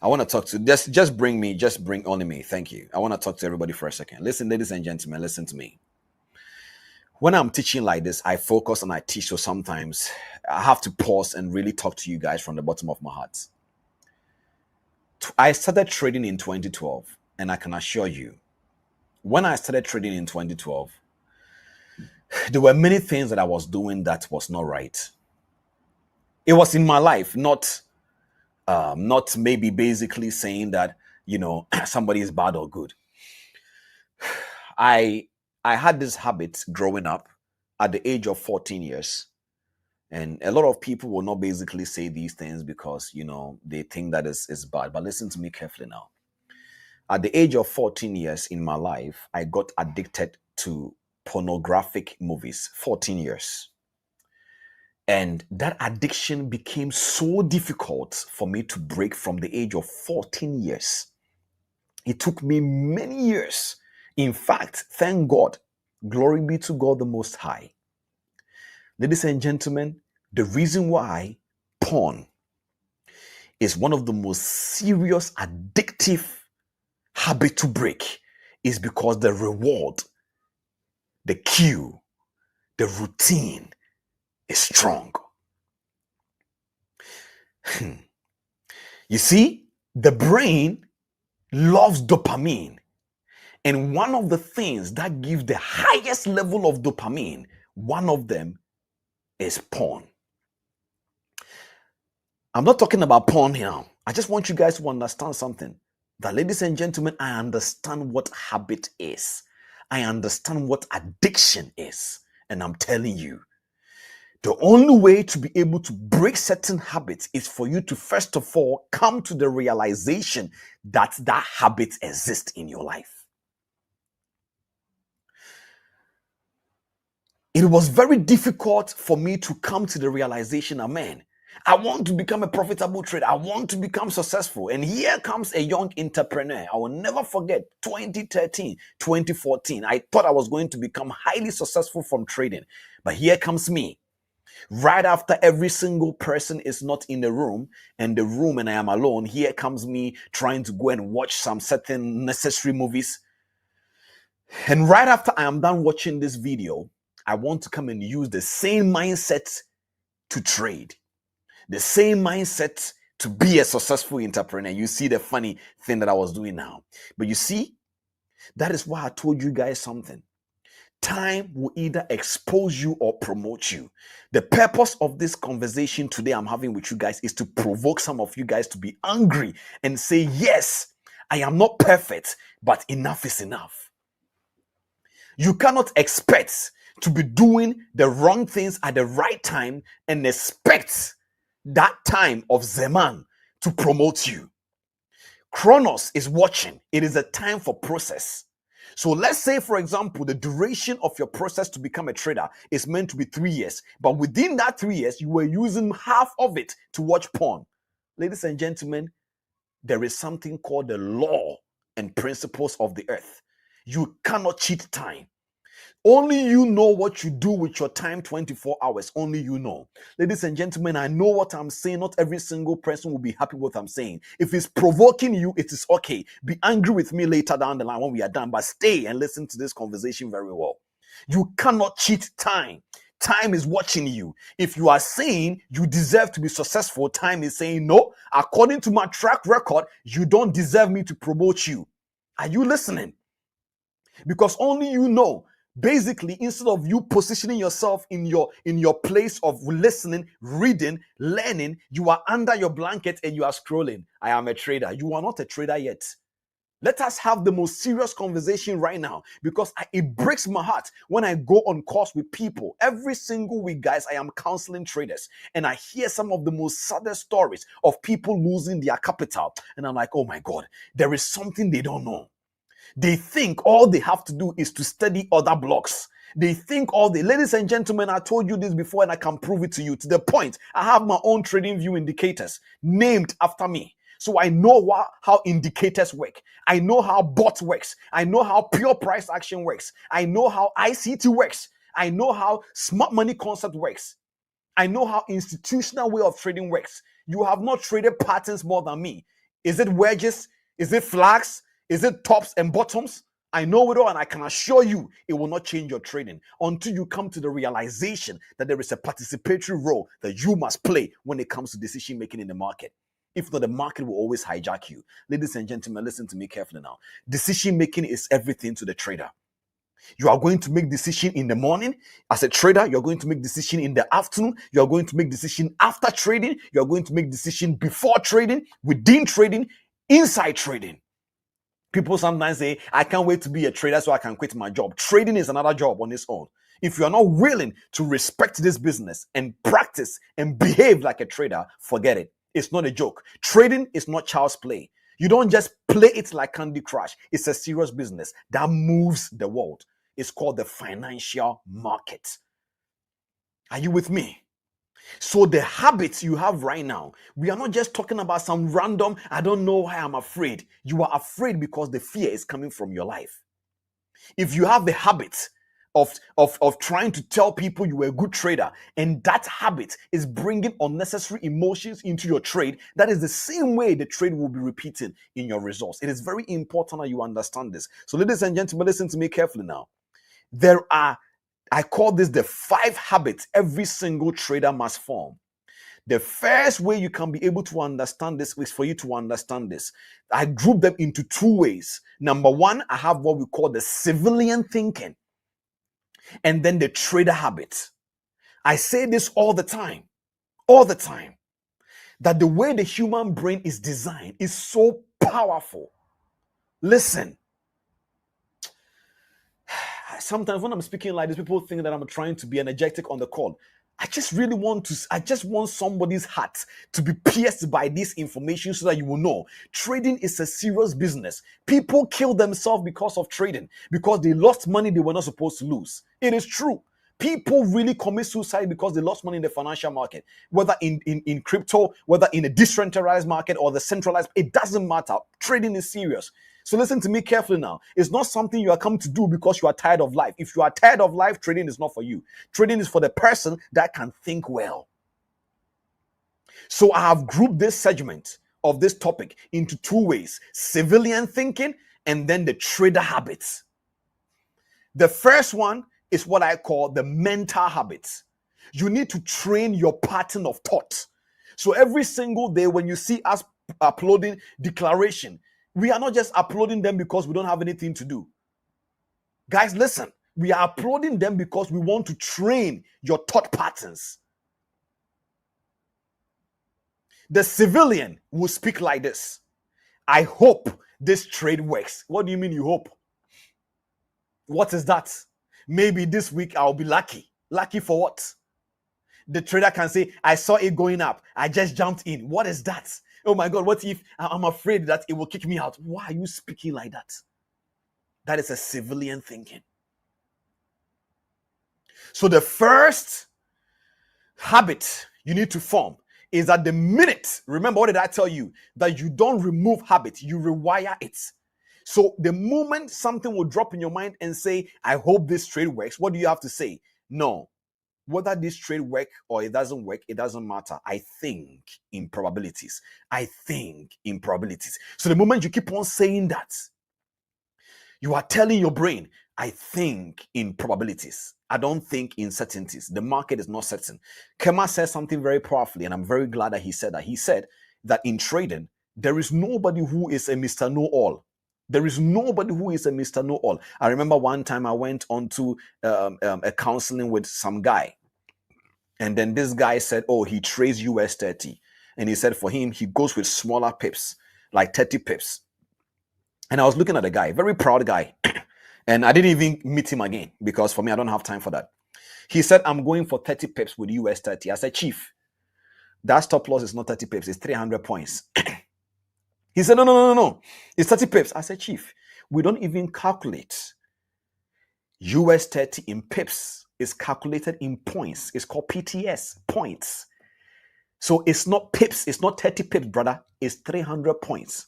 I want to talk to, just bring only me. Thank you. I want to talk to everybody for a second. Listen, ladies and gentlemen, listen to me. when I'm teaching like this, I focus and I teach. So sometimes I have to pause and really talk to you guys from the bottom of my heart. I started trading in 2012, and I can assure you, when I started trading in 2012, there were many things that I was doing that was not right. It was in my life, not maybe basically saying that, you know, somebody is bad or good. I had this habit growing up at the age of 14 years. And a lot of people will not basically say these things because, you know, they think that is bad. But listen to me carefully now. At the age of 14 years in my life, I got addicted to pornographic movies. 14 years. And that addiction became so difficult for me to break from the age of 14 years. It took me many years. In fact, thank God, glory be to God the Most High. Ladies and gentlemen, the reason why porn is one of the most serious addictive habit to break is because the reward, the cue, the routine is strong. You see, the brain loves dopamine. And one of the things that gives the highest level of dopamine, one of them is porn. I'm not talking about porn here. I just want you guys to understand something. That, ladies and gentlemen, I understand what habit is. I understand what addiction is. And I'm telling you, the only way to be able to break certain habits is for you to, first of all, come to the realization that that habit exists in your life. It was very difficult for me to come to the realization, amen, I want to become a profitable trader. I want to become successful. And here comes a young entrepreneur. I will never forget 2013, 2014. I thought I was going to become highly successful from trading. But here comes me. Right after every single person is not in the room and I am alone, here comes me trying to go and watch some certain necessary movies. And right after I am done watching this video, I want to come and use the same mindset to trade. The same mindset to be a successful entrepreneur. You see the funny thing that I was doing now. But you see, that is why I told you guys something. Time will either expose you or promote you. The purpose of this conversation today I'm having with you guys is to provoke some of you guys to be angry and say, yes, I am not perfect, but enough is enough. You cannot expect to be doing the wrong things at the right time and expect that time of Zeman to promote you. Chronos is watching. It is a time for process. So let's say, for example, the duration of your process to become a trader is meant to be 3 years. But within that 3 years, you were using half of it to watch porn. Ladies and gentlemen, there is something called the law and principles of the earth. You cannot cheat time. Only you know what you do with your time 24 hours. Only you know. Ladies and gentlemen, I know what I'm saying. Not every single person will be happy with what I'm saying. If it's provoking you, it is okay. Be angry with me later down the line when we are done, but stay and listen to this conversation very well. You cannot cheat time. Time is watching you. If you are saying you deserve to be successful, time is saying, no, according to my track record, you don't deserve me to promote you. Are you listening? Because only you know. Basically, instead of you positioning yourself in your place of listening, reading, learning, you are under your blanket and you are scrolling. I am a trader. You are not a trader yet. Let us have the most serious conversation right now, because it breaks my heart when I go on course with people. Every single week, guys, I am counseling traders and I hear some of the most saddest stories of people losing their capital. And I'm like, oh my God, there is something they don't know. They think all they have to do is to study other blocks. They think ladies and gentlemen, I told you this before and I can prove it to you. To the point, I have my own trading view indicators named after me. So I know how indicators work. I know how bot works. I know how pure price action works. I know how ICT works. I know how smart money concept works. I know how institutional way of trading works. You have not traded patterns more than me. Is it wedges? Is it flags? Is it tops and bottoms? I know it all, and I can assure you it will not change your trading until you come to the realization that there is a participatory role that you must play when it comes to decision making in the market. If not, the market will always hijack you. Ladies and gentlemen, listen to me carefully now. Decision making is everything to the trader. You are going to make decision in the morning as a trader. You're going to make decision in the afternoon. You're going to make decision after trading. You're going to make decision before trading, within trading, inside trading. People sometimes say, I can't wait to be a trader so I can quit my job. Trading is another job on its own. If you are not willing to respect this business and practice and behave like a trader, forget it. It's not a joke. Trading is not child's play. You don't just play it like Candy Crush. It's a serious business that moves the world. It's called the financial market. Are you with me? So the habits you have right now, we are not just talking about some random, I don't know why I'm afraid. You are afraid because the fear is coming from your life. If you have the habit of trying to tell people you are a good trader, and that habit is bringing unnecessary emotions into your trade, that is the same way the trade will be repeating in your results. It is very important that you understand this. So ladies and gentlemen, listen to me carefully now. I call this the 5 habits every single trader must form. The first way you can be able to understand this is for you to understand this. I group them into 2 ways. Number 1, I have what we call the civilian thinking, and then the trader habit. I say this all the time, that the way the human brain is designed is so powerful. Listen. Sometimes when I'm speaking like this, people think that I'm trying to be energetic on the call. I just want somebody's heart to be pierced by this information so that you will know trading is a serious business. People kill themselves because of trading, because they lost money they were not supposed to lose. It is true. People really commit suicide because they lost money in the financial market, whether in crypto, whether in a decentralized market or the centralized. It doesn't matter. Trading is serious. So listen to me carefully now. It's not something you are come to do because you are tired of life. If you are tired of life, trading is not for you. Trading is for the person that can think well. So I have grouped this segment of this topic into 2 ways: civilian thinking and then the trader habits. The first one is what I call the mental habits. You need to train your pattern of thought. So every single day when you see us uploading declaration, we are not just uploading them because we don't have anything to do. Guys, listen, we are uploading them because we want to train your thought patterns. The civilian will speak like this: I hope this trade works. What do you mean you hope? What is that? Maybe this week I'll be lucky. Lucky for what? The trader can say, I saw it going up. I just jumped in. What is that? Oh my God, what if I'm afraid that it will kick me out? Why are you speaking like that? That is a civilian thinking. So the first habit you need to form is that the minute, remember what did I tell you? That you don't remove habit, you rewire it. So the moment something will drop in your mind and say, I hope this trade works, what do you have to say? No. Whether this trade work or it doesn't work, it doesn't matter. I think in probabilities. I think in probabilities. So the moment you keep on saying that, you are telling your brain, I think in probabilities. I don't think in certainties. The market is not certain. Kema says something very powerfully, and I'm very glad that he said that. He said that in trading, there is nobody who is a Mr. Know-All. There is nobody who is a Mr. Know-All. I remember one time I went on to a counseling with some guy. And then this guy said, oh, he trades US 30. And he said for him, he goes with smaller pips, like 30 pips. And I was looking at the guy, very proud guy. And I didn't even meet him again because for me, I don't have time for that. He said, I'm going for 30 pips with US 30. I said, Chief, that stop loss is not 30 pips, it's 300 points. He said, no. It's 30 pips. I said, Chief, we don't even calculate US 30 in pips. It's calculated in points. It's called PTS, points. So it's not pips. It's not 30 pips, brother. It's 300 points.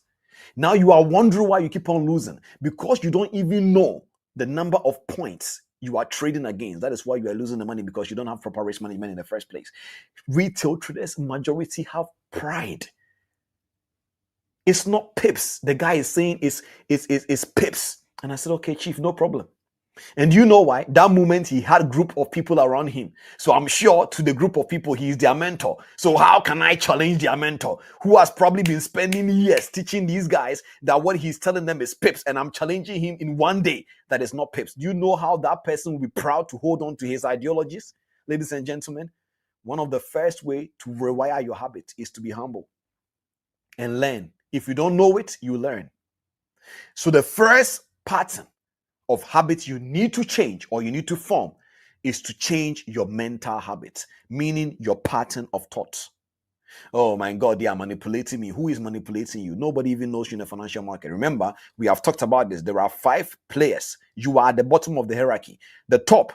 Now you are wondering why you keep on losing. Because you don't even know the number of points you are trading against. That is why you are losing the money, because you don't have proper risk management in the first place. Retail traders, majority have pride. It's not pips. The guy is saying it's pips. And I said, okay, chief, no problem. And you know why? That moment he had a group of people around him. So I'm sure to the group of people, he is their mentor. So how can I challenge their mentor who has probably been spending years teaching these guys that what he's telling them is pips, and I'm challenging him in one day that is not pips? Do you know how that person will be proud to hold on to his ideologies? Ladies and gentlemen, one of the first way to rewire your habit is to be humble and learn. If you don't know it, you learn. So the first pattern of habits you need to change or you need to form is to change your mental habits, meaning your pattern of thoughts. Oh my God, they are manipulating me. Who is manipulating you? Nobody even knows you in the financial market. Remember, we have talked about this. There are 5 players. You are at the bottom of the hierarchy. The top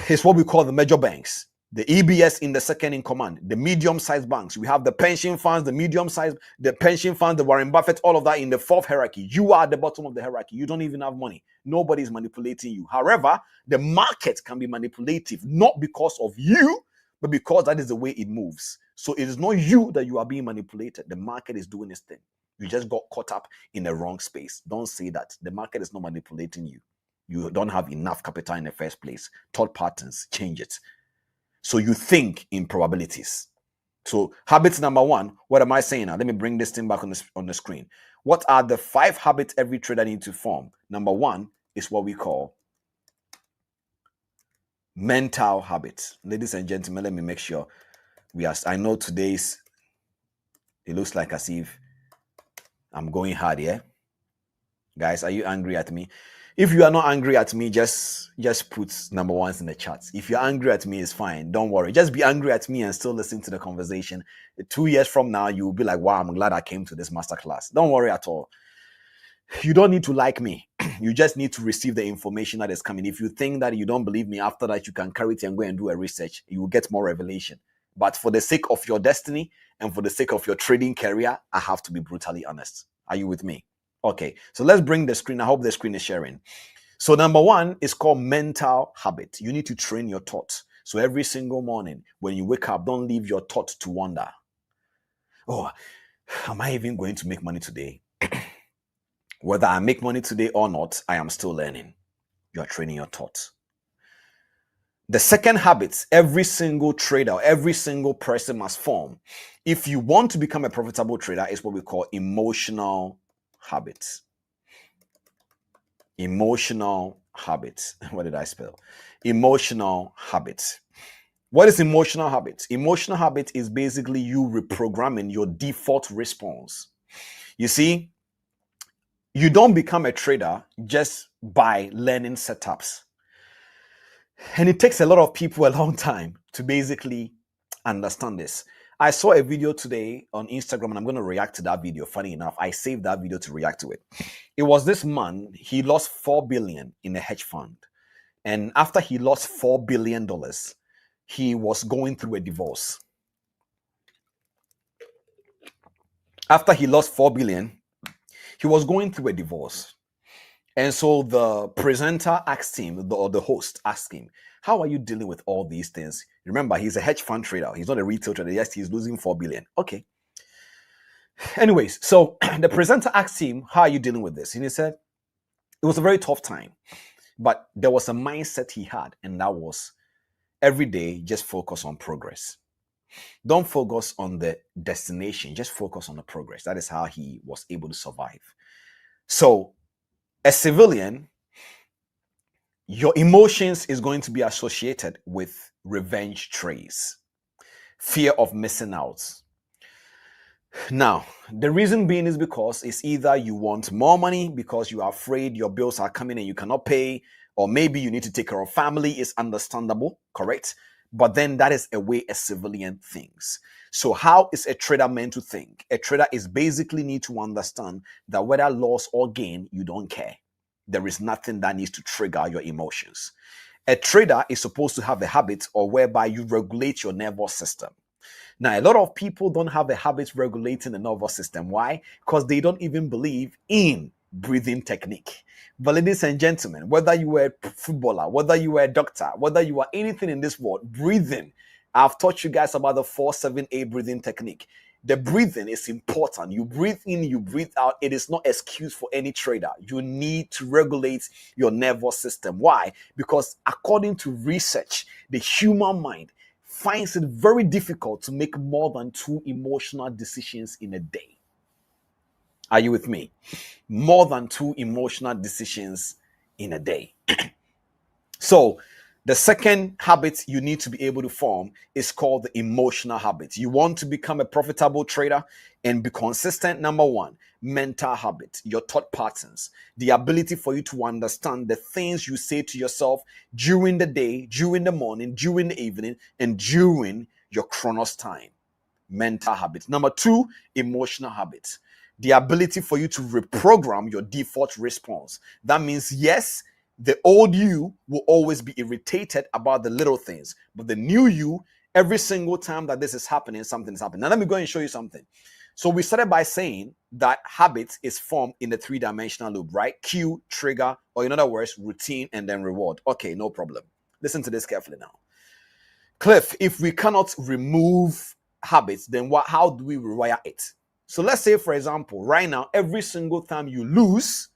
is what we call the major banks. The EBS in the second in command, the medium-sized banks. We have the pension funds, the medium-sized, the pension funds, the Warren Buffett, all of that in the 4th hierarchy. You are at the bottom of the hierarchy. You don't even have money. Nobody is manipulating you. However, the market can be manipulative, not because of you, but because that is the way it moves. So it is not you that you are being manipulated. The market is doing its thing. You just got caught up in the wrong space. Don't say that. The market is not manipulating you. You don't have enough capital in the first place. Thought patterns, change it. So you think in probabilities. So habits number 1, what am I saying now? Let me bring this thing back on the screen. What are the 5 habits every trader needs to form? Number 1 is what we call mental habits. Ladies and gentlemen, let me make sure I know today's, it looks like as if I'm going hard here. Guys, are you angry at me? If you are not angry at me, just put number 1s in the chat. If you're angry at me, it's fine. Don't worry. Just be angry at me and still listen to the conversation. 2 years from now, you'll be like, wow, I'm glad I came to this masterclass. Don't worry at all. You don't need to like me. You just need to receive the information that is coming. If you think that you don't believe me, after that, you can carry it and go and do a research. You will get more revelation. But for the sake of your destiny and for the sake of your trading career, I have to be brutally honest. Are you with me? Okay, so let's bring the screen. I hope the screen is sharing. So number 1 is called mental habit. You need to train your thoughts. So every single morning when you wake up, don't leave your thoughts to wander. Oh, am I even going to make money today? Whether I make money today or not, I am still learning. You are training your thoughts. The second habit every single trader, every single person must form if you want to become a profitable trader is what we call emotional habits. Emotional habits. What did I spell? Emotional habits. What is emotional habits? Emotional habit is basically you reprogramming your default response. You see, you don't become a trader just by learning setups. And it takes a lot of people a long time to basically understand this. I saw a video today on Instagram and I'm going to react to that video. Funny enough, I saved that video to react to it. It was this man, he lost $4 billion in a hedge fund. And after he lost $4 billion, he was going through a divorce. After he lost $4 billion, he was going through a divorce. And so the presenter asked him, or the host asked him, how are you dealing with all these things? Remember, he's a hedge fund trader. He's not a retail trader. Yes, he's losing $4 billion. Okay. Anyways, so the presenter asked him, how are you dealing with this? And he said, it was a very tough time. But there was a mindset he had, and that was every day, just focus on progress. Don't focus on the destination, just focus on the progress. That is how he was able to survive. So, a civilian, your emotions is going to be associated with revenge traits, fear of missing out. Now, the reason being is because it's either you want more money because you are afraid your bills are coming and you cannot pay, or maybe you need to take care of family. Is understandable, correct? But then that is a way a civilian thinks. So how is a trader meant to think? A trader is basically need to understand that whether loss or gain, you don't care. There is nothing that needs to trigger your emotions. A trader is supposed to have a habit or whereby you regulate your nervous system. Now, a lot of people don't have a habit regulating the nervous system. Why? Because they don't even believe in breathing technique. But ladies and gentlemen, whether you were a footballer, whether you were a doctor, whether you are anything in this world, breathing, I've taught you guys about the 4-7-8 breathing technique. The breathing is important. You breathe in, you breathe out. It is not excuse for any trader. You need to regulate your nervous system. Why? Because according to research, the human mind finds it very difficult to make more than 2 emotional decisions in a day. Are you with me? More than 2 emotional decisions in a day. So, the second habit you need to be able to form is called the emotional habit. You want to become a profitable trader and be consistent. Number one, mental habit, your thought patterns, the ability for you to understand the things you say to yourself during the day, during the morning, during the evening, and during your chronos time. Mental habits. Number two, emotional habits. The ability for you to reprogram your default response. That means, yes, the old you will always be irritated about the little things, but the new you, every single time that this is happening, something is happening. Now, let me go and show you something. So we started by saying that habit is formed in the 3-dimensional loop, right? Cue, trigger, or in other words, routine, and then reward. Okay, no problem. Listen to this carefully now. Cliff, if we cannot remove habits, then how do we rewire it? So let's say, for example, right now, every single time you lose,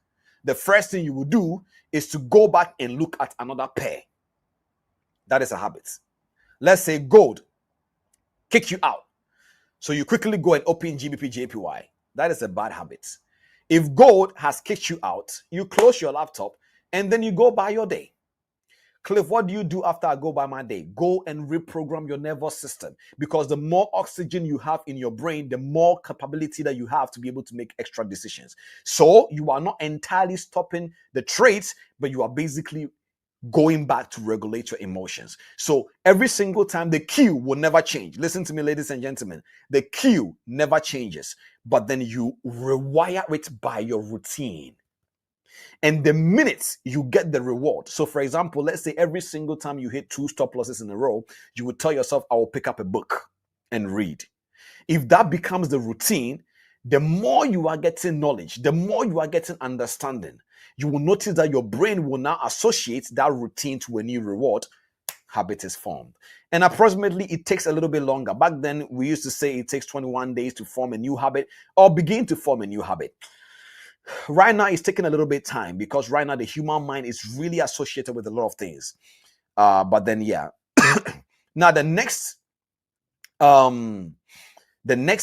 the first thing you will do is to go back and look at another pair. That is a habit. Let's say gold kick you out. So you quickly go and open GBP JPY. That is a bad habit. If gold has kicked you out, you close your laptop and then you go by your day. Cliff, what do you do after I go by my day? Go and reprogram your nervous system, because the more oxygen you have in your brain, the more capability that you have to be able to make extra decisions. So you are not entirely stopping the trades, but you are basically going back to regulate your emotions. So every single time, the cue will never change. Listen to me, ladies and gentlemen. The cue never changes, but then you rewire it by your routine. And the minute you get the reward, so for example, let's say every single time you hit 2 stop losses in a row, you would tell yourself, I will pick up a book and read. If that becomes the routine, the more you are getting knowledge, the more you are getting understanding, you will notice that your brain will now associate that routine to a new reward. Habit is formed. And approximately, it takes a little bit longer. Back then, we used to say it takes 21 days to form a new habit or begin to form a new habit. Right now, it's taking a little bit of time because right now the human mind is really associated with a lot of things. But then, yeah. Now, the next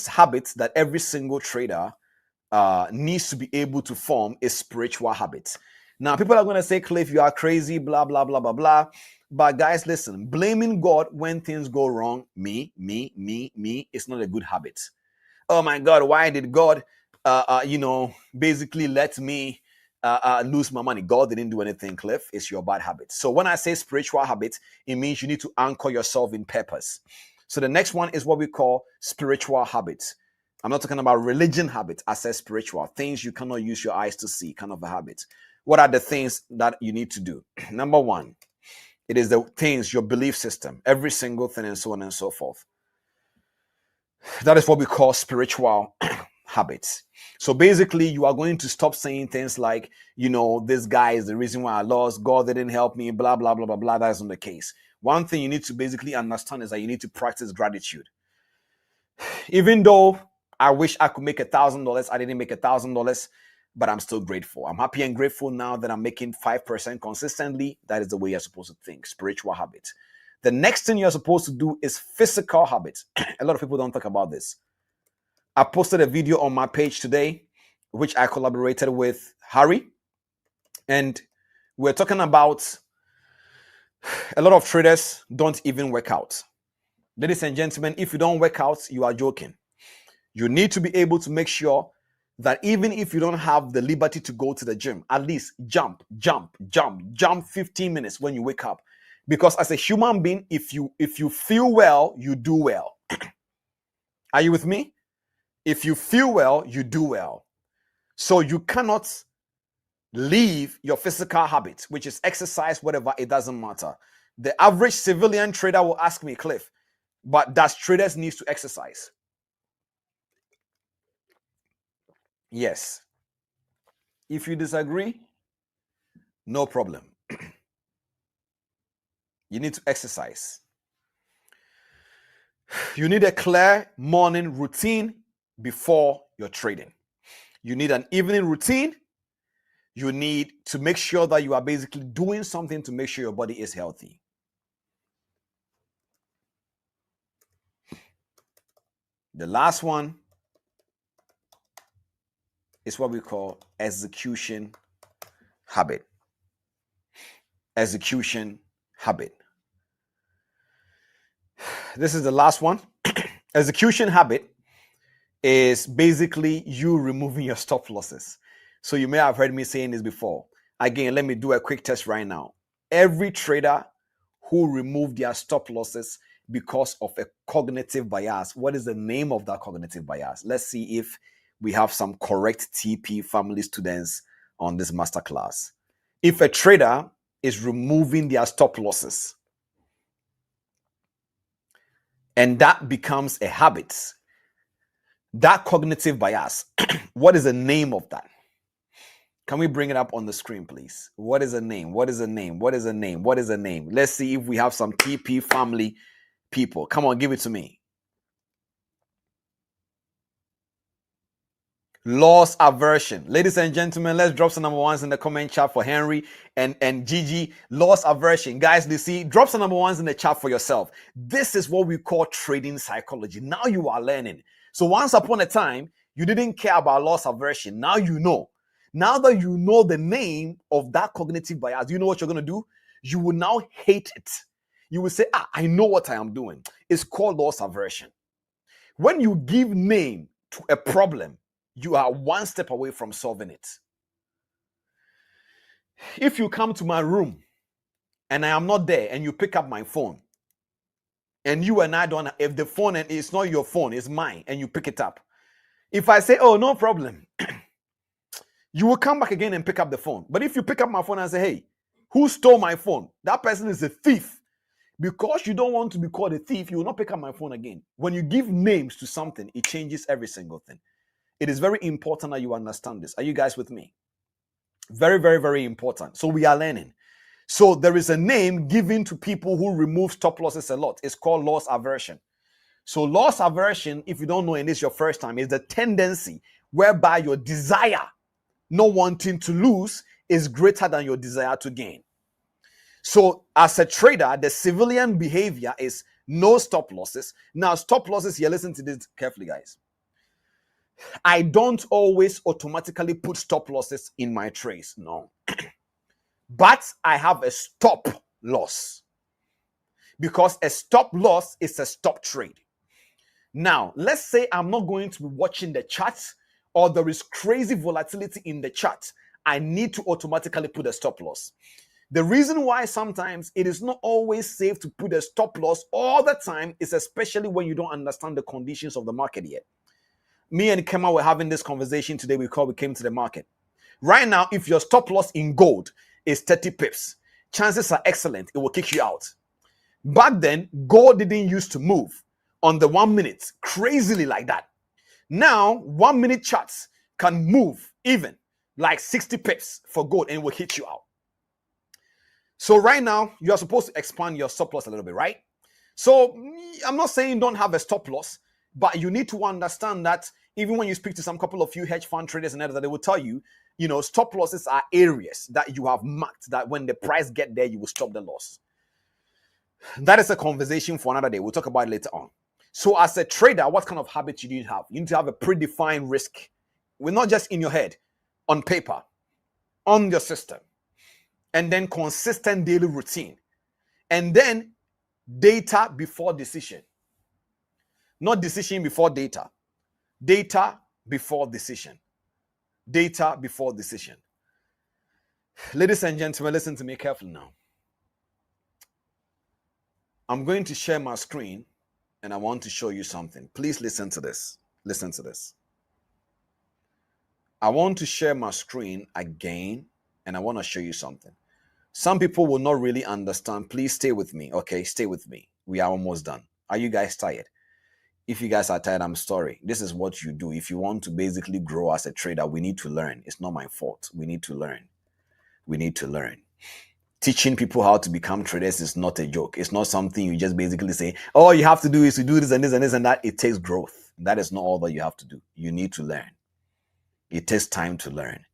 habit that every single trader needs to be able to form is spiritual habits. Now, people are going to say, Cliff, you are crazy, blah, blah, blah, blah, blah. But guys, listen, blaming God when things go wrong, me, it's not a good habit. Oh my God, why did God, basically let me lose my money? God didn't do anything, Cliff. It's your bad habit. So when I say spiritual habits, it means you need to anchor yourself in purpose. So the next one is what we call spiritual habits. I'm not talking about religion habits. I said spiritual, things you cannot use your eyes to see, kind of a habit. What are the things that you need to do? Number one, it is the things, your belief system, every single thing, and so on and so forth. That is what we call spiritual habits. So basically, you are going to stop saying things like, this guy is the reason why I lost, God didn't help me, blah, blah, blah, blah, blah. That isn't the case. One thing you need to basically understand is that you need to practice gratitude. Even though I wish I could make $1,000, I didn't make $1,000, but I'm still grateful. I'm happy and grateful now that I'm making 5% consistently. That is the way you're supposed to think, spiritual habits. The next thing you're supposed to do is physical habits. A lot of people don't talk about this. I posted a video on my page today, which I collaborated with Harry. And we're talking about a lot of traders don't even work out. Ladies and gentlemen, if you don't work out, you are joking. You need to be able to make sure that even if you don't have the liberty to go to the gym, at least jump 15 minutes when you wake up. Because as a human being, if you feel well, you do well. Are you with me? If you feel well, you do well. So you cannot leave your physical habits, which is exercise, whatever, it doesn't matter. The average civilian trader will ask me, Cliff, but does traders need to exercise? Yes. If you disagree, no problem. You need to exercise. You need a clear morning routine before your trading. You need an evening routine. You need to make sure that you are basically doing something to make sure your body is healthy. The last one is what we call execution habit. Execution habit. This is the last one. Execution habit is basically you removing your stop losses. So you may have heard me saying this before. Again, let me do a quick test right now. Every trader who removed their stop losses because of a cognitive bias, what is the name of that cognitive bias? Let's see if we have some correct TP family students on this masterclass. If a trader is removing their stop losses and that becomes a habit, that cognitive bias, what is the name of that? Can we bring it up on the screen, please? What is a name? What is a name? What is a name? What is a name? Let's see if we have some TP family people. Come on, give it to me. Loss aversion. Ladies and gentlemen, let's drop some number ones in the comment chat for Henry and Gigi. Loss aversion. Guys, you see, drop some number ones in the chat for yourself. This is what we call trading psychology. Now you are learning. So once upon a time, you didn't care about loss aversion. Now you know. Now that you know the name of that cognitive bias, you know what you're going to do? You will now hate it. You will say, I know what I am doing. It's called loss aversion. When you give name to a problem, you are one step away from solving it. If you come to my room and I am not there and you pick up my phone and you and I don't, if the phone is not your phone, it's mine, and you pick it up. If I say, oh, no problem, you will come back again and pick up the phone. But if you pick up my phone and say, hey, who stole my phone? That person is a thief. Because you don't want to be called a thief, you will not pick up my phone again. When you give names to something, it changes every single thing. It is very important that you understand this. Are you guys with me? Very, very, very important. So we are learning. So there is a name given to people who remove stop losses a lot. It's called loss aversion. So loss aversion, if you don't know and this is your first time, is the tendency whereby your desire, not wanting to lose, is greater than your desire to gain. So as a trader, the civilian behavior is no stop losses. Now, stop losses here, listen to this carefully, guys. I don't always automatically put stop losses in my trades, no. But I have a stop loss. Because a stop loss is a stop trade. Now, let's say I'm not going to be watching the chart, or there is crazy volatility in the chart. I need to automatically put a stop loss. The reason why sometimes it is not always safe to put a stop loss all the time is especially when you don't understand the conditions of the market yet. Me and Kema were having this conversation today before we came to the market. Right now, if your stop loss in gold is 30 pips, chances are excellent it will kick you out. Back then, gold didn't used to move on the 1 minute crazily like that. Now, 1 minute charts can move even like 60 pips for gold and it will hit you out. So right now, you are supposed to expand your stop loss a little bit, right? So I'm not saying don't have a stop loss, but you need to understand that even when you speak to some couple of few hedge fund traders and others, they will tell you, stop losses are areas that you have marked that when the price get there, you will stop the loss. That is a conversation for another day. We'll talk about it later on. So as a trader, what kind of habits you need to have? You need to have a predefined risk. We're not just in your head, on paper, on your system. And then consistent daily routine. And then data before decision. Not decision before data. Data before decision. Data before decision. Ladies and gentlemen, listen to me carefully now. I'm going to share my screen and I want to show you something. Please listen to this. Listen to this. I want to share my screen again and I want to show you something. Some people will not really understand. Please stay with me. Okay, stay with me. We are almost done. Are you guys tired? If you guys are tired, I'm sorry. This is what you do. If you want to basically grow as a trader, we need to learn. It's not my fault. We need to learn. We need to learn. Teaching people how to become traders is not a joke. It's not something you just basically say, all you have to do is to do this and this and this and that. It takes growth. That is not all that you have to do. You need to learn. It takes time to learn.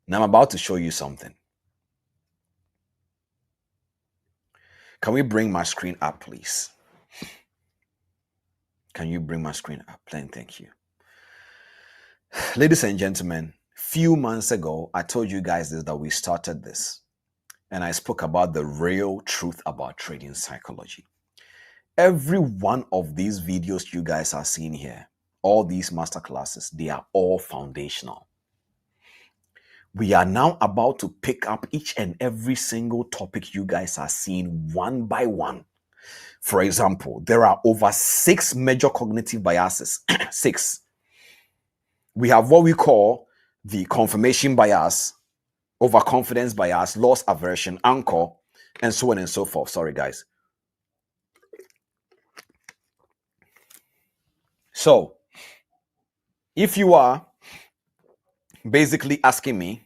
Now I'm about to show you something. Can we bring my screen up, please? Can you bring my screen up? Thank you. Ladies and gentlemen, few months ago, I told you guys this, that we started this. And I spoke about the real truth about trading psychology. Every one of these videos you guys are seeing here, all these masterclasses, they are all foundational. We are now about to pick up each and every single topic you guys are seeing one by one. For example, there are over 6 major cognitive biases. 6. We have what we call the confirmation bias, overconfidence bias, loss aversion, anchor, and so on and so forth. Sorry, guys. So, if you are basically asking me,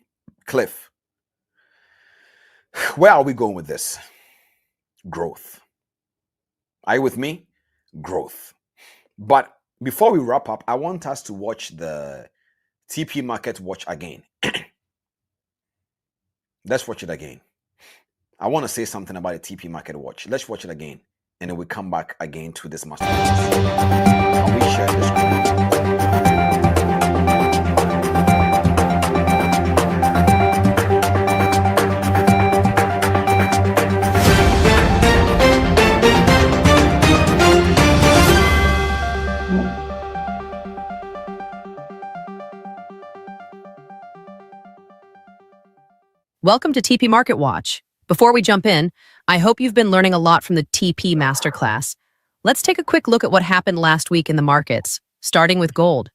Cliff, where are we going with this? Growth. Are you with me? Growth. But before we wrap up, I want us to watch the TP Market Watch again. Let's watch it again. I want to say something about the TP Market Watch. Let's watch it again. And then we come back again to this masterclass. Can we share this screen? Welcome to TP Market Watch. Before we jump in, I hope you've been learning a lot from the TP Masterclass. Let's take a quick look at what happened last week in the markets, starting with gold.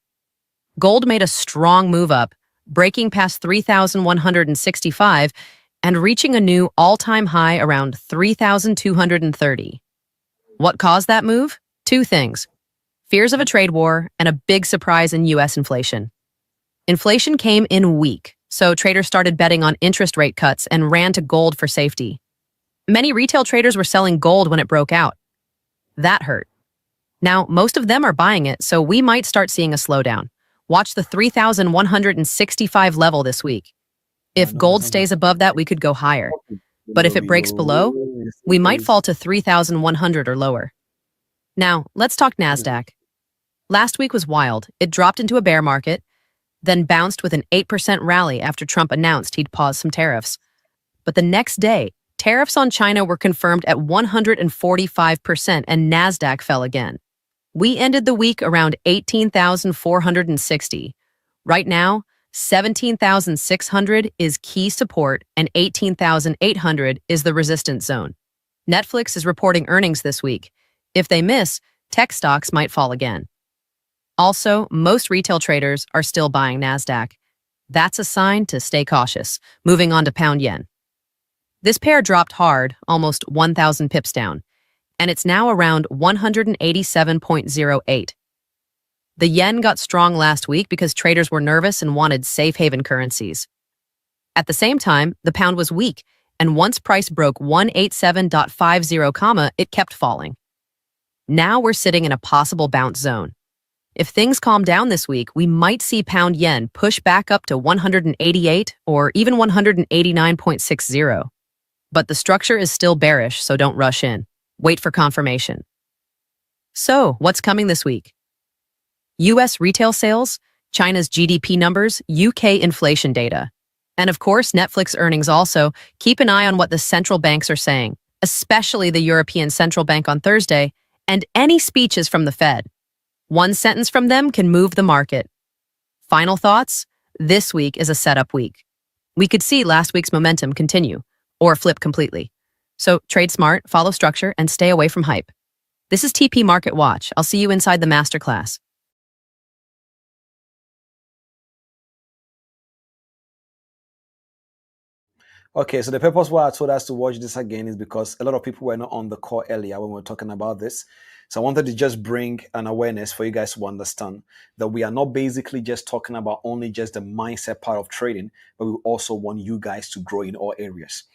Gold made a strong move up, breaking past 3,165 and reaching a new all-time high around 3,230. What caused that move? 2 things: fears of a trade war and a big surprise in U.S. inflation. Inflation came in weak, so traders started betting on interest rate cuts and ran to gold for safety. Many retail traders were selling gold when it broke out. That hurt. Now, most of them are buying it, so we might start seeing a slowdown. Watch the 3,165 level this week. If gold stays above that, we could go higher. But if it breaks below, we might fall to 3,100 or lower. Now, let's talk NASDAQ. Last week was wild. It dropped into a bear market, then bounced with an 8% rally after Trump announced he'd pause some tariffs. But the next day, tariffs on China were confirmed at 145% and NASDAQ fell again. We ended the week around 18,460. Right now, 17,600 is key support and 18,800 is the resistance zone. Netflix is reporting earnings this week. If they miss, tech stocks might fall again. Also, most retail traders are still buying NASDAQ. That's a sign to stay cautious. Moving on to pound yen. This pair dropped hard, almost 1,000 pips down, and it's now around 187.08. The yen got strong last week because traders were nervous and wanted safe haven currencies. At the same time, the pound was weak, and once price broke 187.50, it kept falling. Now we're sitting in a possible bounce zone. If things calm down this week, we might see pound yen push back up to 188 or even 189.60. But the structure is still bearish, so don't rush in. Wait for confirmation. So, what's coming this week? U.S. retail sales, China's GDP numbers, UK inflation data. And of course, Netflix earnings also. Keep an eye on what the central banks are saying, especially the European Central Bank on Thursday, and any speeches from the Fed. One sentence from them can move the market. Final thoughts? This week is a setup week. We could see last week's momentum continue, or flip completely. So trade smart, follow structure, and stay away from hype. This is TP Market Watch. I'll see you inside the masterclass. Okay, so the purpose why I told us to watch this again is because a lot of people were not on the call earlier when we were talking about this. So I wanted to just bring an awareness for you guys to understand that we are not basically just talking about only just the mindset part of trading, but we also want you guys to grow in all areas.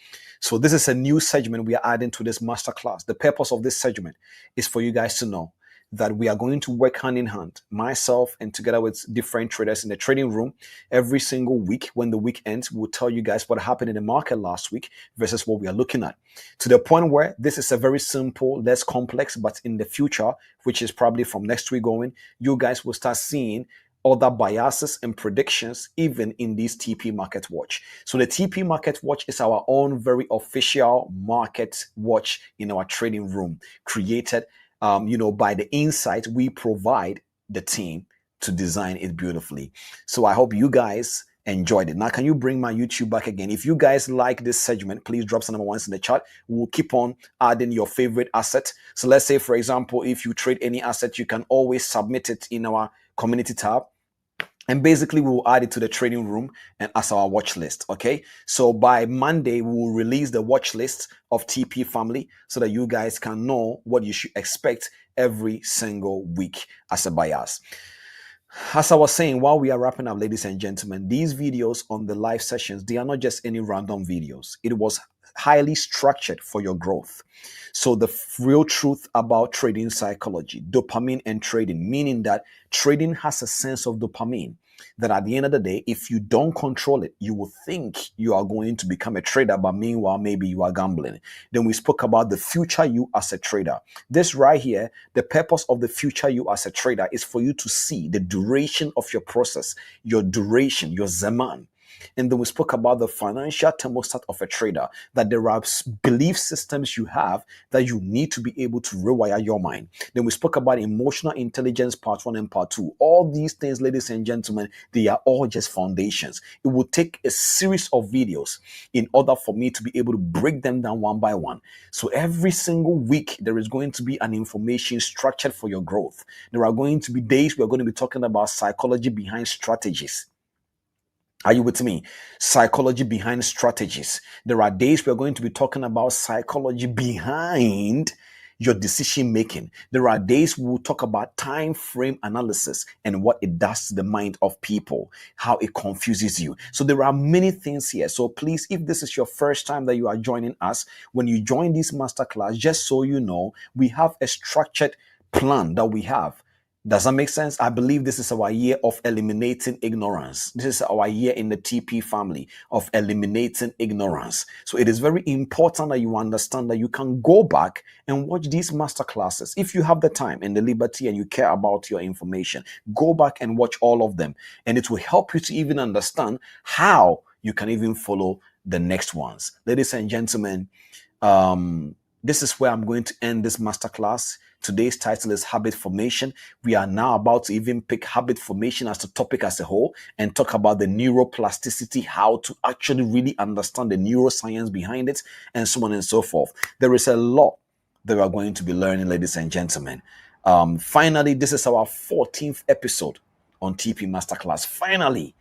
So this is a new segment we are adding to this masterclass. The purpose of this segment is for you guys to know that we are going to work hand in hand, myself and together with different traders in the trading room every single week. When the week ends, we'll tell you guys what happened in the market last week versus what we are looking at, to the point where this is a very simple, less complex, but in the future, which is probably from next week going, you guys will start seeing other biases and predictions even in this TP Market Watch. So the TP Market Watch is our own very official market watch in our trading room, created by the insight we provide the team to design it beautifully. So I hope you guys enjoyed it. Now, can you bring my YouTube back again? If you guys like this segment, please drop some number ones in the chat. We'll keep on adding your favorite asset. So let's say, for example, if you trade any asset, you can always submit it in our community tab. And basically, we will add it to the trading room and as our watch list. Okay. So by Monday, we will release the watch list of TP family so that you guys can know what you should expect every single week as a bias. As I was saying, while we are wrapping up, ladies and gentlemen, these videos on the live sessions, they are not just any random videos. It was highly structured for your growth. So the real truth about trading psychology, dopamine and trading, meaning that trading has a sense of dopamine that at the end of the day, if you don't control it, you will think you are going to become a trader, but meanwhile, maybe you are gambling. Then we spoke about the future you as a trader. This right here, the purpose of the future you as a trader is for you to see the duration of your process, your duration, your zaman. And then we spoke about the financial thermostat of a trader, that there are belief systems you have that you need to be able to rewire your mind. Then we spoke about emotional intelligence, part 1 and part 2. All these things, ladies and gentlemen, they are all just foundations. It will take a series of videos in order for me to be able to break them down one by one. So every single week, there is going to be an information structured for your growth. There are going to be days we're going to be talking about psychology behind strategies. Are you with me? Psychology behind strategies. There are days we're going to be talking about psychology behind your decision making. There are days we will talk about time frame analysis and what it does to the mind of people, how it confuses you. So there are many things here. So please, if this is your first time that you are joining us, when you join this masterclass, just so you know, we have a structured plan that we have. Does that make sense? I believe this is our year of eliminating ignorance. This is our year in the TP family of eliminating ignorance. So it is very important that you understand that you can go back and watch these masterclasses. If you have the time and the liberty and you care about your information, go back and watch all of them. And it will help you to even understand how you can even follow the next ones. Ladies and gentlemen, this is where I'm going to end this masterclass. Today's title is Habit Formation. We are now about to even pick habit formation as a topic as a whole and talk about the neuroplasticity, how to actually really understand the neuroscience behind it, and so on and so forth. There is a lot that we are going to be learning, ladies and gentlemen. Finally, this is our 14th episode on TP Masterclass. Finally,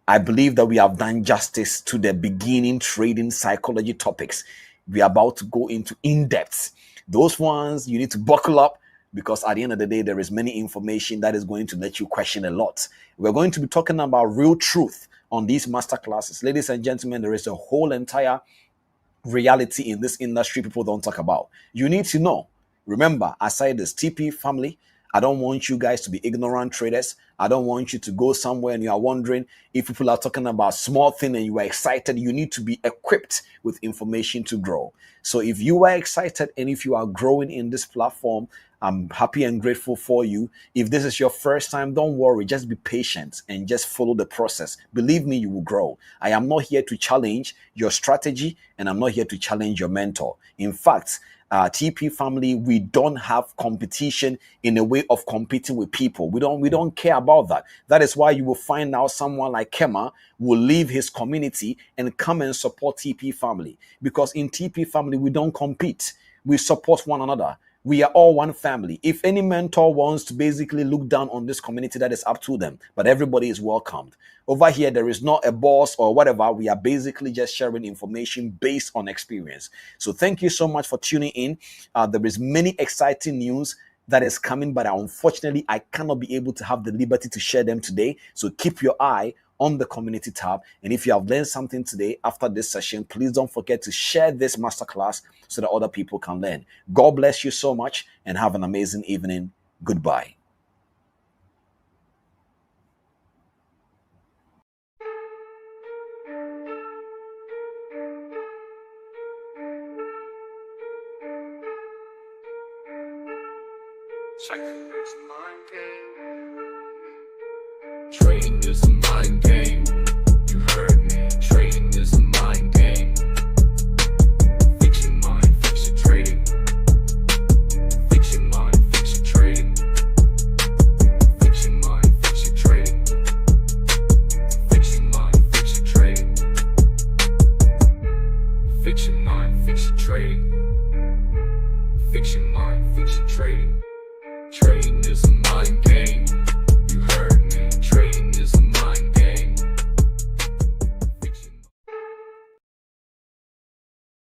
I believe that we have done justice to the beginning trading psychology topics. We are about to go into in-depth. Those ones, you need to buckle up because at the end of the day, there is many information that is going to let you question a lot. We're going to be talking about real truth on these masterclasses. Ladies and gentlemen, there is a whole entire reality in this industry people don't talk about. You need to know. Remember, aside this TP family, I don't want you guys to be ignorant traders. I don't want you to go somewhere and you are wondering if people are talking about small thing and you are excited. You need to be equipped with information to grow. So if you are excited and if you are growing in this platform, I'm happy and grateful for you. If this is your first time, don't worry. Just be patient and just follow the process. Believe me, you will grow. I am not here to challenge your strategy and I'm not here to challenge your mentor. In fact, TP family, we don't have competition in a way of competing with people. We don't care about that. That is why you will find out someone like Kema will leave his community and come and support TP family. Because in TP family, we don't compete. We support one another. We are all one family. If any mentor wants to basically look down on this community, that is up to them. But everybody is welcomed. Over here, there is not a boss or whatever. We are basically just sharing information based on experience. So thank you so much for tuning in. There is many exciting news that is coming, but unfortunately, I cannot be able to have the liberty to share them today. So keep your eye on the community tab. And if you have learned something today after this session, please don't forget to share this masterclass so that other people can learn. God bless you so much and have an amazing evening. Goodbye. Trading is a mind game. You heard me. Trading is a mind game. Fix your mind, fix your trading. Fix your mind, fix your trading. Fix your mind, fix your trading. Fix your mind, fix your trading. Fix your mind, fix your trading. Fix your mind, fix your trading. Trading is a mind game.